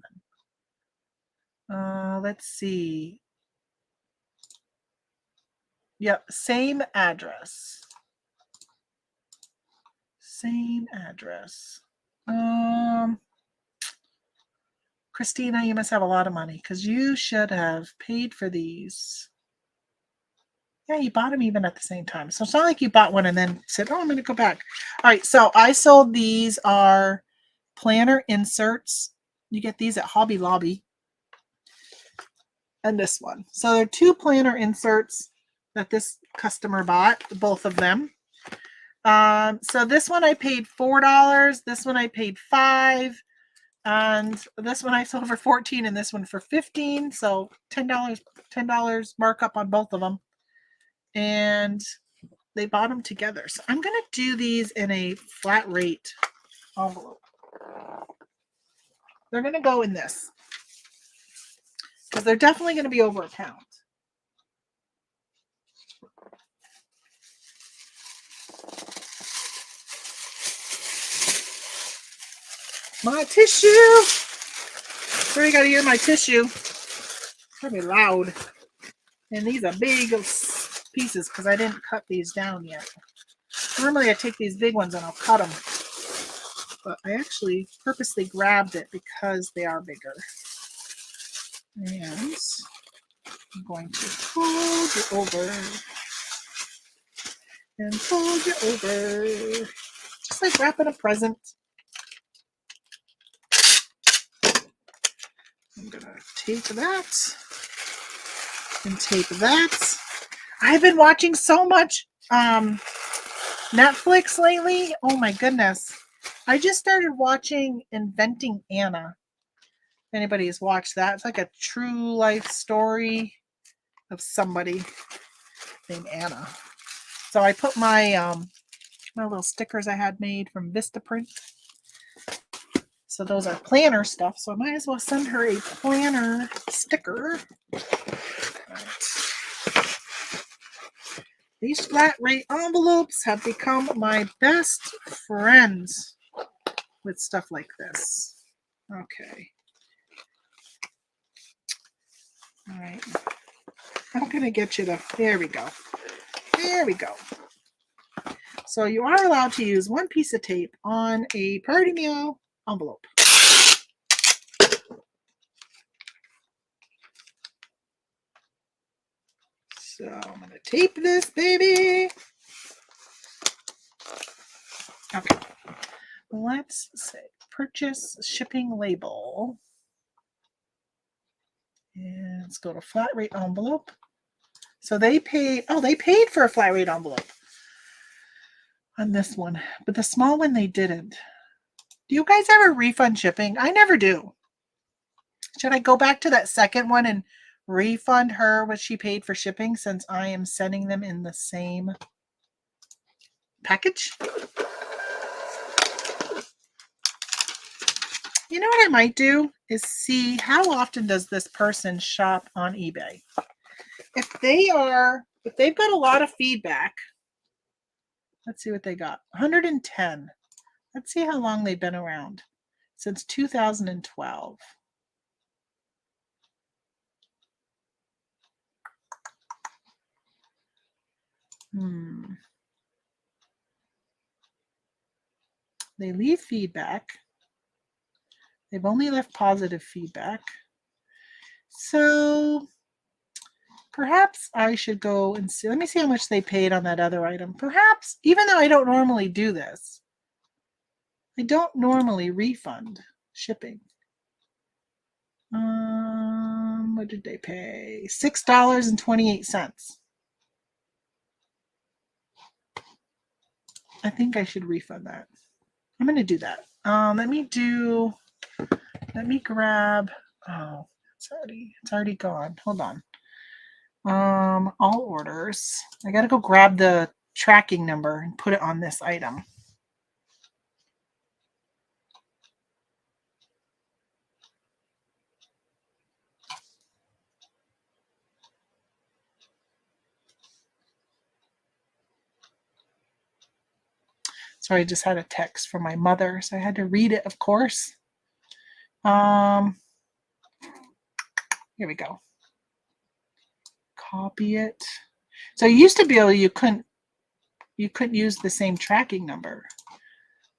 them. Let's see. Yep, same address. Same address. Christina, you must have a lot of money because you should have paid for these. Yeah, you bought them even at the same time. So it's not like you bought one and then said, oh, I'm going to go back. All right, so I sold these are planner inserts. You get these at Hobby Lobby. And this one. So they're 2 planner inserts that this customer bought, both of them. So this one I paid $4. This one I paid $5. And this one I sold for $14 and this one for $15. So $10 markup on both of them. And they bought them together. So I'm going to do these in a flat rate envelope. They're going to go in this. because they're definitely going to be over a pound. My tissue. Sorry, you got to hear my tissue. It's probably loud. And these are big pieces because I didn't cut these down yet. Normally I take these big ones and I'll cut them. But I actually purposely grabbed it because they are bigger. And I'm going to fold you over. And fold you over. Just like wrapping a present. I'm going to tape that. And tape that. I've been watching so much Netflix lately. Oh my goodness. I just started watching Inventing Anna. If anybody has watched that, it's like a true life story of somebody named Anna. So I put my my little stickers I had made from Vistaprint. So those are planner stuff. So I might as well send her a planner sticker. Right. These flat rate envelopes have become my best friends with stuff like this. Okay. All right. I'm going to get you to, there we go. There we go. So you are allowed to use one piece of tape on a Party Meal envelope. So I'm going to tape this baby. Okay. Let's say purchase shipping label. And let's go to flat rate envelope. So they paid, oh, they paid for a flat rate envelope on this one, but the small one they didn't. Do you guys ever refund shipping? I never do. Should I go back to that second one and refund her what she paid for shipping since I am sending them in the same package? You know what I might do is see how often does this person shop on eBay. If they've got a lot of feedback, let's see what they got. 110. Let's see how long they've been around. Since 2012. They leave feedback. They've only left positive feedback. So perhaps I should go and see. Let me see how much they paid on that other item. Perhaps, even though I don't normally do this, I don't normally refund shipping. What did they pay? $6.28. I think I should refund that. I'm going to do that. Let me grab, oh, it's already gone. Hold on. All orders. I got to go grab the tracking number and put it on this item. Sorry, I just had a text from my mother, so I had to read it, of course. Here we go. Copy it. So you used to be able, you couldn't use the same tracking number,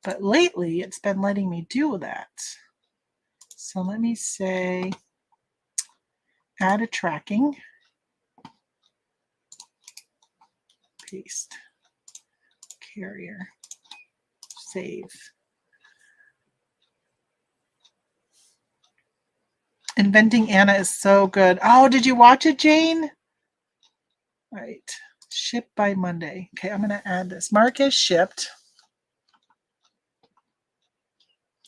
but lately it's been letting me do that. So let me say, add a tracking, paste, carrier, save. Inventing Anna is so good. Oh, did you watch it, Jane? Right. Ship by Monday. Okay, I'm going to add this. Mark as shipped.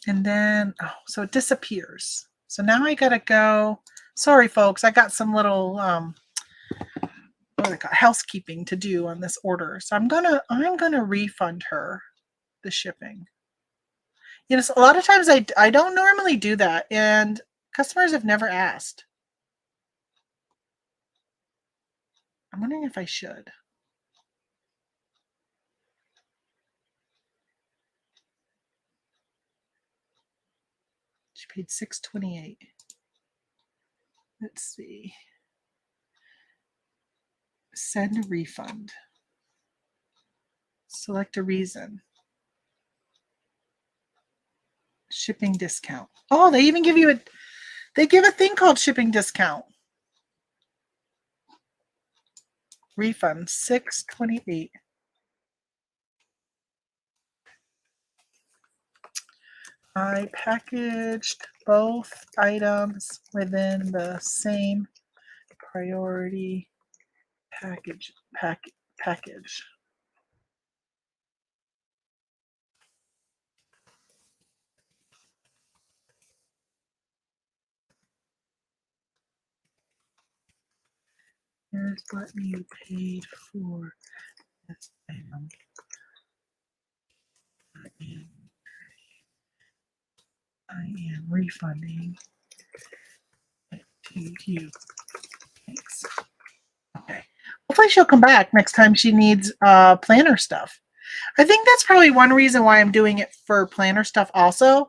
And then, oh, so it disappears. So now I got to go. Sorry, folks. I got some little what do they call it? Housekeeping to do on this order. So I'm gonna refund her the shipping. You know, so a lot of times I don't normally do that, and customers have never asked. I'm wondering if I should. She paid $6.28. Let's see. Send a refund. Select a reason. Shipping discount. Oh, they even give you they give a thing called shipping discount. Refund $6.28. I packaged both items within the same priority package. Here's what you paid for this item. I am refunding it to you. Thanks. Okay. Hopefully she'll come back next time she needs planner stuff. I think that's probably one reason why I'm doing it for planner stuff also.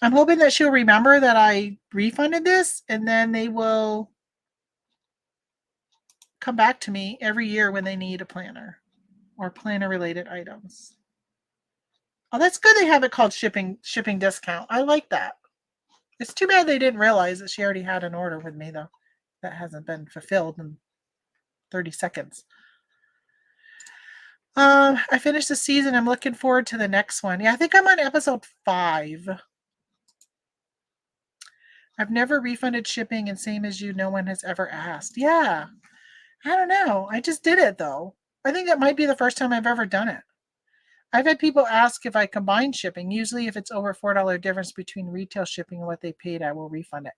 I'm hoping that she'll remember that I refunded this, and then they will come back to me every year when they need a planner or planner related items. Oh, that's good they have it called shipping discount. I like that. It's too bad they didn't realize that she already had an order with me, though. That hasn't been fulfilled in 30 seconds. I finished the season. I'm looking forward to the next one. Yeah, I think I'm on episode 5. I've never refunded shipping, and same as you, no one has ever asked. Yeah, I don't know. I just did it, though. I think that might be the first time I've ever done it. I've had people ask if I combine shipping. Usually if it's over $4 difference between retail shipping and what they paid, I will refund it.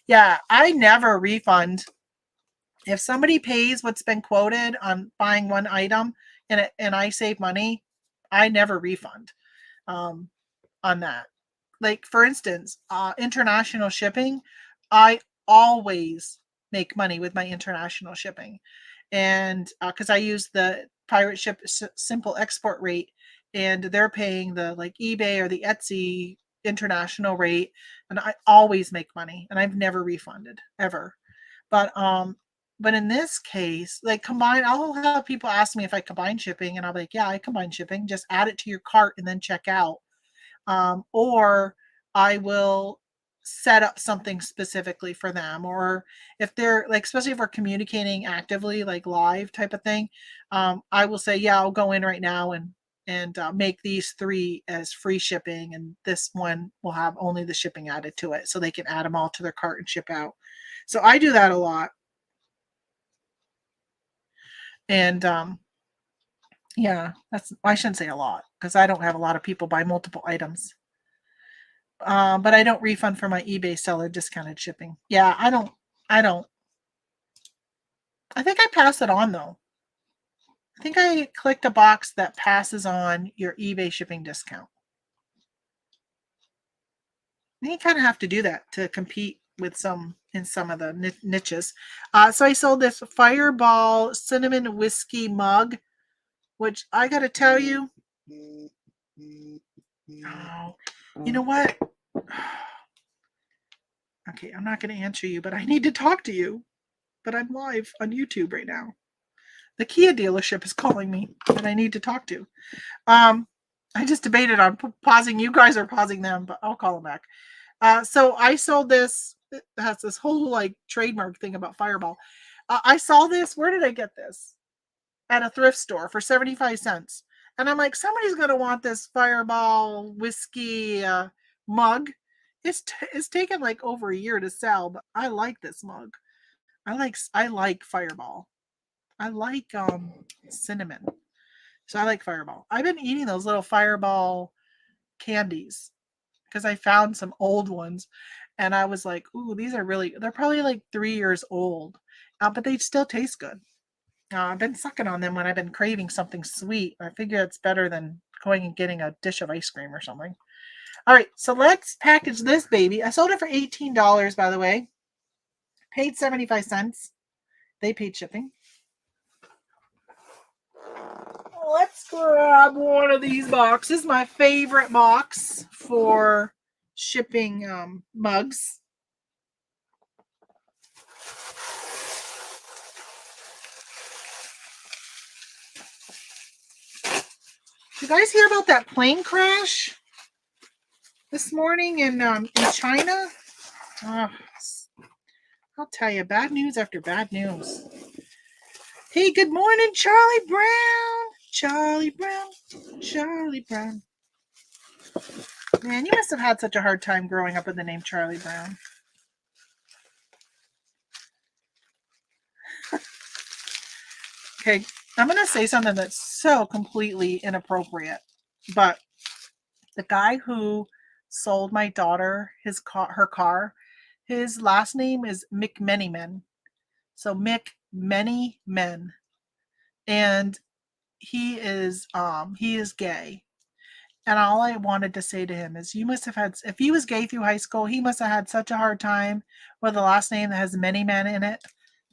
Yeah, I never refund. If somebody pays what's been quoted on buying one item and I save money, I never refund on that. Like, for instance, international shipping, I always make money with my international shipping. And because I use the pirate ship simple export rate, and they're paying the like eBay or the Etsy international rate, and I always make money, and I've never refunded ever. But in this case, like combine, I'll have people ask me if I combine shipping, and I'll be like, yeah, I combine shipping. Just add it to your cart and then check out. Or I will set up something specifically for them, or if they're like, especially if we're communicating actively, like live type of thing, I will say, yeah, I'll go in right now and make these 3 as free shipping, and this one will have only the shipping added to it, so they can add them all to their cart and ship out. So I do that a lot. And yeah, I shouldn't say a lot, because I don't have a lot of people buy multiple items. But I don't refund for my eBay seller discounted shipping. Yeah, I don't. I think I pass it on, though. I think I clicked a box that passes on your eBay shipping discount. You kind of have to do that to compete with some of the niches. So I sold this Fireball cinnamon whiskey mug, which I got to tell you, oh, you know what? Okay, I'm not going to answer you, but I need to talk to you. But I'm live on YouTube right now. The Kia dealership is calling me that I need to talk to. I just debated on pausing you guys or pausing them, but I'll call them back. So I sold this. It has this whole like trademark thing about Fireball. I saw this. Where did I get this? At a thrift store for 75 cents. And I'm like, somebody's going to want this Fireball whiskey mug. It's taken like over a year to sell, but I like this mug. I like Fireball. I like cinnamon. So I like Fireball. I've been eating those little Fireball candies because I found some old ones, and I was like, ooh, they're probably like 3 years old, but they still taste good. I've been sucking on them when I've been craving something sweet. I figure it's better than going and getting a dish of ice cream or something. All right, so let's package this baby. I sold it for $18, by the way. Paid 75 cents. They paid shipping. Let's grab one of these boxes. My favorite box for shipping mugs. Did you guys hear about that plane crash this morning in China? I'll tell you, bad news after bad news. Hey, good morning, Charlie Brown. Charlie Brown. Charlie Brown. Man, you must have had such a hard time growing up with the name Charlie Brown. Okay, I'm going to say something that's so completely inappropriate, but the guy who sold my daughter her car, his last name is McManymen. So McManymen. And he is gay. And all I wanted to say to him is, you must have had, if he was gay through high school, he must have had such a hard time with a last name that has many men in it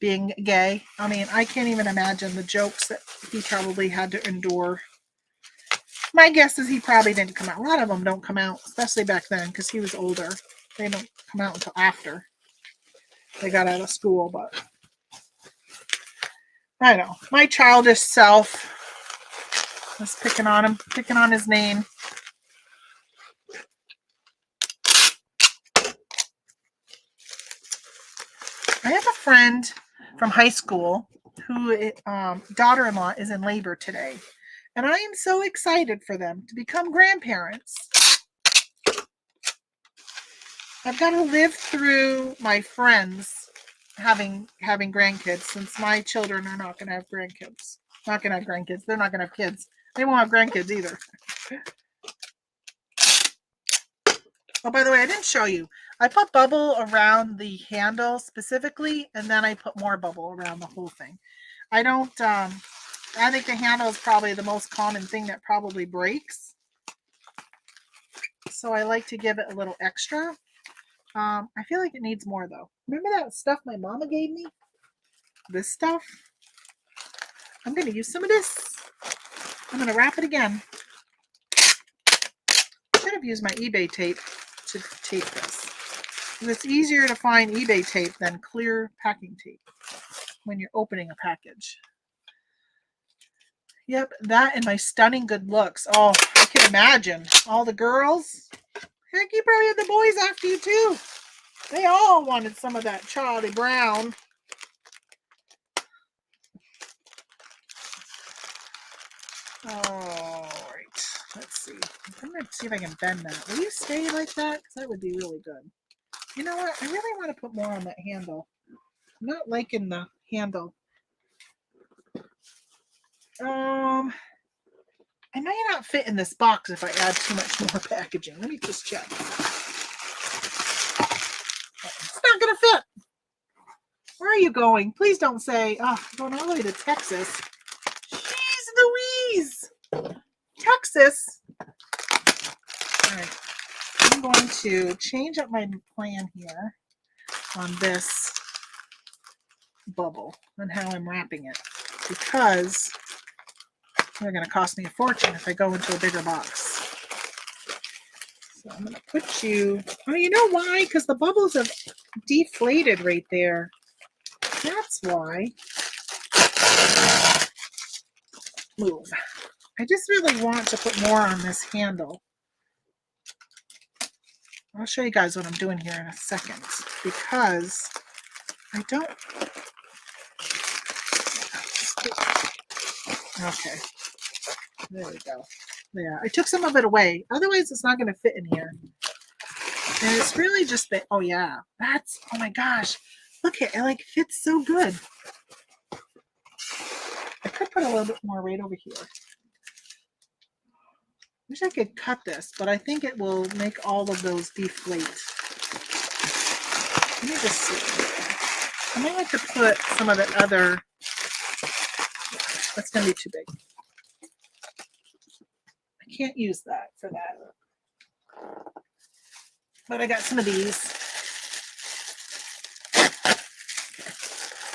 being gay. I mean, I can't even imagine the jokes that he probably had to endure. My guess is he probably didn't come out. A lot of them don't come out, especially back then, because he was older. They don't come out until after they got out of school, but I know. My childish self was picking on him, picking on his name. I have a friend from high school who daughter-in-law is in labor today. And I am so excited for them to become grandparents. I've got to live through my friends having grandkids, since my children are not going to have grandkids. Not going to have grandkids. They're not going to have kids. They won't have grandkids either. Oh, by the way, I didn't show you. I put bubble around the handle specifically, and then I put more bubble around the whole thing. I don't, I think the handle is probably the most common thing that probably breaks. So I like to give it a little extra. I feel like it needs more though. Remember that stuff my mama gave me? This stuff? I'm going to use some of this. I'm going to wrap it again. I should have used my eBay tape to tape this. It's easier to find eBay tape than clear packing tape when you're opening a package. Yep, that and my stunning good looks. Oh, I can imagine. All the girls. Heck, you probably had the boys after you too. They all wanted some of that Charlie Brown. All right, let's see. I'm going to see if I can bend that. Will you stay like that? Because that would be really good. You know what? I really want to put more on that handle. I'm not liking the handle. I may not fit in this box if I add too much more packaging. Let me just check. It's not going to fit. Where are you going? Please don't say, oh, I'm going all the way to Texas. Jeez Louise. Texas. All right. I'm going to change up my plan here on this bubble and how I'm wrapping it, because they're going to cost me a fortune if I go into a bigger box. So I'm going to put you, oh, you know why? Because the bubbles have deflated right there. That's why. Move. I just really want to put more on this handle. I'll show you guys what I'm doing here in a second, because I don't. Okay. There we go. Yeah, I took some of it away. Otherwise, it's not going to fit in here. And it's really just the, oh yeah, that's, oh my gosh. Look at it, like fits so good. I could put a little bit more right over here. Wish I could cut this, but I think it will make all of those deflate. Let me just see. I might like to put some of the other, that's going to be too big. I can't use that for that. But I got some of these.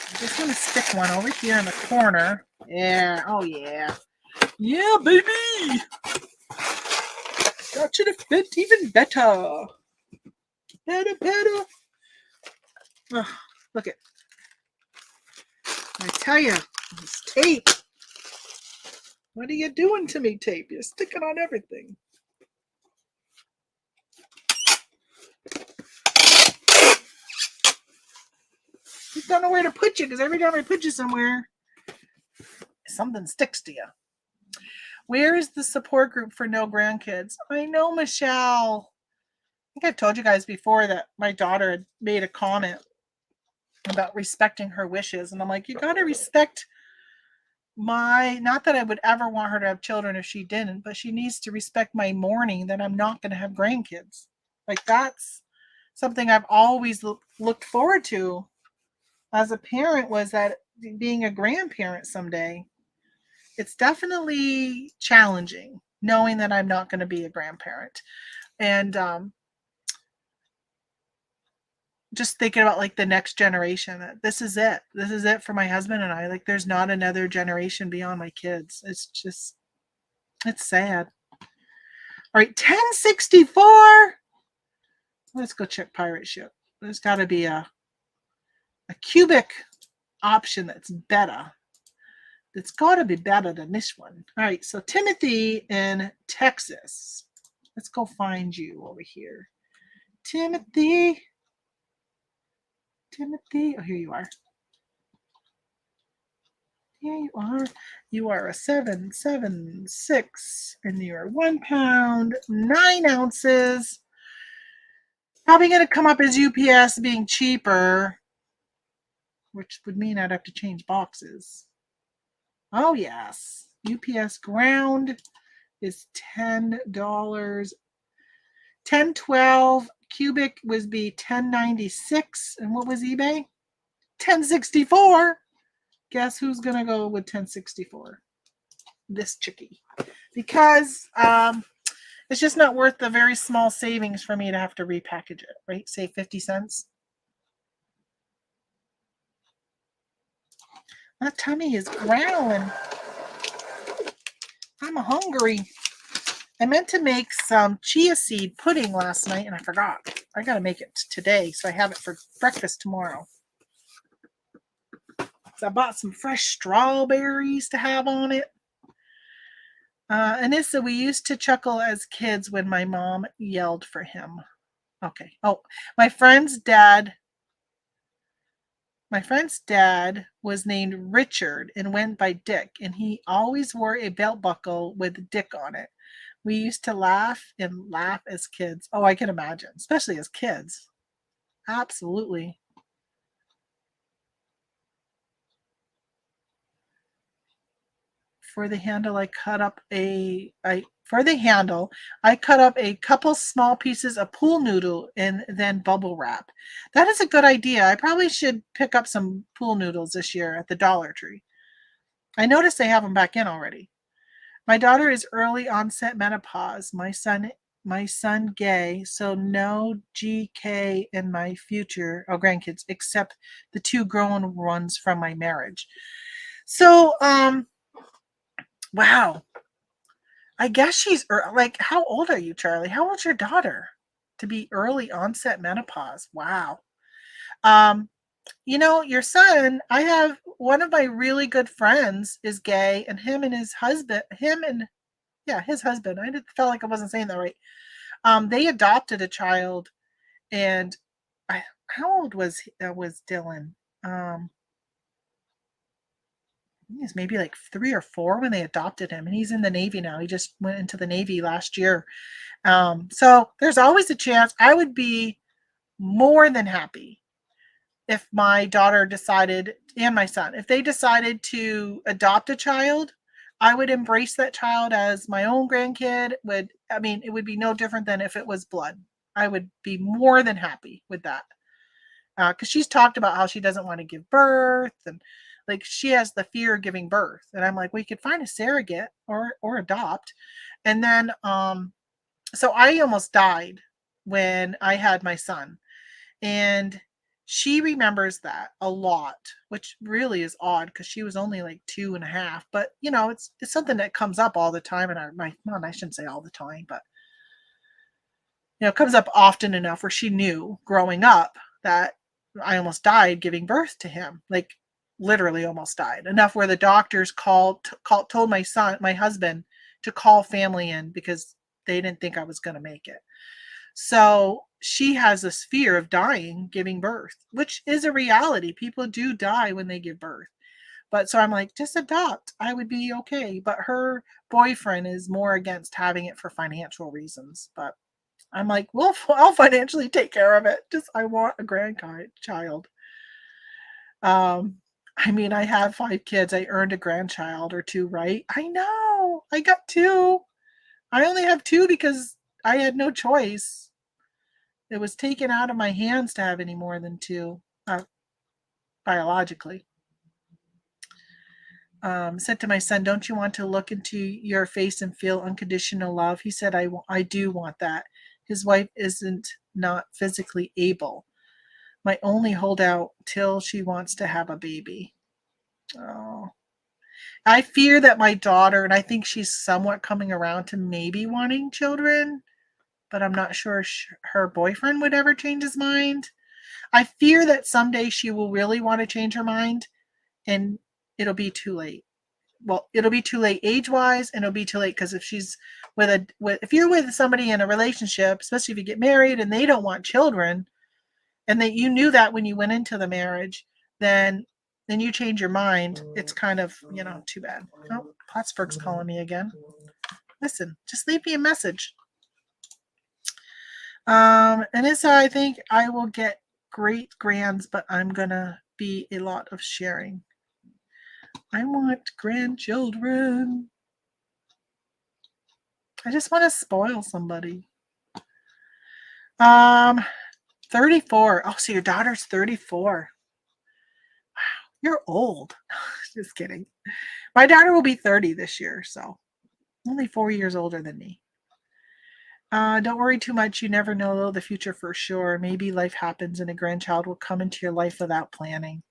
I'm just going to stick one over here in the corner. Yeah, oh yeah. Yeah, baby. That should have fit even better. Better. Oh, look at. I tell you, this tape. What are you doing to me, tape? You're sticking on everything. You don't know where to put you because every time I put you somewhere, something sticks to you. Where is the support group for no grandkids? I know, Michelle. I think I've told you guys before that my daughter had made a comment about respecting her wishes. And I'm like, you got to respect not that I would ever want her to have children if she didn't, but she needs to respect my mourning that I'm not going to have grandkids. Like, that's something I've always looked forward to as a parent, was that being a grandparent someday. It's definitely challenging knowing that I'm not going to be a grandparent. And just thinking about like the next generation, that this is it for my husband and I. Like, there's not another generation beyond my kids. It's sad. All right, 1064. Let's go check pirate ship. There's got to be a cubic option that's better. It's got to be better than this one. All right, so Timothy in Texas. Let's go find you over here. Timothy. Oh, here you are. Here you are. You are a 776, and you are 1 pound, 9 ounces. Probably going to come up as UPS being cheaper, which would mean I'd have to change boxes. Oh, yes. UPS ground is $10. 1012 cubic would be 1096. And what was eBay? 1064. Guess who's going to go with 1064? This chickie. Because it's just not worth the very small savings for me to have to repackage it, right? Save 50 cents. My tummy is growling. I'm hungry. I meant to make some chia seed pudding last night and I forgot. I got to make it today so I have it for breakfast tomorrow. So I bought some fresh strawberries to have on it. Anissa, we used to chuckle as kids when my mom yelled for him. Okay. Oh, my friend's dad was named Richard and went by Dick, and he always wore a belt buckle with Dick on it. We used to laugh as kids. Oh, I can imagine, especially as kids. Absolutely. For the handle, I cut up a couple small pieces of pool noodle and then bubble wrap. That is a good idea. I probably should pick up some pool noodles this year at the Dollar Tree. I noticed they have them back in already. My daughter is early onset menopause. My son gay, so no GK in my future grandkids, except the 2 grown ones from my marriage. So, wow. I guess she's like, how old are you, Charlie? How old's your daughter to be early onset menopause? Wow. Your son, I have one of my really good friends is gay, and his husband, his husband. I felt like I wasn't saying that right. They adopted a child, and how old was Dylan? He's maybe like 3 or 4 when they adopted him, and he's in the Navy now. He just went into the Navy last year. So there's always a chance. I would be more than happy if my daughter decided, and my son, if they decided to adopt a child. I would embrace that child as my own grandkid. It would be no different than if it was blood. I would be more than happy with that. Because she's talked about how she doesn't want to give birth, and like she has the fear of giving birth. And I'm like, we could find a surrogate or adopt. And then, so I almost died when I had my son, and She remembers that a lot, which really is odd because she was only like 2.5. But it's something that comes up all the time in my well, I shouldn't say all the time, but it comes up often enough where she knew growing up that I almost died giving birth to him, like literally almost died. Enough where the doctors told my husband, to call family in because they didn't think I was going to make it. So she has this fear of dying giving birth, which is a reality. People do die when they give birth. But so I'm like, just adopt. I would be okay. But her boyfriend is more against having it for financial reasons. But I'm like, well, I'll financially take care of it. Just I want a grandchild. I mean, I have 5 kids. I earned a grandchild or 2, right? I know. I got 2. I only have 2 because I had no choice. It was taken out of my hands to have any more than 2, biologically. Said to my son, don't you want to look into your face and feel unconditional love? He said, I do want that. His wife isn't not physically able. My only holdout till she wants to have a baby. Oh. I fear that my daughter, and I think she's somewhat coming around to maybe wanting children, but I'm not sure her boyfriend would ever change his mind. I fear that someday she will really want to change her mind and it'll be too late. Well, it'll be too late age-wise, and it'll be too late because if she's if you're with somebody in a relationship, especially if you get married and they don't want children, and that you knew that when you went into the marriage, then you change your mind. It's kind of, too bad. Oh, Plattsburgh's calling me again. Listen, just leave me a message. And so I think I will get great grands, but I'm gonna be a lot of sharing. I want grandchildren. I just want to spoil somebody. 34. Oh, so your daughter's 34. Wow, you're old. Just kidding. My daughter will be 30 this year, so only 4 years older than me. Don't worry too much. You never know the future for sure. Maybe life happens and a grandchild will come into your life without planning.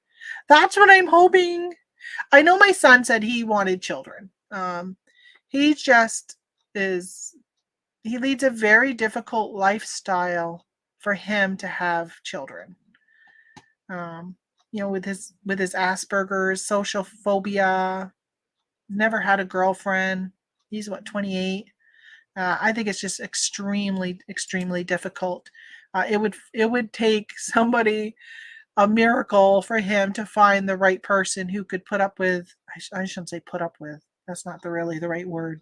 That's what I'm hoping. I know my son said he wanted children. He just he leads a very difficult lifestyle for him to have children. With his Asperger's, social phobia, never had a girlfriend. He's 28. I think it's just extremely, extremely difficult. It would take somebody, a miracle for him to find the right person who could put up with. I shouldn't say put up with. That's not really the right word.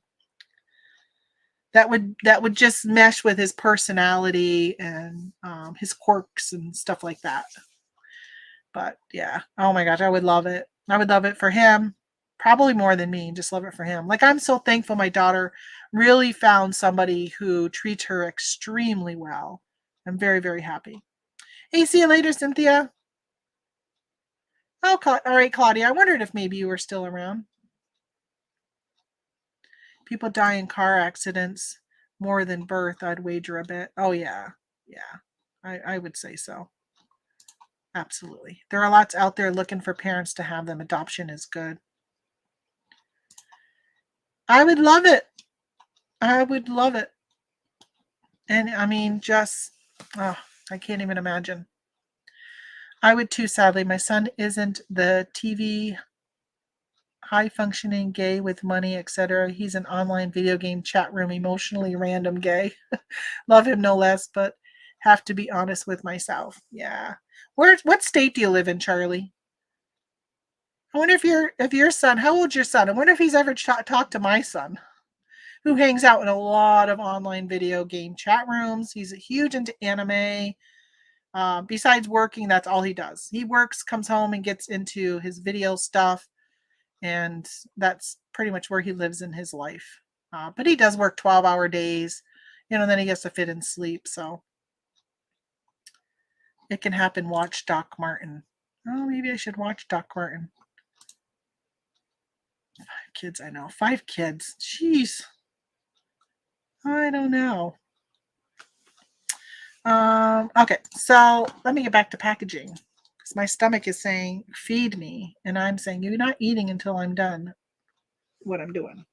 That would just mesh with his personality and his quirks and stuff like that. But yeah, oh my gosh, I would love it. I would love it for him, probably more than me. Just love it for him. Like, I'm so thankful my daughter really found somebody who treats her extremely well. I'm very, very happy. Hey, see you later, Cynthia. Oh, all right, Claudia. I wondered if maybe you were still around. People die in car accidents more than birth, I'd wager a bit. Oh, yeah. Yeah. I would say so. Absolutely. There are lots out there looking for parents to have them. Adoption is good. I would love it. I would love it. And I mean, I can't even imagine. I would too, sadly. My son isn't the TV high functioning gay with money, etc. He's an online video game chat room emotionally random gay. Love him no less, but have to be honest with myself. Yeah. What state do you live in, Charlie? I wonder if your son, how old's your son? I wonder if he's ever talked to my son, who hangs out in a lot of online video game chat rooms. He's huge into anime. Besides working, that's all he does. He works, comes home, and gets into his video stuff. And that's pretty much where he lives in his life. But he does work 12-hour days, then he gets to fit in sleep. So it can happen. Watch Doc Martin. Oh, maybe I should watch Doc Martin. 5 kids, I know. 5 kids. Jeez. I don't know. Okay, so let me get back to packaging. my stomach is saying, feed me. And I'm saying, you're not eating until I'm done what I'm doing.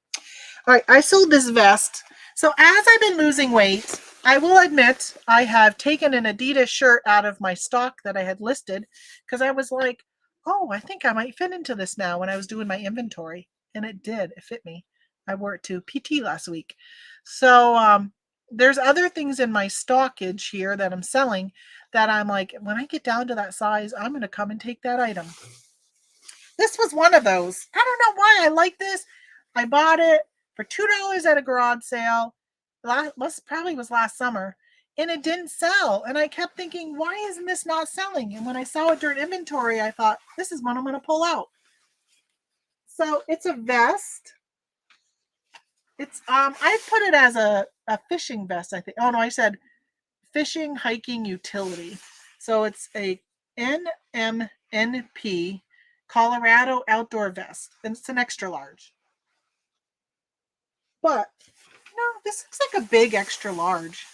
All right, I sold this vest. So as I've been losing weight, I will admit I have taken an Adidas shirt out of my stock that I had listed because I was like, oh, I think I might fit into this now when I was doing my inventory. And it did. It fit me. I wore it to PT last week. So there's other things in my stockage here that I'm selling that I'm like, when I get down to that size, I'm going to come and take that item. This was one of those. I don't know why I like this. I bought it for $2 at a garage sale. Probably was last summer. And it didn't sell. And I kept thinking, why isn't this not selling? And when I saw it during inventory, I thought, this is one I'm going to pull out. So it's a vest. It's I put it as a fishing vest, I think. Oh no, I said fishing hiking utility. So it's a NMNP Colorado outdoor vest. And it's an extra large. But no, this looks like a big extra large.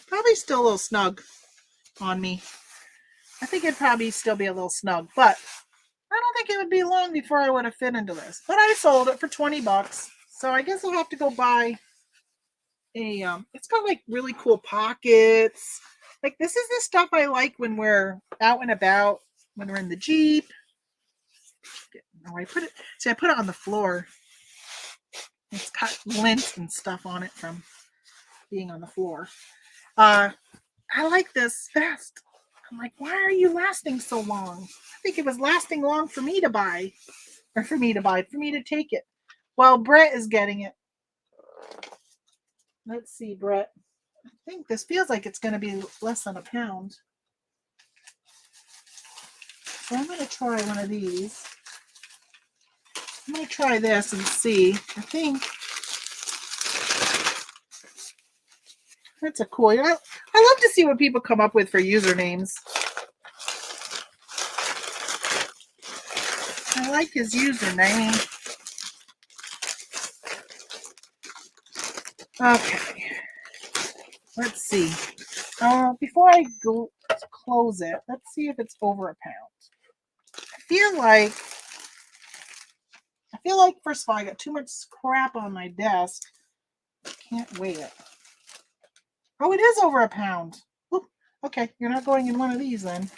Probably still a little snug on me. I think it'd probably still be a little snug, but I don't think it would be long before I would have fit into this. But I sold it for $20. So I guess I'll have to go buy a, it's got like really cool pockets. Like this is the stuff I like when we're out and about, when we're in the Jeep. Oh, I put it on the floor. It's got lint and stuff on it from being on the floor. I like this vest. I'm like, why are you lasting so long? I think it was lasting long for me to buy. Or for me to take it. Well, Brett is getting it. Let's see, Brett. I think this feels like it's going to be less than a pound. So I'm going to try one of these. I'm going to try this and see. I think that's a cool. I love to see what people come up with for usernames. I like his username. Okay. Let's see. Before I go close it, let's see if it's over a pound. I feel like first of all, I got too much crap on my desk. I can't weigh it. Oh, it is over a pound. Ooh, okay, you're not going in one of these then.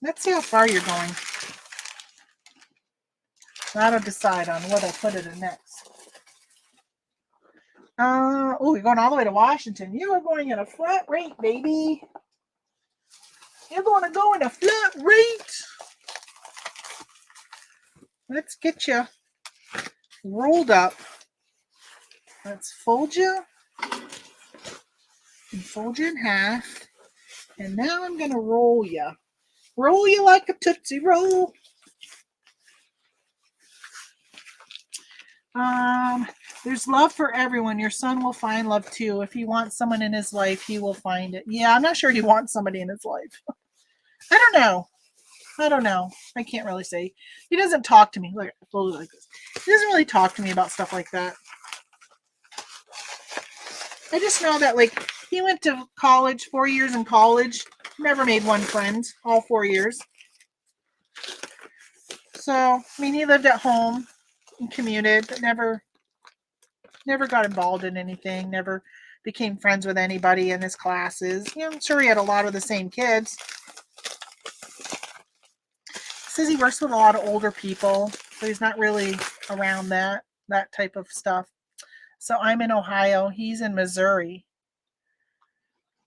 Let's see how far you're going. That'll decide on what I put it in next. Oh, you're going all the way to Washington. You are going in a flat rate, baby. You're going to go in a flat rate. Let's get you rolled up. Let's fold you and fold you in half. And now I'm going to roll you. Roll you like a Tootsie Roll. There's love for everyone. Your son will find love too. If he wants someone in his life, he will find it. Yeah, I'm not sure he wants somebody in his life. I don't know. I can't really say. He doesn't talk to me. Look, like this. He doesn't really talk to me about stuff like that. I just know that like he went to college, 4 years in college, never made one friend all 4 years. So, I mean, he lived at home and commuted, but never got involved in anything, never became friends with anybody in his classes. Yeah, I'm sure he had a lot of the same kids. Says he works with a lot of older people, so he's not really around that type of stuff. So I'm in Ohio. He's in Missouri.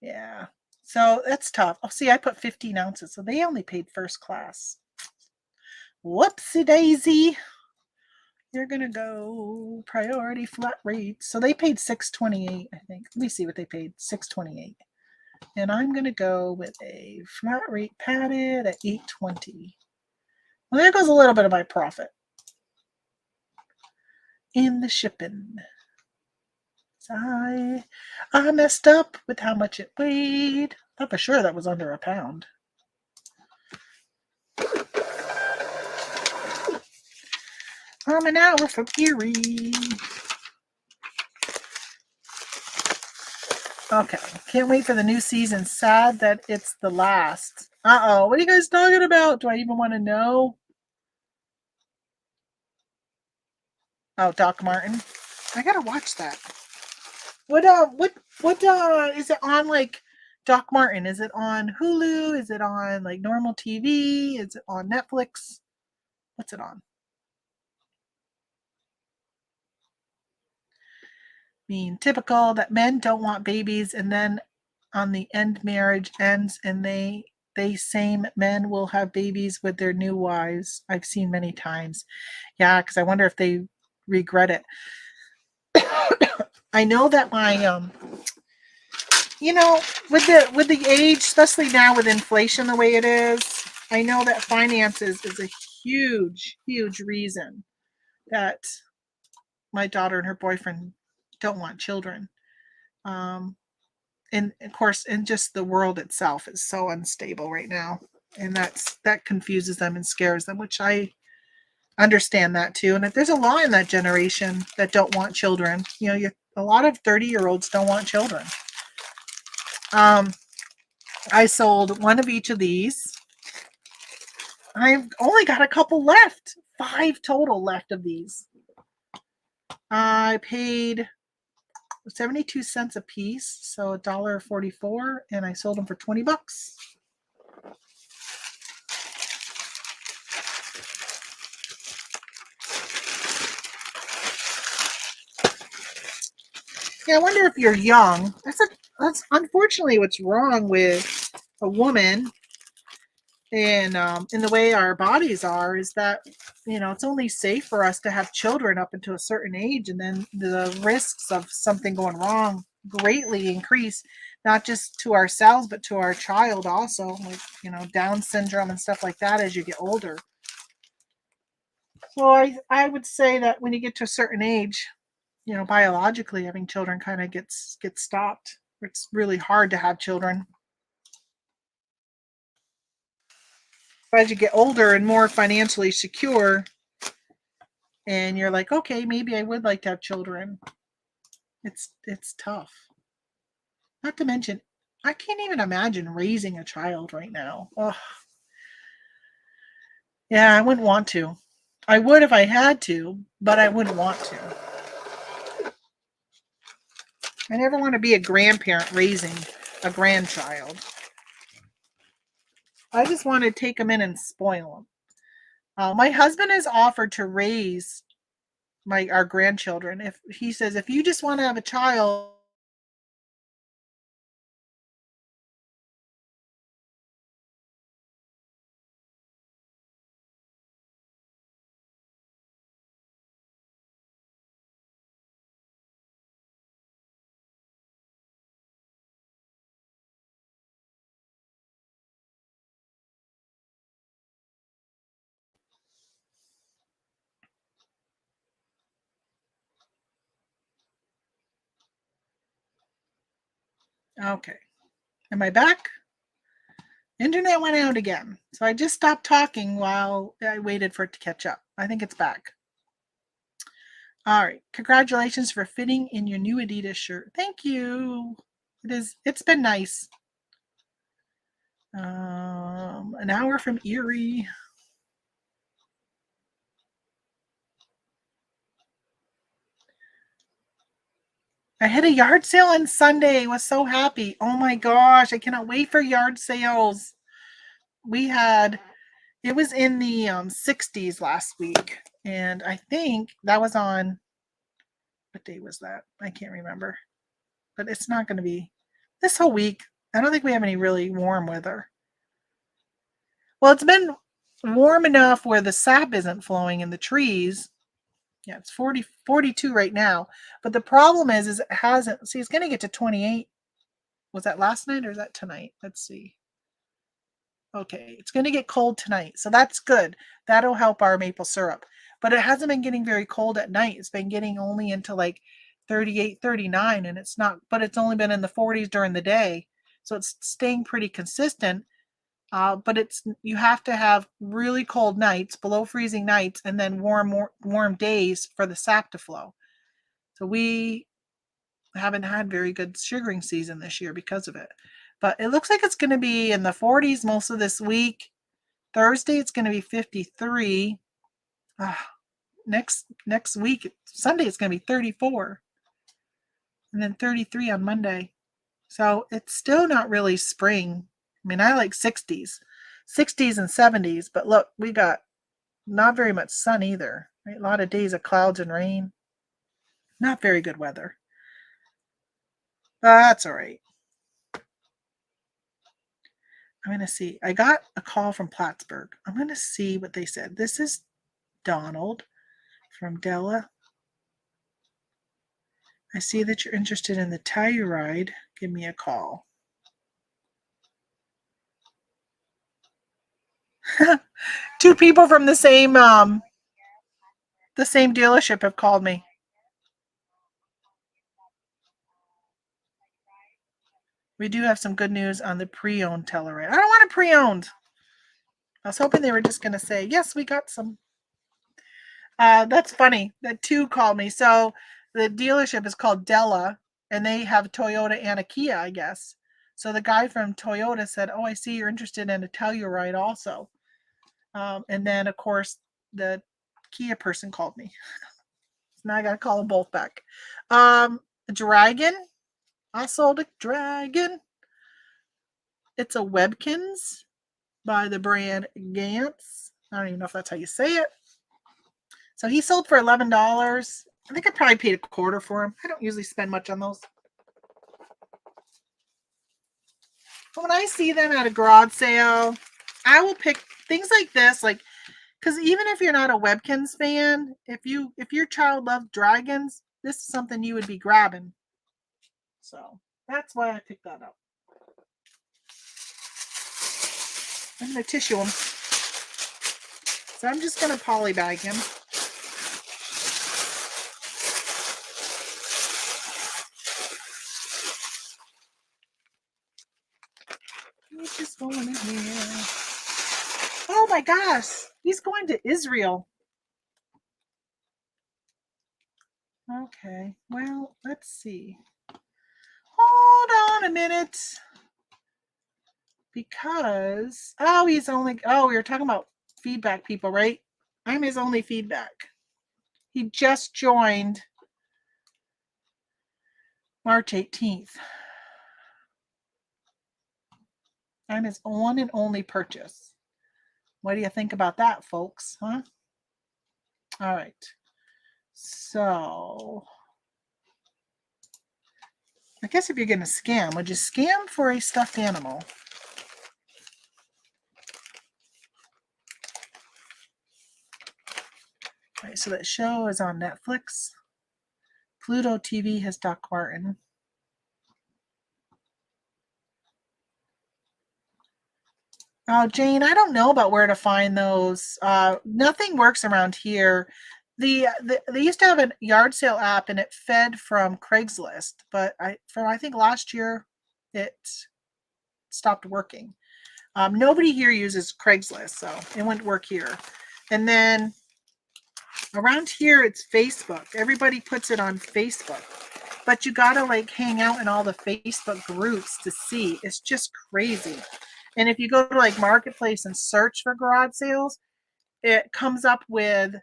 Yeah. So that's tough. Oh, see, I put 15 ounces, so they only paid first class. Whoopsie daisy. You're going to go priority flat rate. So they paid $6.28, I think. Let me see what they paid. $6.28. And I'm going to go with a flat rate padded at $8.20. Well, there goes a little bit of my profit in the shipping. So I messed up with how much it weighed. I thought for sure that was under a pound. I'm an hour from Erie. Okay, can't wait for the new season. Sad that it's the last. Uh-oh, what are you guys talking about? Do I even want to know? Oh, Doc Martin. I gotta watch that. What is it on, like, Doc Martin? Is it on Hulu? Is it on like normal TV? Is it on Netflix? What's it on? I mean, typical that men don't want babies, and then on the end marriage ends and they same men will have babies with their new wives. I've seen many times. Yeah, because I wonder if they regret it. I know that my with the age, especially now with inflation the way it is, I know that finances is a huge, huge reason that my daughter and her boyfriend don't want children. Um, and of course, and just the world itself is so unstable right now, and that confuses them and scares them, which I understand that too. And if there's a lot in that generation that don't want children, a lot of 30-year-olds don't want children. I sold one of each of these. I've only got a couple left. 5 total left of these. I paid 72 cents a piece, so $1.44, and I sold them for 20 bucks. Yeah, I wonder if you're young. That's unfortunately what's wrong with a woman and in the way our bodies are, is that it's only safe for us to have children up until a certain age, and then the risks of something going wrong greatly increase, not just to ourselves but to our child also, like Down syndrome and stuff like that as you get older. So I would say that when you get to a certain age, biologically having children kind of gets stopped. It's really hard to have children. As you get older and more financially secure, and you're like, okay, maybe I would like to have children. It's tough. Not to mention, I can't even imagine raising a child right now. Ugh. Yeah, I wouldn't want to. I would if I had to, but I wouldn't want to. I never want to be a grandparent raising a grandchild. I just want to take them in and spoil them. My husband has offered to raise our grandchildren. If he says, if you just want to have a child, okay. Am I back? Internet went out again. So I just stopped talking while I waited for it to catch up. I think it's back. All right. Congratulations for fitting in your new Adidas shirt. Thank you. It's been nice. An hour from Erie. I hit a yard sale on Sunday. Was so happy. Oh my gosh, I cannot wait for yard sales. It was in the 60s last week, and I think that was on, what day was that? I can't remember. But it's not going to be this whole week. I don't think we have any really warm weather. Well, it's been warm enough where the sap isn't flowing in the trees. Yeah, it's 42 right now. But the problem is it hasn't. See, it's going to get to 28. Was that last night or is that tonight? Let's see. Okay, it's going to get cold tonight. So that's good. That'll help our maple syrup. But it hasn't been getting very cold at night. It's been getting only into like 38, 39, and it's only been in the 40s during the day. So it's staying pretty consistent. But you have to have really cold nights, below freezing nights, and then warm days for the sap to flow. So haven't had very good sugaring season this year because of it. But it looks like it's going to be in the 40s most of this week. Thursday, it's going to be 53. Next week, Sunday, it's going to be 34. And then 33 on Monday. So it's still not really spring. I mean, I like 60s and 70s. But look, we got not very much sun either. Right? A lot of days of clouds and rain. Not very good weather. But that's all right. I'm going to see. I got a call from Plattsburgh. I'm going to see what they said. This is Donald from Della. I see that you're interested in the Telluride. Give me a call. Two people from the same dealership have called me. We do have some good news on the pre-owned Telluride. I don't want a pre-owned. I was hoping they were just going to say, yes, we got some. That's funny that two called me. So the dealership is called Della, and they have Toyota and a Kia, I guess. So the guy from Toyota said, oh, I see you're interested in a Telluride also. And then, of course, the Kia person called me. Now I got to call them both back. Dragon. I sold a Dragon. It's a Webkins by the brand Gantz. I don't even know if that's how you say it. So he sold for $11. I think I probably paid a quarter for him. I don't usually spend much on those. But when I see them at a garage sale, I will pick things like this, like, because even if you're not a Webkins fan, if your child loves dragons, this is something you would be grabbing. So that's why I picked that up. I'm going to tissue him. So I'm just going to poly bag him. He's just going in here. Oh my gosh, he's going to Israel. Okay, well, let's see. Hold on a minute. Because, we were talking about feedback people, right? I'm his only feedback. He just joined March 18th. I'm his one and only purchase. What do you think about that, folks? Huh? All right. So, I guess if you're going to scam, would you scam for a stuffed animal? All right, so that show is on Netflix. Pluto TV has Doc Martin. Oh, Jane, I don't know about where to find those. Nothing works around here. They used to have a yard sale app and it fed from Craigslist, but I think last year it stopped working. Nobody here uses Craigslist, so it wouldn't work here. And then around here it's Facebook. Everybody puts it on Facebook, but you gotta like hang out in all the Facebook groups to see. It's just crazy. And if you go to like Marketplace and search for garage sales, it comes up with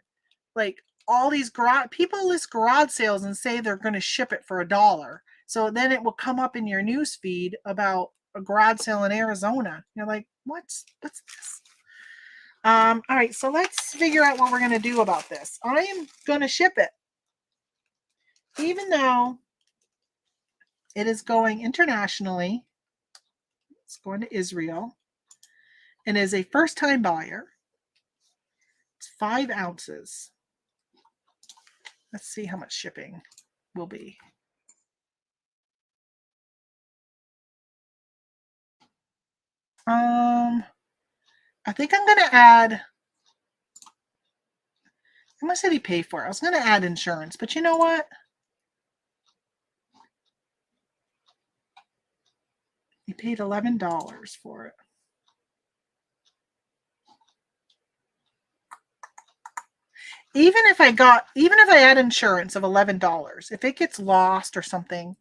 like all these people list garage sales and say they're going to ship it for $1. So then it will come up in your news feed about a garage sale in Arizona. You're like, what's this? All right, so let's figure out what we're going to do about this. I am going to ship it, even though it is going internationally. It's going to Israel and is a first-time buyer. It's 5 ounces. Let's see how much shipping will be. I think I'm going to add, how much did he pay for it? I was going to add insurance, but you know what? He paid $11 for it. even if I add insurance of $11, if it gets lost or something,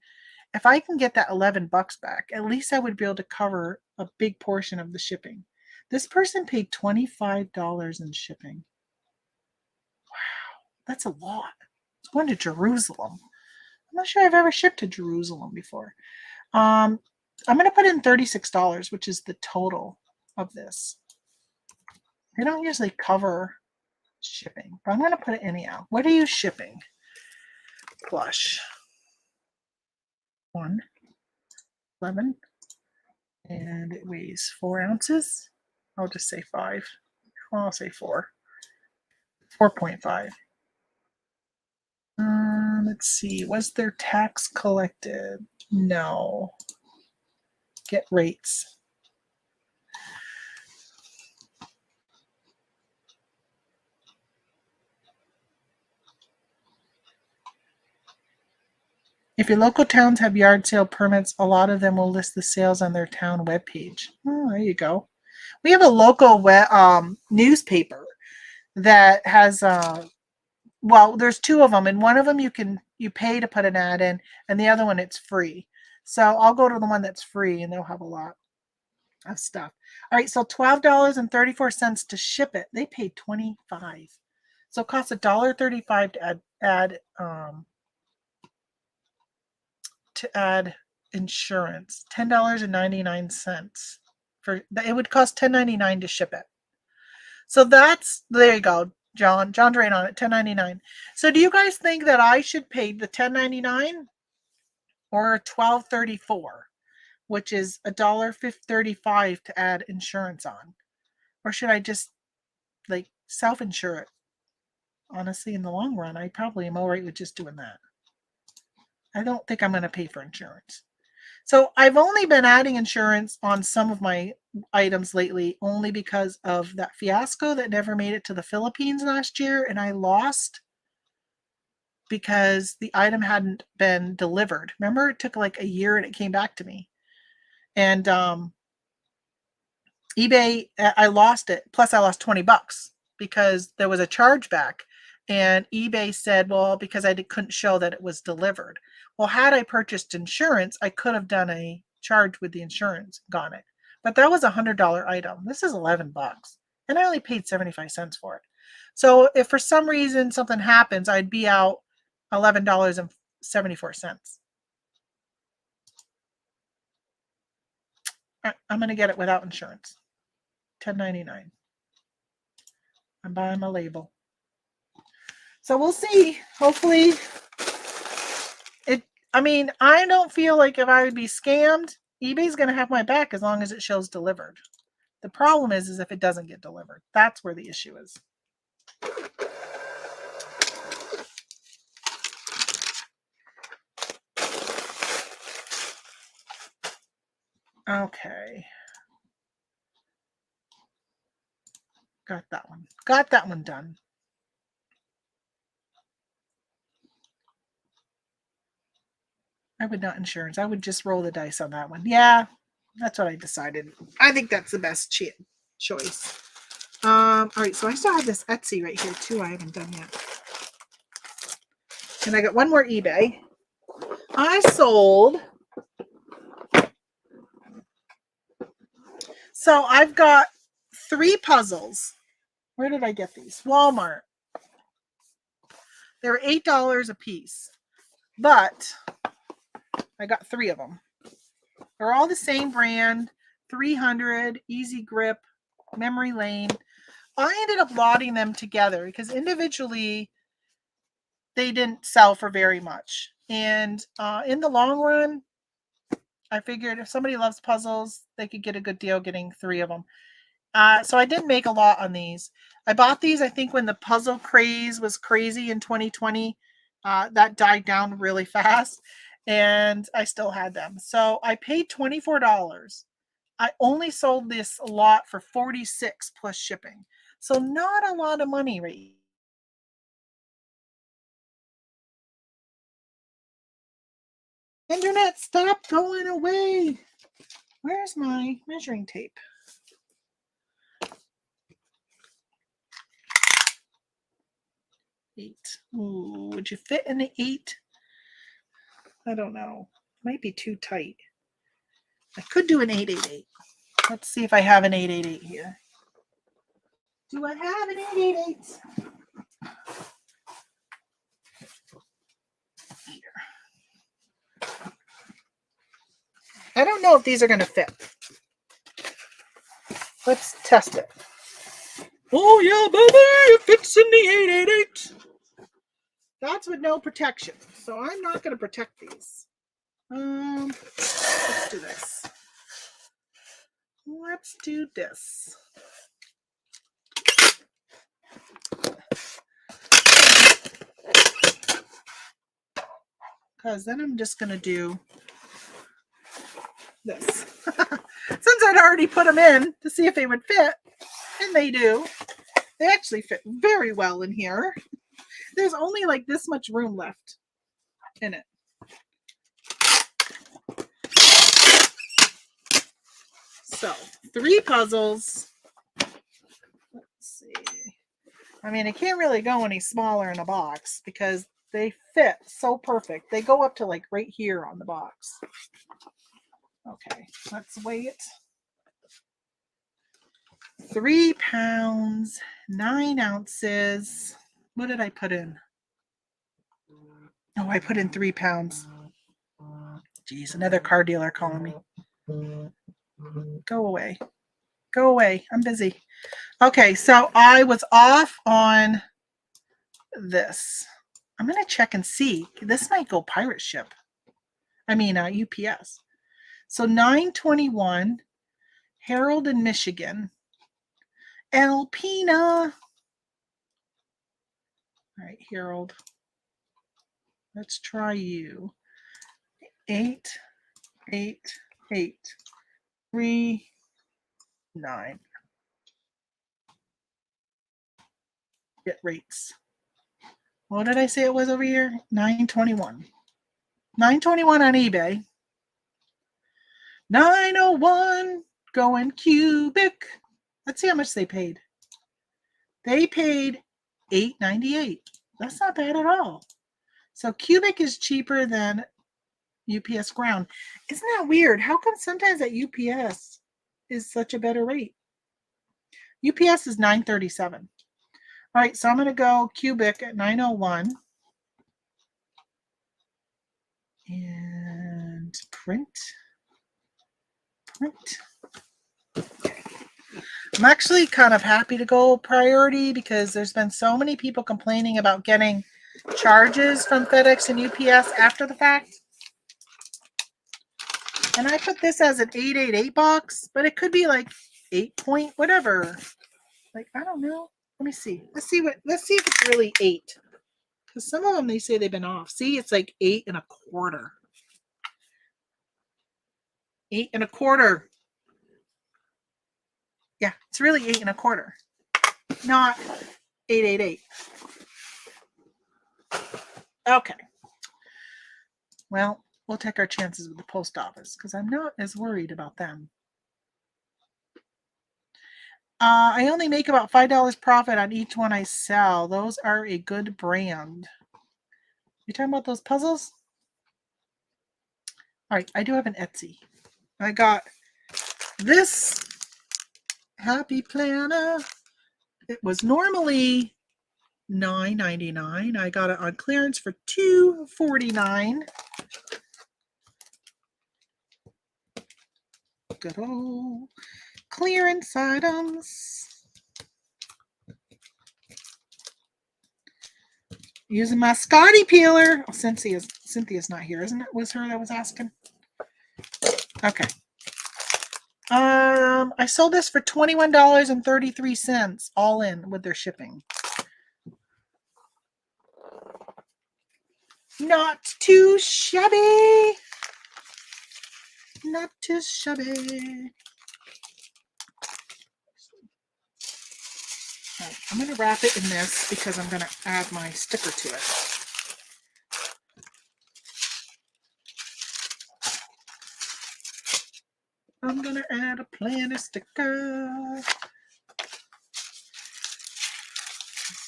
if I can get that $11 back, at least I would be able to cover a big portion of the shipping. This person paid $25 in shipping. Wow, that's a lot. It's going to Jerusalem. I'm not sure I've ever shipped to Jerusalem before. I'm going to put in $36, which is the total of this. They don't usually cover shipping, but I'm going to put it anyhow. What are you shipping? Plush. 1, 11, and it weighs 4 ounces. I'll just say 5. Well, I'll say 4. 4.5. Let's see. Was there tax collected? No. Get rates. If your local towns have yard sale permits, a lot of them will list the sales on their town webpage. Oh, there you go. We have a local newspaper that has well, there's 2 of them, and one of them you pay to put an ad in, and the other one it's free. So I'll go to the one that's free, and they'll have a lot of stuff. All right, so $12.34 to ship it. They paid $25, so it costs $1.35 to add insurance. $10.99 for it would cost $10.99 to ship it. So there you go. John's right on it, $10.99. So do you guys think that I should pay the $10.99 or $12.34, which is $1.35 to add insurance on? Or should I just like self-insure it? Honestly, in the long run, I probably am all right with just doing that. I don't think I'm going to pay for insurance. So I've only been adding insurance on some of my items lately only because of that fiasco that never made it to the Philippines last year, and I lost because the item hadn't been delivered. Remember, it took like a year and it came back to me. And eBay, I lost it. Plus I lost $20 because there was a chargeback, and eBay said, well, because I couldn't show that it was delivered. Well, had I purchased insurance, I could have done a charge with the insurance, gotten it. But that was a $100 item. This is $11, and I only paid 75 cents for it. So if for some reason something happens, I'd be out $11.74. I'm going to get it without insurance. $10.99. I'm buying my label. So we'll see. Hopefully I don't feel like if I would be scammed, eBay's going to have my back as long as it shows delivered. The problem is if it doesn't get delivered. That's where the issue is. Okay. Got that one. Got that one done. I would not insurance. I would just roll the dice on that one. Yeah, that's what I decided. I think that's the best choice. All right, so I still have this Etsy right here too. I haven't done yet. And I got one more eBay. I sold. So I've got 3 puzzles. Where did I get these? Walmart. They were $8 a piece, but I got 3 of them. They're all the same brand, 300, Easy Grip, Memory Lane. I ended up lotting them together because individually they didn't sell for very much. And in the long run, I figured if somebody loves puzzles, they could get a good deal getting 3 of them. So I didn't make a lot on these. I bought these, I think, when the puzzle craze was crazy in 2020. That died down really fast, and I still had them. So I paid $24. I only sold this lot for $46 plus shipping. So not a lot of money, right? Internet, stop going away. Where's my measuring tape? 8. Ooh, would you fit in the 8? I don't know. Might be too tight. I could do an 888. Let's see if I have an 888 here. Do I have an 888? Here. I don't know if these are going to fit. Let's test it. Oh yeah, baby, it fits in the 888. That's with no protection. So I'm not going to protect these. Let's do this. Let's do this. Because then I'm just going to do this. Since I'd already put them in to see if they would fit, and they do. They actually fit very well in here. There's only like this much room left in it. So 3 puzzles. Let's see. I mean, it can't really go any smaller in a box because they fit so perfect. They go up to like right here on the box. Okay, let's weigh it. 3 pounds, 9 ounces. What did I put in? Oh, I put in 3 pounds. Geez, another car dealer calling me. Go away. Go away. I'm busy. Okay, so I was off on this. I'm going to check and see. This might go pirate ship. I mean, UPS. So 921, Harold in Michigan. Alpina. All right, Harold. Let's try you. 8, 8, 8, 3, 9. Get rates. What did I say it was over here? 921. 921 on eBay. 901 going cubic. Let's see how much they paid. They paid $8.98. That's not bad at all. So cubic is cheaper than UPS ground. Isn't that weird? How come sometimes at UPS is such a better rate? UPS is $9.37. All right, so I'm going to go cubic at 901. And print. Okay. I'm actually kind of happy to go priority because there's been so many people complaining about getting charges from FedEx and UPS after the fact. And I put this as an 888 box, but it could be like 8 point whatever. Like, I don't know. Let me see. Let's see if it's really 8. Because some of them, they say they've been off. See, it's like 8 1/4. 8 1/4. Yeah, it's really 8 1/4. Not 888. Okay. Well, we'll take our chances with the post office because I'm not as worried about them. I only make about $5 profit on each one I sell. Those are a good brand. You talking about those puzzles? All right, I do have an Etsy. I got this Happy Planner. It was normally $9.99. I got it on clearance for $2.49. Good old clearance items. Using my Scotty peeler. Oh, Cynthia's not here, isn't it? Was her that was asking? Okay. I sold this for $21.33 all in with their shipping. Not too shabby. Not too shabby. Right, I'm going to wrap it in this because I'm going to add my sticker to it. I'm going to add a planner sticker. Let's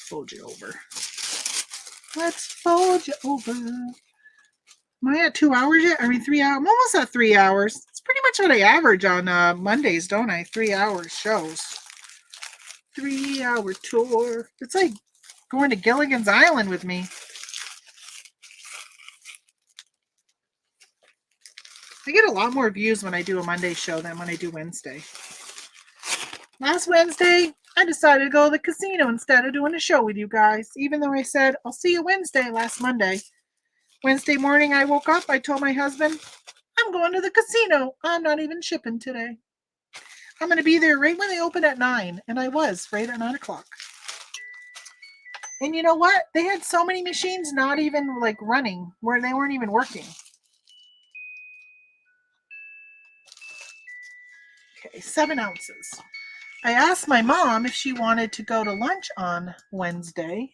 fold you over. Let's fold you over. Am I at 2 hours yet? I mean, 3 hours. I'm almost at 3 hours. It's pretty much what I average on Mondays, don't I? 3 hours shows. 3-hour tour. It's like going to Gilligan's Island with me. I get a lot more views when I do a Monday show than when I do Wednesday. Last Wednesday, I decided to go to the casino instead of doing a show with you guys, even though I said, I'll see you Wednesday last Monday. Wednesday morning, I woke up. I told my husband, I'm going to the casino. I'm not even shipping today. I'm going to be there right when they open at 9. And I was right at 9 o'clock. And you know what? They had so many machines not even like running, where they weren't even working. Okay, 7 ounces. I asked my mom if she wanted to go to lunch on Wednesday,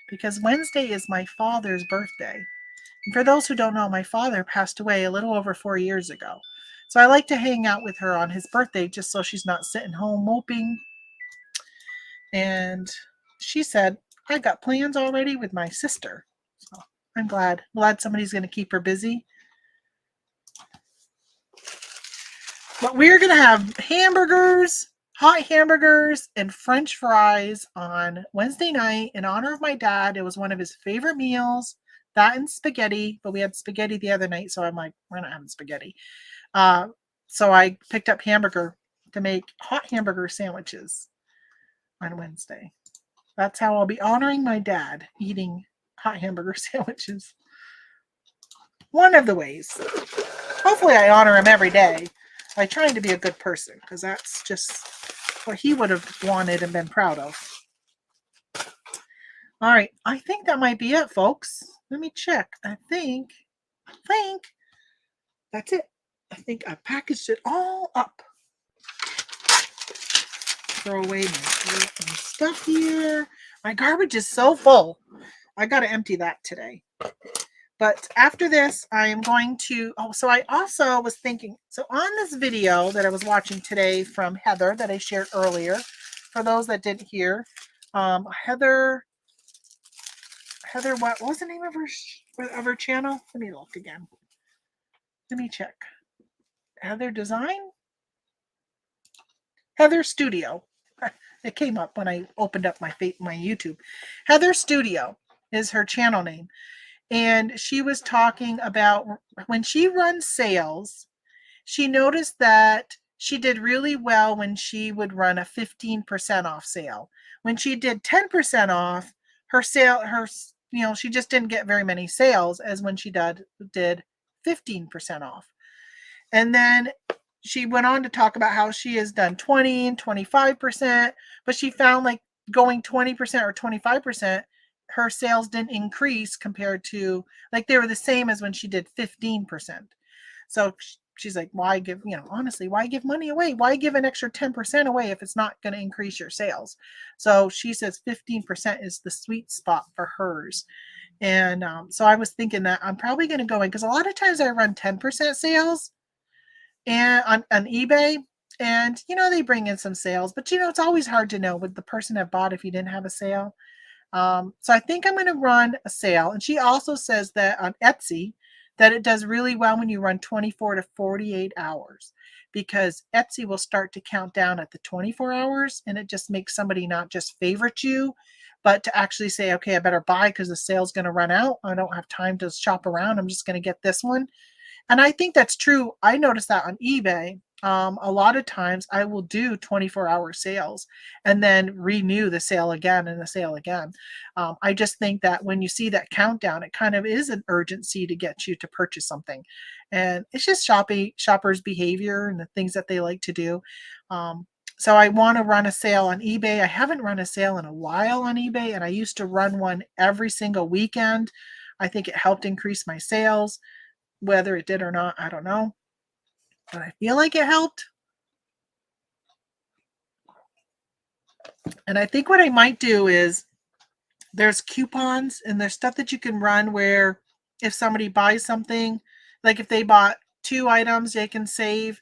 because Wednesday is my father's birthday. And for those who don't know, my father passed away a little over 4 years ago. So I like to hang out with her on his birthday just so she's not sitting home moping. And she said, I got plans already with my sister. So I'm glad somebody's going to keep her busy. But we're going to have hamburgers, hot hamburgers, and French fries on Wednesday night in honor of my dad. It was one of his favorite meals. That and spaghetti, but we had spaghetti the other night, so I'm like, we're not having spaghetti. So I picked up hamburger to make hot hamburger sandwiches on Wednesday. That's how I'll be honoring my dad, eating hot hamburger sandwiches. One of the ways. Hopefully I honor him every day by trying to be a good person, because that's just what he would have wanted and been proud of. All right, I think that might be it, folks. Let me check. I think that's it. I think I packaged it all up. Throw away my stuff here. My garbage is so full. I got to empty that today. But after this, I am going to, so I also was thinking, so on this video that I was watching today from Heather that I shared earlier, for those that didn't hear, Heather, what was the name of her channel? Let me look again. Let me check. Heather Design? Heather Studio. It came up when I opened up my YouTube. Heather Studio is her channel name. And she was talking about when she runs sales, she noticed that she did really well when she would run a 15% off sale. When she did 10% off, she just didn't get very many sales as when she did 15% off. And then she went on to talk about how she has done 20 and 25%, but she found like going 20% or 25%, her sales didn't increase compared to, like, they were the same as when she did 15%. So she's like, why give, honestly, why give money away? Why give an extra 10% away if it's not going to increase your sales? So she says 15% is the sweet spot for hers. And so I was thinking that I'm probably going to go in, because a lot of times I run 10% sales and on eBay, and they bring in some sales, but it's always hard to know would the person have bought if you didn't have a sale. So I think I'm going to run a sale. And she also says that on Etsy that it does really well when you run 24 to 48 hours, because Etsy will start to count down at the 24 hours, and it just makes somebody not just favorite you, but to actually say, okay, I better buy because the sale's going to run out. I don't have time to shop around. I'm just going to get this one. And I think that's true. I noticed that on eBay. A lot of times I will do 24-hour sales and then renew the sale again and the sale again. I just think that when you see that countdown, it kind of is an urgency to get you to purchase something. And it's just shoppers' behavior and the things that they like to do. So I want to run a sale on eBay. I haven't run a sale in a while on eBay, and I used to run one every single weekend. I think it helped increase my sales. Whether it did or not, I don't know. But I feel like it helped. And I think what I might do is there's coupons and there's stuff that you can run where if somebody buys something, like if they bought 2 items, they can save.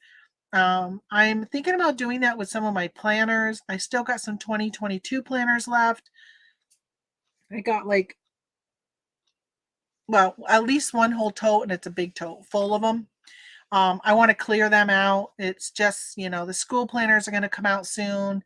I'm thinking about doing that with some of my planners. I still got some 2022 planners left. I got like well, at least one whole tote, and it's a big tote full of them. I want to clear them out. It's just, the school planners are going to come out soon.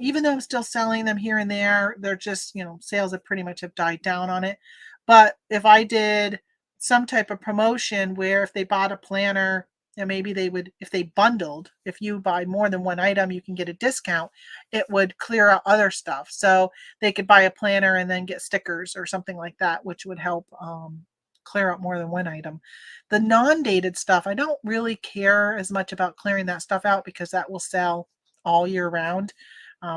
Even though I'm still selling them here and there, they're just, sales have pretty much have died down on it. But if I did some type of promotion where if they bought a planner, and maybe they would, if they bundled, if you buy more than one item, you can get a discount, it would clear out other stuff. So they could buy a planner and then get stickers or something like that, which would help clear out more than one item. The non-dated stuff, I don't really care as much about clearing that stuff out because that will sell all year round.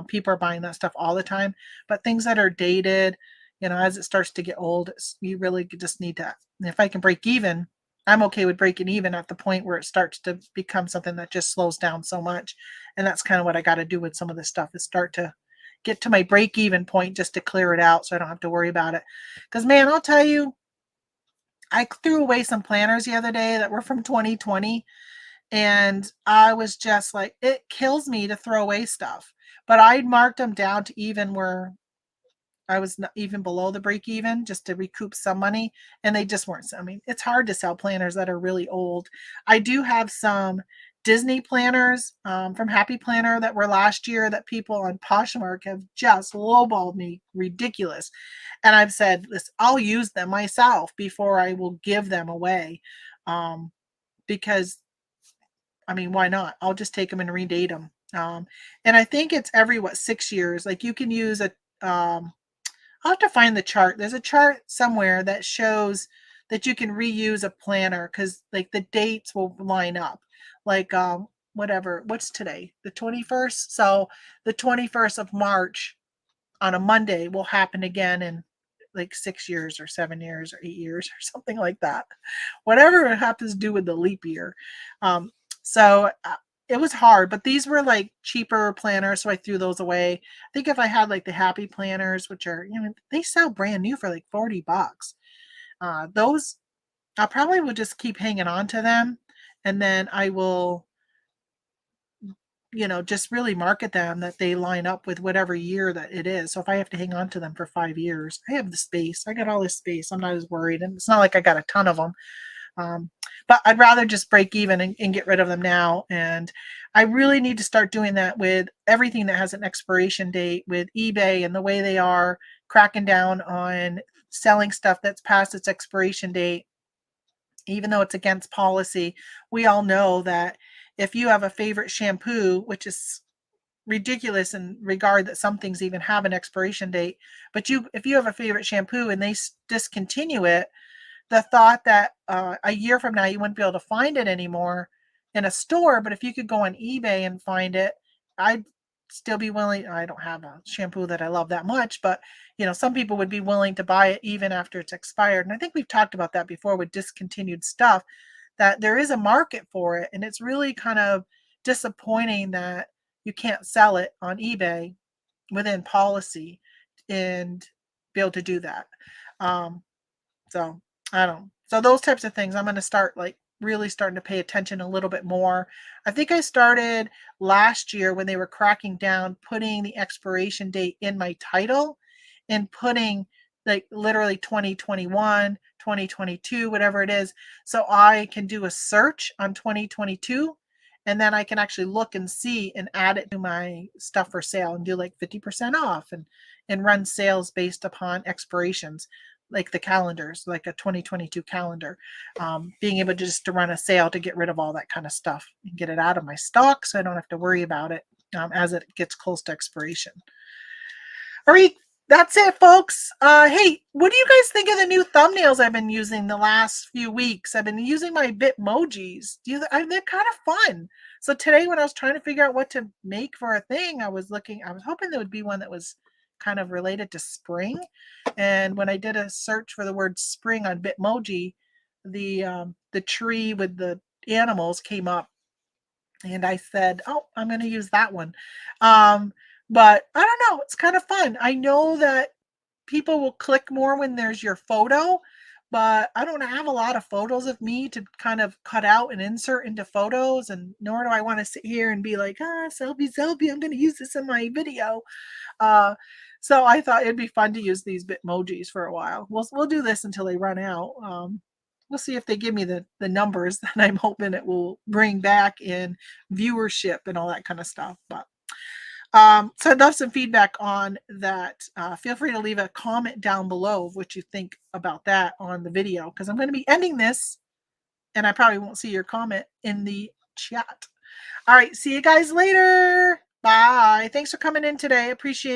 People are buying that stuff all the time. But things that are dated, as it starts to get old, you really just need to, if I can break even, I'm okay with breaking even at the point where it starts to become something that just slows down so much. And that's kind of what I got to do with some of this stuff, is start to get to my break even point just to clear it out so I don't have to worry about it. Because, man, I'll tell you, I threw away some planners the other day that were from 2020, and I was just like, it kills me to throw away stuff. But I'd marked them down to even where I was not even below the break even, just to recoup some money, and they just weren't. I mean, it's hard to sell planners that are really old. I do have some Disney planners from Happy Planner that were last year that people on Poshmark have just lowballed me ridiculous. And I've said, listen, I'll use them myself before I will give them away. Because, I mean, why not? I'll just take them and redate them. And I think it's every, 6 years. Like you can use a, I'll have to find the chart. There's a chart somewhere that shows that you can reuse a planner because like the dates will line up. Like whatever, what's today? The 21st. So the 21st of March on a Monday will happen again in like 6 years or 7 years or 8 years or something like that. Whatever it happens to do with the leap year. So it was hard, but these were like cheaper planners, so I threw those away. I think if I had like the Happy planners, which are, they sell brand new for like $40. Those I probably will just keep hanging on to them, and then I will just really market them that they line up with whatever year that it is. So if I have to hang on to them for 5 years, I have the space. I got all this space. I'm not as worried. And it's not like I got a ton of them. But I'd rather just break even and get rid of them now. And I really need to start doing that with everything that has an expiration date, with eBay and the way they are cracking down on selling stuff that's past its expiration date. Even though it's against policy, we all know that if you have a favorite shampoo, which is ridiculous in regard that some things even have an expiration date, but if you have a favorite shampoo and they discontinue it, the thought that a year from now you wouldn't be able to find it anymore in a store, but if you could go on eBay and find it, I'd still be willing. I don't have a shampoo that I love that much, but some people would be willing to buy it even after it's expired. And I think we've talked about that before with discontinued stuff, that there is a market for it, and it's really kind of disappointing that you can't sell it on eBay within policy and be able to do that. So I don't know. So those types of things, I'm going to start like really starting to pay attention a little bit more. I think I started last year when they were cracking down, putting the expiration date in my title and putting like literally 2021, 2022, whatever it is. So I can do a search on 2022, and then I can actually look and see and add it to my stuff for sale and do like 50% off and run sales based upon expirations, like the calendars, like a 2022 calendar, being able to just to run a sale to get rid of all that kind of stuff and get it out of my stock so I don't have to worry about it as it gets close to expiration. All right, that's it, folks. Hey, what do you guys think of the new thumbnails I've been using the last few weeks? I've been using my Bitmojis. They're kind of fun. So today when I was trying to figure out what to make for a thing, I was hoping there would be one that was kind of related to spring. And when I did a search for the word spring on Bitmoji, the tree with the animals came up, and I said, oh, I'm going to use that one. But I don't know. It's kind of fun. I know that people will click more when there's your photo, but I don't have a lot of photos of me to kind of cut out and insert into photos, and nor do I want to sit here and be like, selfie, I'm going to use this in my video. So I thought it'd be fun to use these Bitmojis for a while. We'll do this until they run out. We'll see if they give me the numbers that I'm hoping it will bring back in viewership and all that kind of stuff. But so I'd love some feedback on that. Feel free to leave a comment down below of what you think about that on the video, because I'm going to be ending this and I probably won't see your comment in the chat. All right, see you guys later. Bye. Thanks for coming in today. Appreciate it.